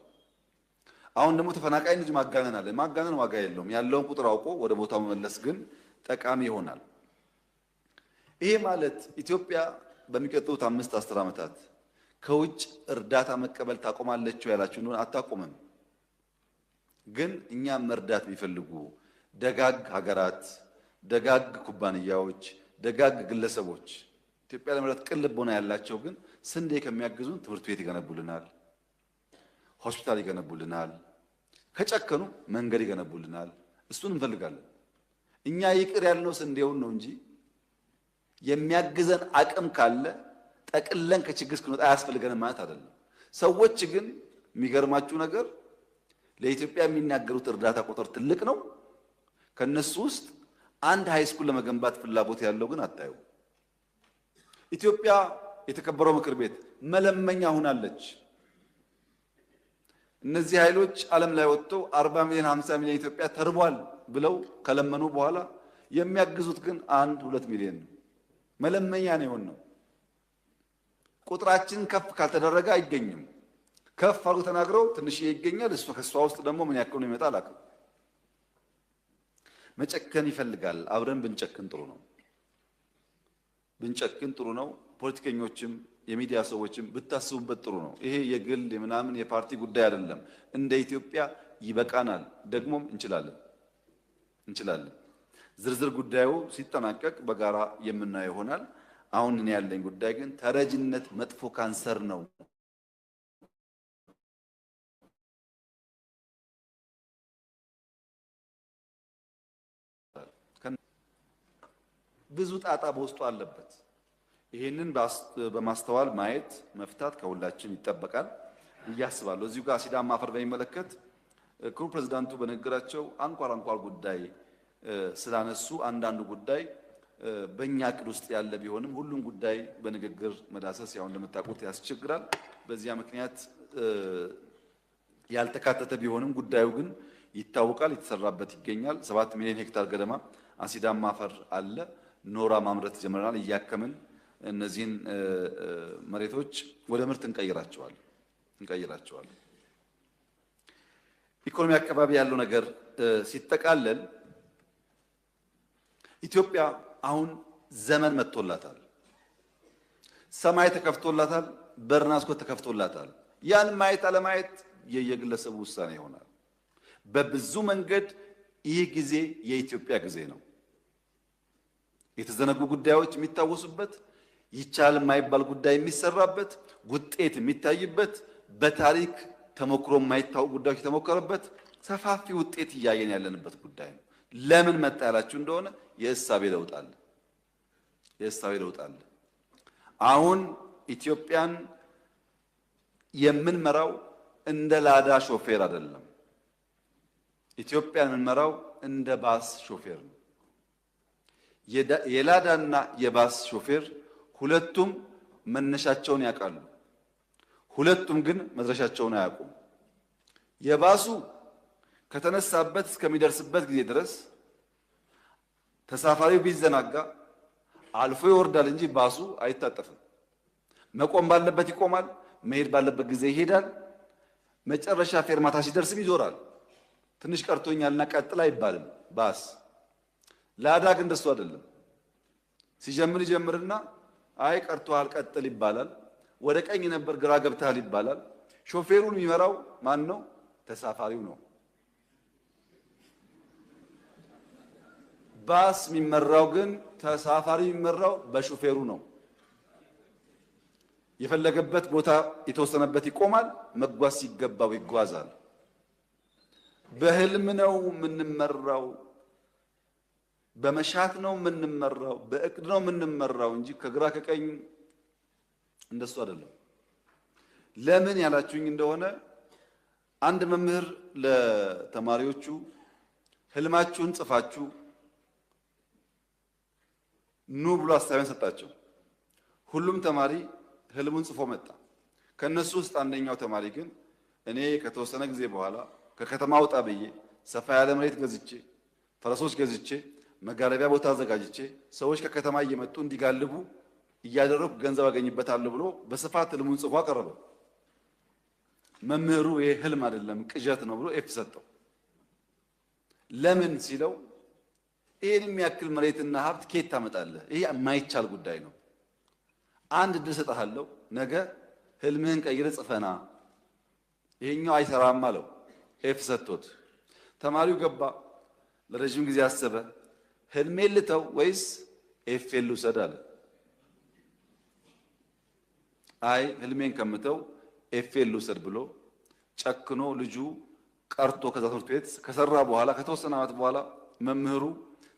S8: አሁን ደግሞ ተፈናቃይ ልጅ ማጋነን አለ። ማጋነን ዋጋ የለውም። ያለውን ቁጥር አውቆ ወደ ቦታው መመለስ ግን ጠቃሚ ይሆናል። ይሄ ማለት ኢትዮጵያ በሚቀጥሉት 5-10 ዓመታት ከውጭ እርዳታ መቀበል ታቆማለች ያላችሁ እንደሆነ አታቆምም። ግን እኛም መርዳት የሚፈልጉ ደጋግ ሀገራት፣ ደጋግ ኩባንያዎች፣ ደጋግ ግለሰቦች ኢትዮጵያ ለመረት ቅን ልቦና ያላቸው ግን ስንዴ ከሚያግዙን ትምህርት ቤት ይገነቡልናል፣ ሆስፒታል ይገነቡልናል፣ ከጨከኑ መንገድ ይገነቡልናል። እሱን እንፈልጋለን። እኛ ይቅር ያልነው ስንዴውን ነው እንጂ የሚያግዘን አቅም ካለ ጠቅለን ከችግር እስክንወጣ አያስፈልገንም ማለት አይደለም። ሰዎች ግን የሚገርማችሁ ነገር ለኢትዮጵያ የሚናገሩት እርዳታ ቁጥር ትልቅ ነው። ከነሱ ውስጥ አንድ ሃይስኩል ለመገንባት ፍላጎት ያለው ግን አታዩ። ኢትዮጵያ የተከበረው ምክር ቤት መለመኛ ሆናለች። እነዚህ ኃይሎች ዓለም ላይ ወጥተው 40 ሚሊዮን 50 ሚሊዮን ኢትዮጵያ ተርቧል ብለው ከለመኑ በኋላ የሚያግዙት ግን 1-2 ሚሊዮን ነው። መለመኛ ነው የሆነው። ቁጥራችን ከፍ ካልተደረገ አይገኝም። ከፍ አድርጎ ተናግረው ትንሽዬ ይገኛል። እሱ ከሷ ውስጥ ደግሞ ምን ያክል ነው ይመጣል አላውቅም። መጨከን ይፈልጋል። አብረን ብንጨክን ጥሩ ነው። ብንጨክን ጥሩ ነው። ፖለቲከኞችም የሚዲያ ሰዎችም ብታስቡበት ጥሩ ነው። ይሄ የግል የምናምን የፓርቲ ጉዳይ አይደለም። እንደ ኢትዮጵያ ይበቃናል። ደግሞም እንችላለን። ዝርዝር ጉዳዩ ሲጠናቀቅ በጋራ የምናየው ይሆናል። አሁን እኔ ያለኝ ጉዳይ ግን ተረጅነት መጥፎ ካንሰር ነው። ብዙ ጣጣ በውስጡ አለበት። ይሄንን በማስተዋል ማየት መፍታት ከሁላችን ይጠበቃል እያስባለሁ። እዚሁ ጋር ሲዳማ አፈር በሚመለከት ክቡር ፕሬዝዳንቱ በንግግራቸው አንኳር ጉዳይ ስላነሱ አንዳንዱ ጉዳይ በእኛ እቅድ ውስጥ ያለ ቢሆንም ሁሉም ጉዳይ በንግግር መዳሰስ ያው እንደምታውቁት ያስቸግራል። በዚያ ምክንያት ያልተካተተ ቢሆንም ጉዳዩ ግን ይታወቃል፣ የተሰራበት ይገኛል። 7 ሚሊዮን ሄክታር ገደማ አሲዳማ አፈር አለ። ኖራ ማምረት ጀምረናል። እያከምን እነዚህን መሬቶች ወደ ምርት እንቀይራቸዋለን። ኢኮኖሚ አካባቢ ያለው ነገር ሲጠቃለል ኢትዮጵያ አሁን ዘመን መጥቶላታል። ሰማይ ተከፍቶላታል። በርና መስኮት ተከፍቶላታል። ያን ማየት አለማየት የየግለሰቡ ውሳኔ ይሆናል። በብዙ መንገድ ይህ ጊዜ የኢትዮጵያ ጊዜ ነው። የተዘነጉ ጉዳዮች የሚታወሱበት፣ ይቻል የማይባል ጉዳይ የሚሰራበት፣ ውጤት የሚታይበት፣ በታሪክ ተሞክሮ የማይታወቅ ጉዳዮች የተሞከረበት ሰፋፊ ውጤት እያየን ያለንበት ጉዳይ ነው። ለምን መጣ ያላችሁ እንደሆነ የእሳቤ ለውጥ አለ። አሁን ኢትዮጵያን የምንመራው እንደ ላዳ ሾፌር አይደለም። ኢትዮጵያን የምንመራው እንደ ባስ ሾፌር ነው። የላዳና የባስ ሾፌር ሁለቱም መነሻቸውን ያውቃሉ። ሁለቱም ግን መድረሻቸውን አያውቁም። የባሱ ከተነሳበት እስከሚደርስበት ጊዜ ድረስ ተሳፋሪው ቢዘናጋ አልፎ ይወርዳል እንጂ ባሱ አይታጠፍም። መቆም ባለበት ይቆማል፣ መሄድ ባለበት ጊዜ ይሄዳል። መጨረሻ ፌርማታ ሲደርስም ይዞራል። ትንሽ ቀርቶኛልና ቀጥል አይባልም ባስ። ላዳ ግን እንደሱ አይደለም። ሲጀምር ይጀምርና አይ ቀርቶሃል ቀጥል ይባላል። ወደ ቀኝ ነበር ግራ ገብተሃል ይባላል። ሾፌሩን የሚመራው ማን ነው? ተሳፋሪው ነው። ባስ የሚመራው ግን ተሳፋሪ የሚመራው በሾፌሩ ነው። የፈለገበት ቦታ የተወሰነበት ይቆማል፣ መጓዝ ሲገባው ይጓዛል። በህልም ነው የምንመራው፣ በመሻት ነው የምንመራው፣ በእቅድ ነው የምንመራው እንጂ ከግራ ከቀኝ እንደሱ አይደለም። ለምን ያላችሁኝ እንደሆነ አንድ መምህር ለተማሪዎቹ ህልማችሁን ጽፋችሁ ኑ ብሎ አስተያየት ሰጣቸው። ሁሉም ተማሪ ህልሙን ጽፎ መጣ። ከነሱ ውስጥ አንደኛው ተማሪ ግን እኔ ከተወሰነ ጊዜ በኋላ ከከተማ ወጣ ብዬ ሰፋ ያለ መሬት ገዝቼ ፈረሶች ገዝቼ መጋረቢያ ቦታ አዘጋጅቼ ሰዎች ከከተማ እየመጡ እንዲጋልቡ እያደረኩ ገንዘብ አገኝበታለሁ ብሎ በስፋት ህልሙን ጽፎ አቀረበ። መምህሩ ይሄ ህልም አይደለም ቅዠት ነው ብሎ ኤፍ ሰጠው። ለምን ሲለው ይሄን የሚያክል መሬትና ሀብት ከየት ታመጣለህ? ይሄ የማይቻል ጉዳይ ነው። አንድ እድል እሰጥሃለሁ፣ ነገ ህልምህን ቀይረ ጽፈና። ይሄኛው አይሰራም አለው። ኤፍ ሰጥቶት ተማሪው ገባ። ለረጅም ጊዜ አሰበ። ህልሜን ልተው ወይስ ኤፍኤል ውሰድ አለ። አይ ህልሜን ከምተው ኤፍኤል ውሰድ ብሎ ጨክኖ ልጁ ቀርቶ ከዛ ትምህርት ቤት ከሰራ በኋላ ከተወሰነ ዓመት በኋላ መምህሩ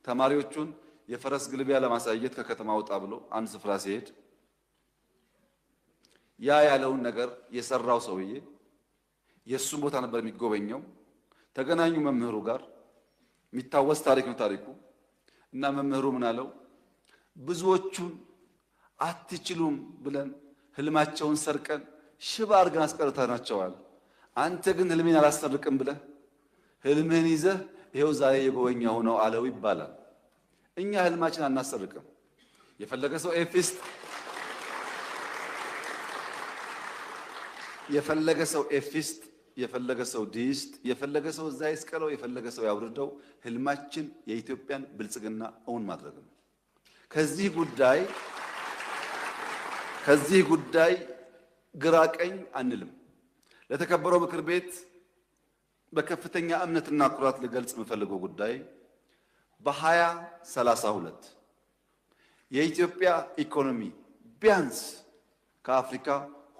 S8: ተማሪዎቹን የፈረስ ግልቢያ ለማሳየት ከከተማ ወጣ ብሎ አንድ ስፍራ ሲሄድ ያ ያለውን ነገር የሰራው ሰውዬ የሱን ቦታ ነበር የሚጎበኘው። ተገናኙ መምህሩ ጋር የሚታወስ ታሪክ ነው ታሪኩ። እና መምህሩ ምን አለው? ብዙዎቹን አትችሉም ብለን ህልማቸውን ሰርቀን ሽባ አድርገን አስቀርተናቸዋል። አንተ ግን ህልሜን አላሰርቅም ብለህ ህልምህን ይዘህ ይኸው ዛሬ የጎበኛው ነው አለው ይባላል። እኛ ህልማችን አናሰርቅም። የፈለገ ሰው ኤፊስት የፈለገ ሰው ዲስት የፈለገ ሰው እዛ ይስቀለው የፈለገ ሰው ያውርደው። ህልማችን የኢትዮጵያን ብልጽግና እውን ማድረግ ነው። ከዚህ ጉዳይ ግራ ቀኝ አንልም። ለተከበረው ምክር ቤት በከፍተኛ እምነትና ኩራት ልገልጽ የምፈልገው ጉዳይ በ2032 የኢትዮጵያ ኢኮኖሚ ቢያንስ ከአፍሪካ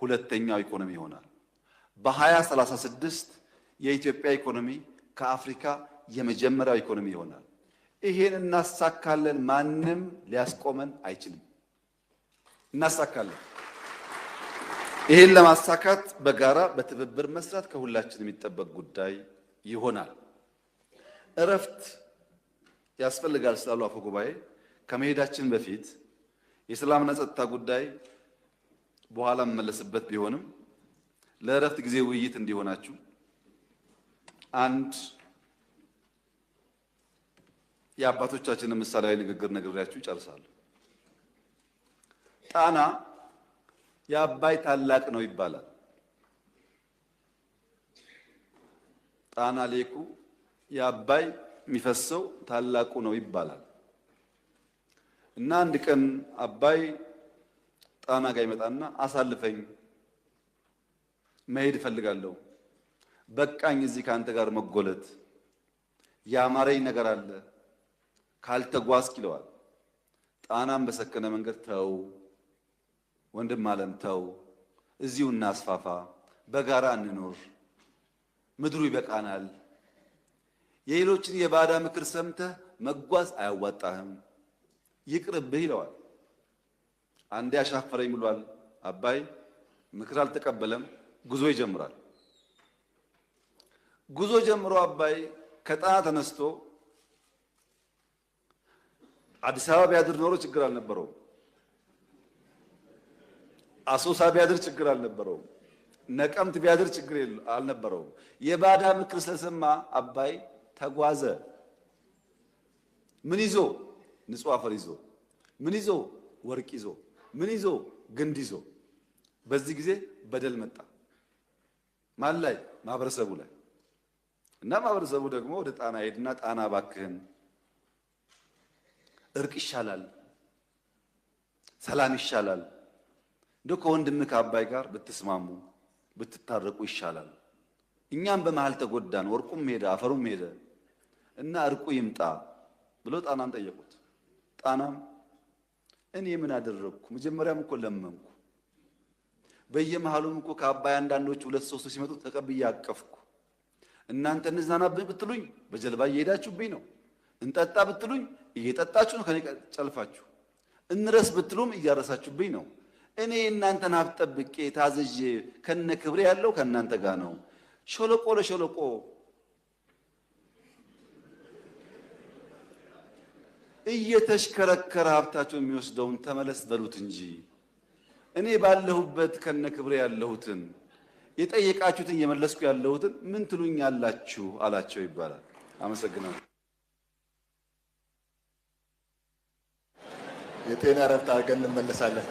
S8: ሁለተኛው ኢኮኖሚ ይሆናል። በ2036 የኢትዮጵያ ኢኮኖሚ ከአፍሪካ የመጀመሪያው ኢኮኖሚ ይሆናል። ይሄን እናሳካለን። ማንም ሊያስቆመን አይችልም። እናሳካለን። ይሄን ለማሳካት በጋራ በትብብር መስራት ከሁላችን የሚጠበቅ ጉዳይ ይሆናል። እረፍት ያስፈልጋል ስላሉ አፈ ጉባኤ ከመሄዳችን በፊት የሰላምና ጸጥታ ጉዳይ በኋላ መመለስበት ቢሆንም ለእረፍት ጊዜ ውይይት እንዲሆናችሁ አንድ የአባቶቻችንን ምሳሌያዊ ንግግር ነግሬያችሁ ይጨርሳሉ። ጣና የአባይ ታላቅ ነው ይባላል። ጣና ሌኩ የአባይ የሚፈሰው ታላቁ ነው ይባላል። እና አንድ ቀን አባይ ጣና ጋር ይመጣና አሳልፈኝ መሄድ እፈልጋለሁ፣ በቃኝ እዚህ ካንተ ጋር መጎለት፣ ያማረኝ ነገር አለ ካልተጓዝክ ይለዋል። ጣናም በሰከነ መንገድ ተው ወንድም ዓለም ተው፣ እዚሁ እናስፋፋ፣ በጋራ እንኖር፣ ምድሩ ይበቃናል፣ የሌሎችን የባዳ ምክር ሰምተህ መጓዝ አያዋጣህም፣ ይቅርብህ ይለዋል። አንዴ አሻፈረኝ ብሏል አባይ፣ ምክር አልተቀበለም፣ ጉዞ ይጀምራል። ጉዞ ጀምሮ አባይ ከጣና ተነስቶ አዲስ አበባ ቢያድር ኖሮ ችግር አልነበረውም። አሶሳ ቢያድር ችግር አልነበረውም። ነቀምት ቢያድር ችግር አልነበረውም። የባዳ ምክር ስለሰማ አባይ ተጓዘ። ምን ይዞ? ንጹህ አፈር ይዞ። ምን ይዞ? ወርቅ ይዞ። ምን ይዞ? ግንድ ይዞ። በዚህ ጊዜ በደል መጣ። ማን ላይ? ማህበረሰቡ ላይ። እና ማህበረሰቡ ደግሞ ወደ ጣና ሄድና ጣና ባክህን እርቅ ይሻላል፣ ሰላም ይሻላል፣ እንደው ከወንድምህ ከአባይ ጋር ብትስማሙ ብትታረቁ ይሻላል። እኛም በመሃል ተጎዳን፣ ወርቁም ሄደ አፈሩም ሄደ እና እርቁ ይምጣ ብሎ ጣናን ጠየቁት። ጣናም እኔ ምን አደረግኩ? መጀመሪያም እኮ ለመንኩ፣ በየመሃሉም እኮ ከአባይ አንዳንዶች ሁለት ሶስት ሲመጡ ተቀብዬ አቀፍኩ። እናንተ እንዝናናብህ ብትሉኝ በጀልባ እየሄዳችሁብኝ ነው። እንጠጣ ብትሉኝ እየጠጣችሁ ነው ከኔ ጨልፋችሁ። እንረስ ብትሉም እያረሳችሁብኝ ነው። እኔ እናንተን ሀብት ጠብቄ ታዝዤ ከነ ክብሬ ያለው ከእናንተ ጋር ነው። ሸለቆ ለሸለቆ እየተሽከረከረ ሀብታቸው የሚወስደውን ተመለስ በሉት እንጂ እኔ ባለሁበት ከነ ክብሬ ያለሁትን የጠየቃችሁትን እየመለስኩ ያለሁትን ምን ትሉኛላችሁ አላቸው ይባላል። አመሰግናለሁ።
S1: የጤና እረፍት አድርገን እንመለሳለን።